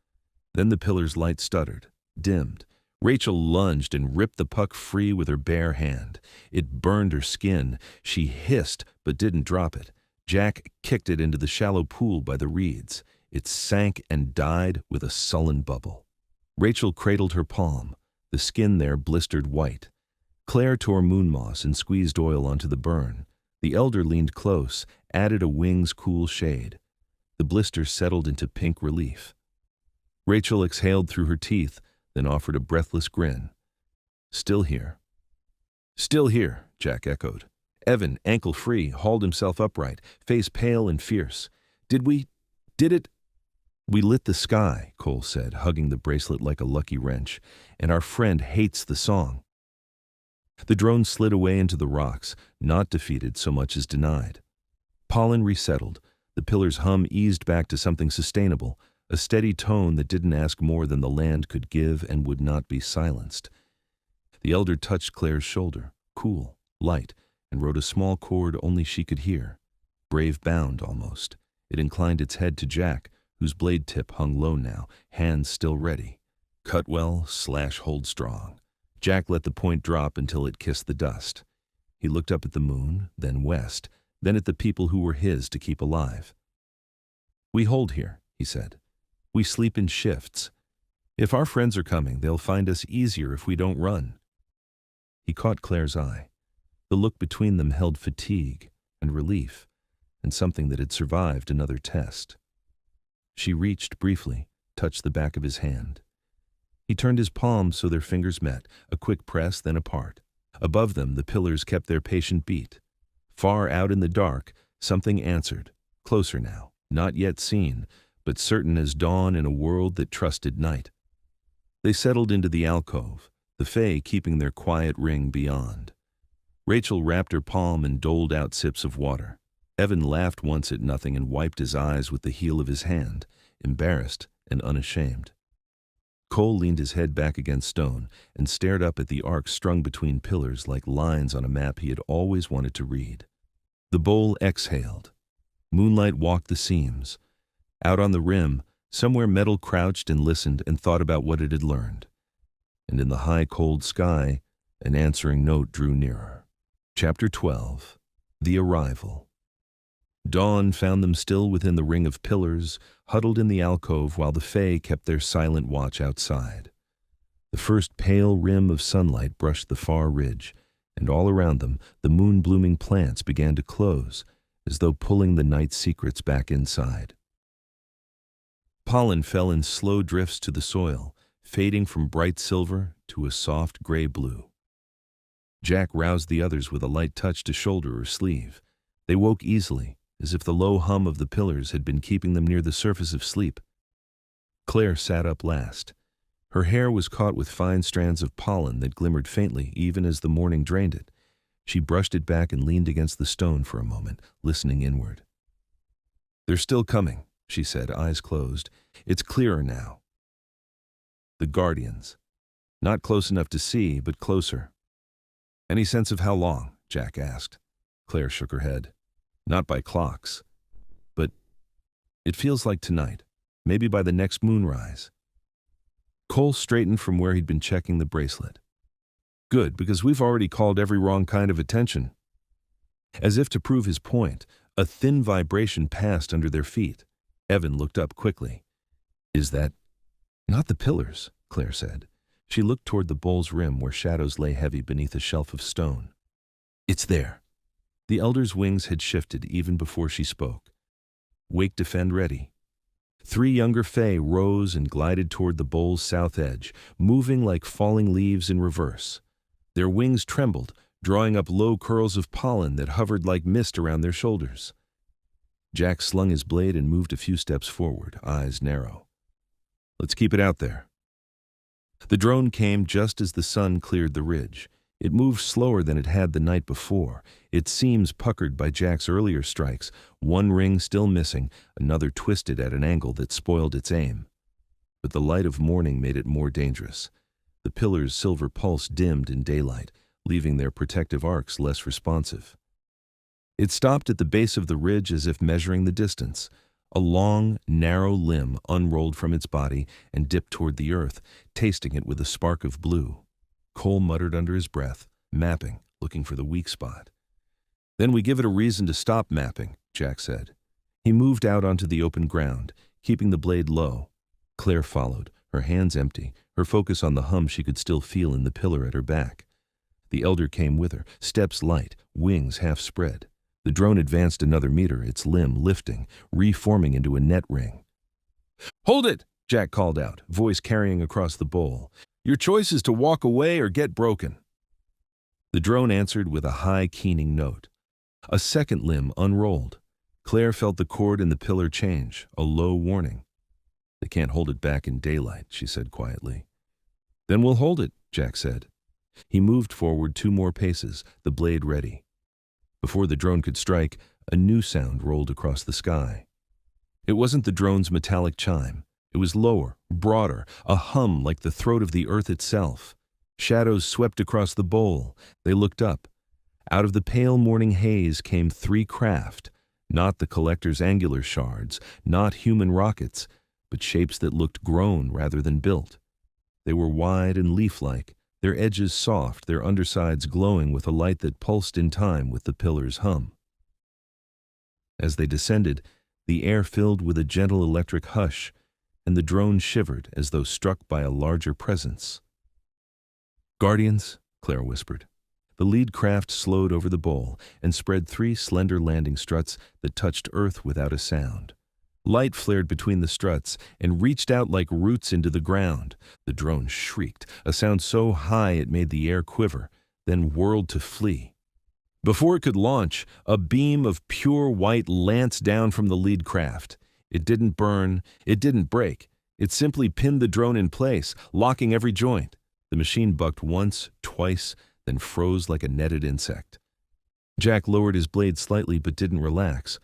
Then the pillar's light stuttered, dimmed. Rachel lunged and ripped the puck free with her bare hand. It burned her skin. She hissed, but didn't drop it. Jack kicked it into the shallow pool by the reeds. It sank and died with a sullen bubble. Rachel cradled her palm. The skin there blistered white. Claire tore moon moss and squeezed oil onto the burn. The elder leaned close, added a wing's cool shade. The blister settled into pink relief. Rachel exhaled through her teeth, then offered a breathless grin. "Still here." "Still here," Jack echoed. Evan, ankle-free, hauled himself upright, face pale and fierce. Did it?" "We lit the sky," Cole said, hugging the bracelet like a lucky wrench, "and our friend hates the song." The drone slid away into the rocks, not defeated so much as denied. Pollen resettled. The pillar's hum eased back to something sustainable, a steady tone that didn't ask more than the land could give and would not be silenced. The elder touched Claire's shoulder, cool, light, and wrote a small chord only she could hear. Brave bound, almost. It inclined its head to Jack, whose blade tip hung low now, hands still ready. Cut well, slash hold strong. Jack let the point drop until it kissed the dust. He looked up at the moon, then west, then at the people who were his to keep alive. "We hold here," he said. "We sleep in shifts. If our friends are coming, they'll find us easier if we don't run." He caught Claire's eye. The look between them held fatigue and relief, and something that had survived another test. She reached briefly, touched the back of his hand. He turned his palms so their fingers met, a quick press, then apart. Above them, the pillars kept their patient beat. Far out in the dark, something answered, closer now, not yet seen, but certain as dawn in a world that trusted night. They settled into the alcove, the Fae keeping their quiet ring beyond. Rachel wrapped her palm and doled out sips of water. Evan laughed once at nothing and wiped his eyes with the heel of his hand, embarrassed and unashamed. Cole leaned his head back against stone and stared up at the arc strung between pillars like lines on a map he had always wanted to read. The bowl exhaled. Moonlight walked the seams. Out on the rim, somewhere metal crouched and listened and thought about what it had learned. And in the high, cold sky, an answering note drew nearer. Chapter 12. The Arrival. Dawn found them still within the ring of pillars, huddled in the alcove while the Fae kept their silent watch outside. The first pale rim of sunlight brushed the far ridge, and all around them the moon-blooming plants began to close, as though pulling the night's secrets back inside. Pollen fell in slow drifts to the soil, fading from bright silver to a soft gray blue. Jack roused the others with a light touch to shoulder or sleeve. They woke easily, as if the low hum of the pillars had been keeping them near the surface of sleep. Claire sat up last. Her hair was caught with fine strands of pollen that glimmered faintly even as the morning drained it. She brushed it back and leaned against the stone for a moment, listening inward. "They're still coming," she said, eyes closed. "It's clearer now." The Guardians. Not close enough to see, but closer. "Any sense of how long?" Jack asked. Claire shook her head. "Not by clocks. But it feels like tonight, maybe by the next moonrise." Cole straightened from where he'd been checking the bracelet. "Good, because we've already called every wrong kind of attention." As if to prove his point, a thin vibration passed under their feet. Evan looked up quickly. "Is that—" "Not the pillars," Claire said. She looked toward the bowl's rim where shadows lay heavy beneath a shelf of stone. "It's there." The elder's wings had shifted even before she spoke. "Wake, defend, ready." 3 younger Fae rose and glided toward the bowl's south edge, moving like falling leaves in reverse. Their wings trembled, drawing up low curls of pollen that hovered like mist around their shoulders. Jack slung his blade and moved a few steps forward, eyes narrow. "Let's keep it out there." The drone came just as the sun cleared the ridge. It moved slower than it had the night before, its seams puckered by Jack's earlier strikes, one ring still missing, another twisted at an angle that spoiled its aim. But the light of morning made it more dangerous. The pillar's silver pulse dimmed in daylight, leaving their protective arcs less responsive. It stopped at the base of the ridge as if measuring the distance. A long, narrow limb unrolled from its body and dipped toward the earth, tasting it with a spark of blue. Cole muttered under his breath, mapping, looking for the weak spot. "Then we give it a reason to stop mapping," Jack said. He moved out onto the open ground, keeping the blade low. Claire followed, her hands empty, her focus on the hum she could still feel in the pillar at her back. The elder came with her, steps light, wings half spread. The drone advanced another meter, its limb lifting, reforming into a net ring. "Hold it!" Jack called out, voice carrying across the bowl. "Your choice is to walk away or get broken." The drone answered with a high, keening note. A second limb unrolled. Claire felt the cord in the pillar change, a low warning. "They can't hold it back in daylight," she said quietly. "Then we'll hold it," Jack said. He moved forward 2 more paces, the blade ready. Before the drone could strike, a new sound rolled across the sky. It wasn't the drone's metallic chime. It was lower, broader, a hum like the throat of the earth itself. Shadows swept across the bowl. They looked up. Out of the pale morning haze came 3 craft, not the collector's angular shards, not human rockets, but shapes that looked grown rather than built. They were wide and leaf-like, their edges soft, their undersides glowing with a light that pulsed in time with the pillar's hum. As they descended, the air filled with a gentle electric hush, and the drone shivered as though struck by a larger presence. "Guardians," Claire whispered. The lead craft slowed over the bowl and spread 3 slender landing struts that touched earth without a sound. Light flared between the struts and reached out like roots into the ground. The drone shrieked, a sound so high it made the air quiver, then whirled to flee. Before it could launch, a beam of pure white lanced down from the lead craft. It didn't burn, it didn't break. It simply pinned the drone in place, locking every joint. The machine bucked once, twice, then froze like a netted insect. Jack lowered his blade slightly but didn't relax.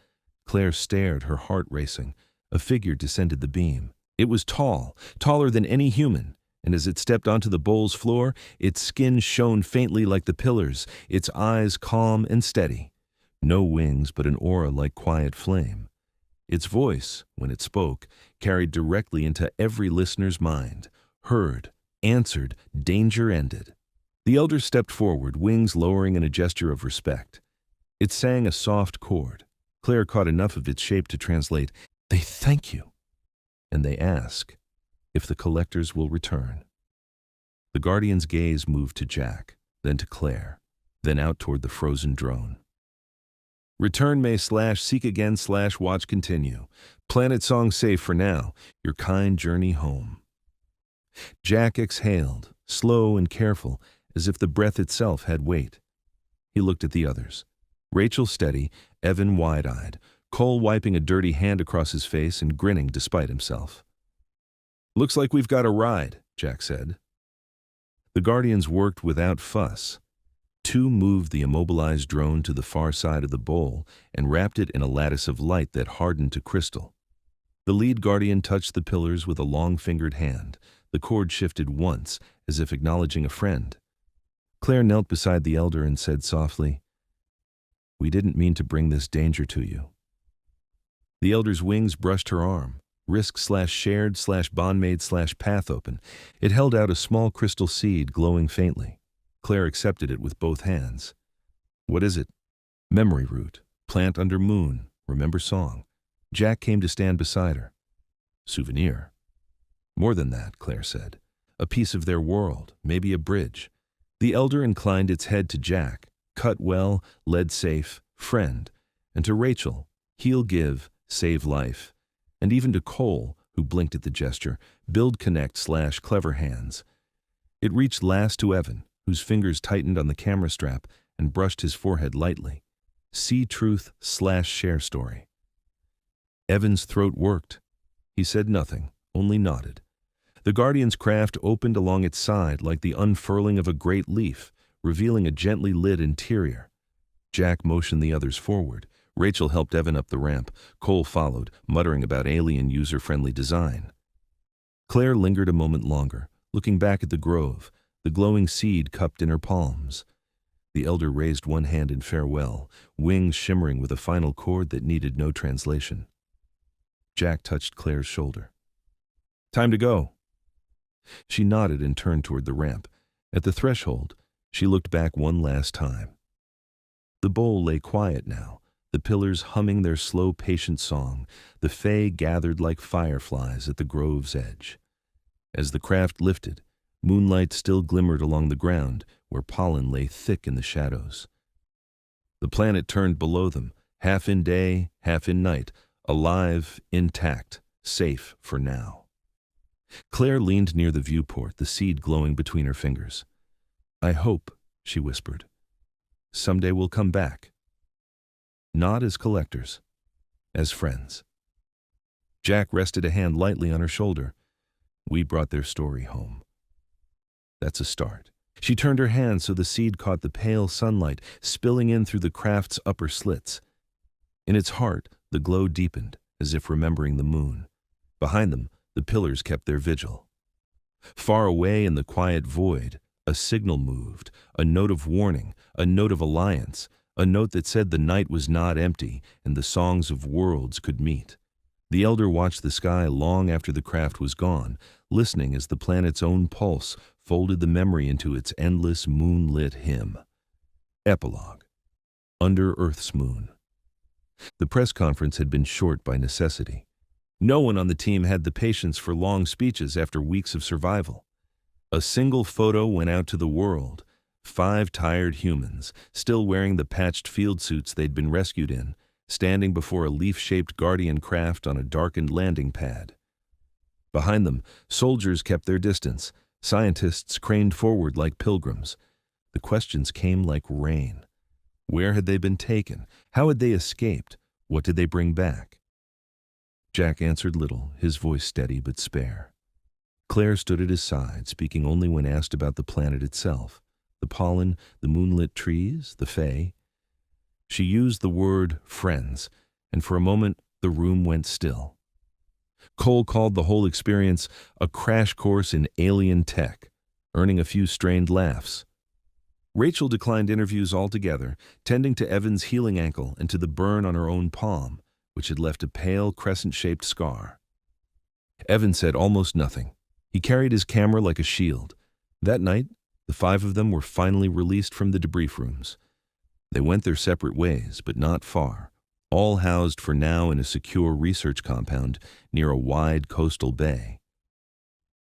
Claire stared, her heart racing. A figure descended the beam. It was tall, taller than any human, and as it stepped onto the bowl's floor, its skin shone faintly like the pillars, its eyes calm and steady. No wings, but an aura like quiet flame. Its voice, when it spoke, carried directly into every listener's mind. Heard, answered, danger ended. The elder stepped forward, wings lowering in a gesture of respect. It sang a soft chord. Claire caught enough of its shape to translate, "They thank you," and they ask if the collectors will return. The Guardian's gaze moved to Jack, then to Claire, then out toward the frozen drone. "Return may /seek again /watch continue. Planet song safe for now. Your kind journey home." Jack exhaled, slow and careful, as if the breath itself had weight. He looked at the others. Rachel steady, Evan wide-eyed, Cole wiping a dirty hand across his face and grinning despite himself. "Looks like we've got a ride," Jack said. The Guardians worked without fuss. 2 moved the immobilized drone to the far side of the bowl and wrapped it in a lattice of light that hardened to crystal. The lead Guardian touched the pillars with a long-fingered hand. The cord shifted once, as if acknowledging a friend. Claire knelt beside the elder and said softly, "We didn't mean to bring this danger to you." The elder's wings brushed her arm. Risk/shared/bondmade/path open. It held out a small crystal seed glowing faintly. Claire accepted it with both hands. "What is it?" "Memory root. Plant under moon. Remember song." Jack came to stand beside her. "Souvenir." "More than that," Claire said. "A piece of their world, maybe a bridge." The elder inclined its head to Jack. "Cut well, lead safe, friend." And to Rachel, "Heal give, save life." and even to Cole, who blinked at the gesture, Build Connect/Clever Hands. It reached last to Evan, whose fingers tightened on the camera strap and brushed his forehead lightly. See Truth/Share Story. Evan's throat worked. He said nothing, only nodded. The Guardian's craft opened along its side like the unfurling of a great leaf, revealing a gently lit interior. Jack motioned the others forward. Rachel helped Evan up the ramp. Cole followed, muttering about alien user-friendly design. Claire lingered a moment longer, looking back at the grove, the glowing seed cupped in her palms. The elder raised one hand in farewell, wings shimmering with a final chord that needed no translation. Jack touched Claire's shoulder. Time to go. She nodded and turned toward the ramp. At the threshold, she looked back one last time. The bowl lay quiet now, the pillars humming their slow, patient song, the fae gathered like fireflies at the grove's edge. As the craft lifted, moonlight still glimmered along the ground, where pollen lay thick in the shadows. The planet turned below them, half in day, half in night, alive, intact, safe for now. Claire leaned near the viewport, the seed glowing between her fingers. I hope, she whispered, someday we'll come back. Not as collectors, as friends. Jack rested a hand lightly on her shoulder. We brought their story home. That's a start. She turned her hand so the seed caught the pale sunlight spilling in through the craft's upper slits. In its heart, the glow deepened, as if remembering the moon. Behind them, the pillars kept their vigil. Far away in the quiet void, a signal moved, a note of warning, a note of alliance, a note that said the night was not empty and the songs of worlds could meet. The elder watched the sky long after the craft was gone, listening as the planet's own pulse folded the memory into its endless moonlit hymn. Epilogue. Under Earth's Moon. The press conference had been short by necessity. No one on the team had the patience for long speeches after weeks of survival. A single photo went out to the world. 5 tired humans, still wearing the patched field suits they'd been rescued in, standing before a leaf-shaped Guardian craft on a darkened landing pad. Behind them, soldiers kept their distance. Scientists craned forward like pilgrims. The questions came like rain. Where had they been taken? How had they escaped? What did they bring back? Jack answered little, his voice steady but spare. Claire stood at his side, speaking only when asked about the planet itself, the pollen, the moonlit trees, the fae. She used the word friends, and for a moment the room went still. Cole called the whole experience a crash course in alien tech, earning a few strained laughs. Rachel declined interviews altogether, tending to Evan's healing ankle and to the burn on her own palm, which had left a pale crescent-shaped scar. Evan said almost nothing. He carried his camera like a shield. That night, the 5 of them were finally released from the debrief rooms. They went their separate ways, but not far, all housed for now in a secure research compound near a wide coastal bay.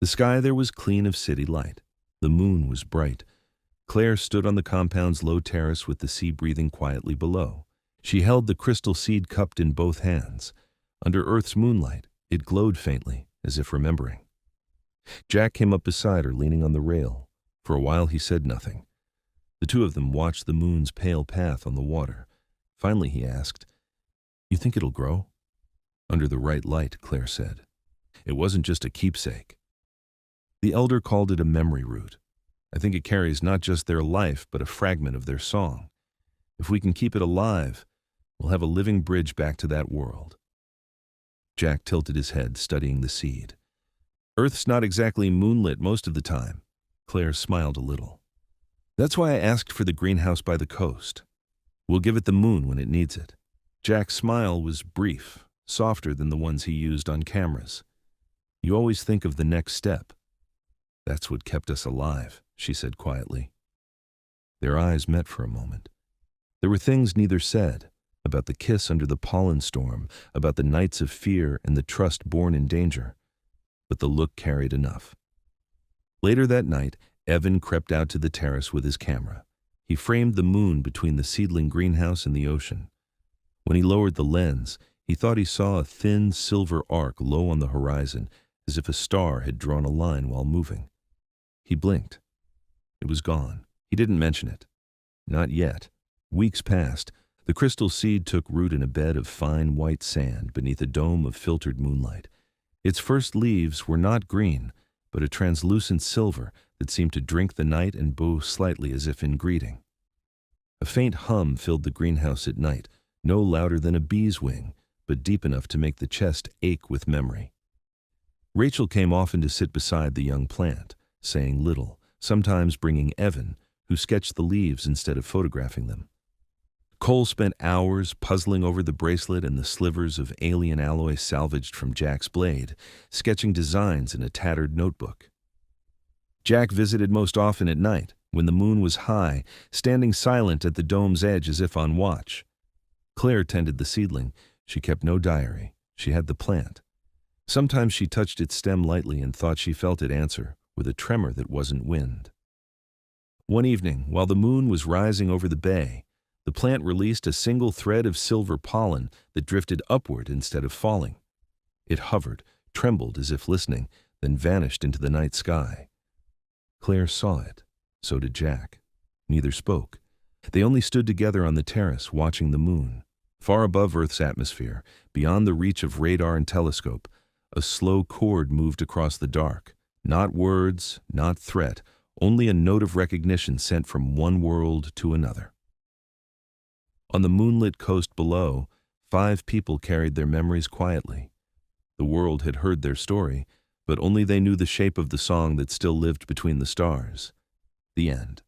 The sky there was clean of city light. The moon was bright. Claire stood on the compound's low terrace with the sea breathing quietly below. She held the crystal seed cupped in both hands. Under Earth's moonlight, it glowed faintly, as if remembering. Jack came up beside her, leaning on the rail. For a while he said nothing. The 2 of them watched the moon's pale path on the water. Finally he asked, "You think it'll grow?" "Under the right light," Claire said. "It wasn't just a keepsake." The elder called it a memory root. "I think it carries not just their life, but a fragment of their song. If we can keep it alive, we'll have a living bridge back to that world." Jack tilted his head, studying the seed. "Earth's not exactly moonlit most of the time." Claire smiled a little. "That's why I asked for the greenhouse by the coast. We'll give it the moon when it needs it." Jack's smile was brief, softer than the ones he used on cameras. "You always think of the next step." "That's what kept us alive," she said quietly. Their eyes met for a moment. There were things neither said, about the kiss under the pollen storm, about the nights of fear and the trust born in danger. But the look carried enough. Later that night, Evan crept out to the terrace with his camera. He framed the moon between the seedling greenhouse and the ocean. When he lowered the lens, He thought he saw a thin silver arc low on the horizon, as if a star had drawn a line while moving. He blinked. It was gone. He didn't mention it. Not yet. Weeks passed. The crystal seed took root in a bed of fine white sand beneath a dome of filtered moonlight. Its first leaves were not green, but a translucent silver that seemed to drink the night and bow slightly as if in greeting. A faint hum filled the greenhouse at night, no louder than a bee's wing, but deep enough to make the chest ache with memory. Rachel came often to sit beside the young plant, saying little, sometimes bringing Evan, who sketched the leaves instead of photographing them. Cole spent hours puzzling over the bracelet and the slivers of alien alloy salvaged from Jack's blade, sketching designs in a tattered notebook. Jack visited most often at night, when the moon was high, standing silent at the dome's edge as if on watch. Claire tended the seedling. She kept no diary. She had the plant. Sometimes she touched its stem lightly and thought she felt it answer, with a tremor that wasn't wind. One evening, while the moon was rising over the bay, the plant released a single thread of silver pollen that drifted upward instead of falling. It hovered, trembled as if listening, then vanished into the night sky. Claire saw it. So did Jack. Neither spoke. They only stood together on the terrace, watching the moon. Far above Earth's atmosphere, beyond the reach of radar and telescope, a slow chord moved across the dark. Not words, not threat, only a note of recognition sent from one world to another. On the moonlit coast below, 5 people carried their memories quietly. The world had heard their story, but only they knew the shape of the song that still lived between the stars. The end.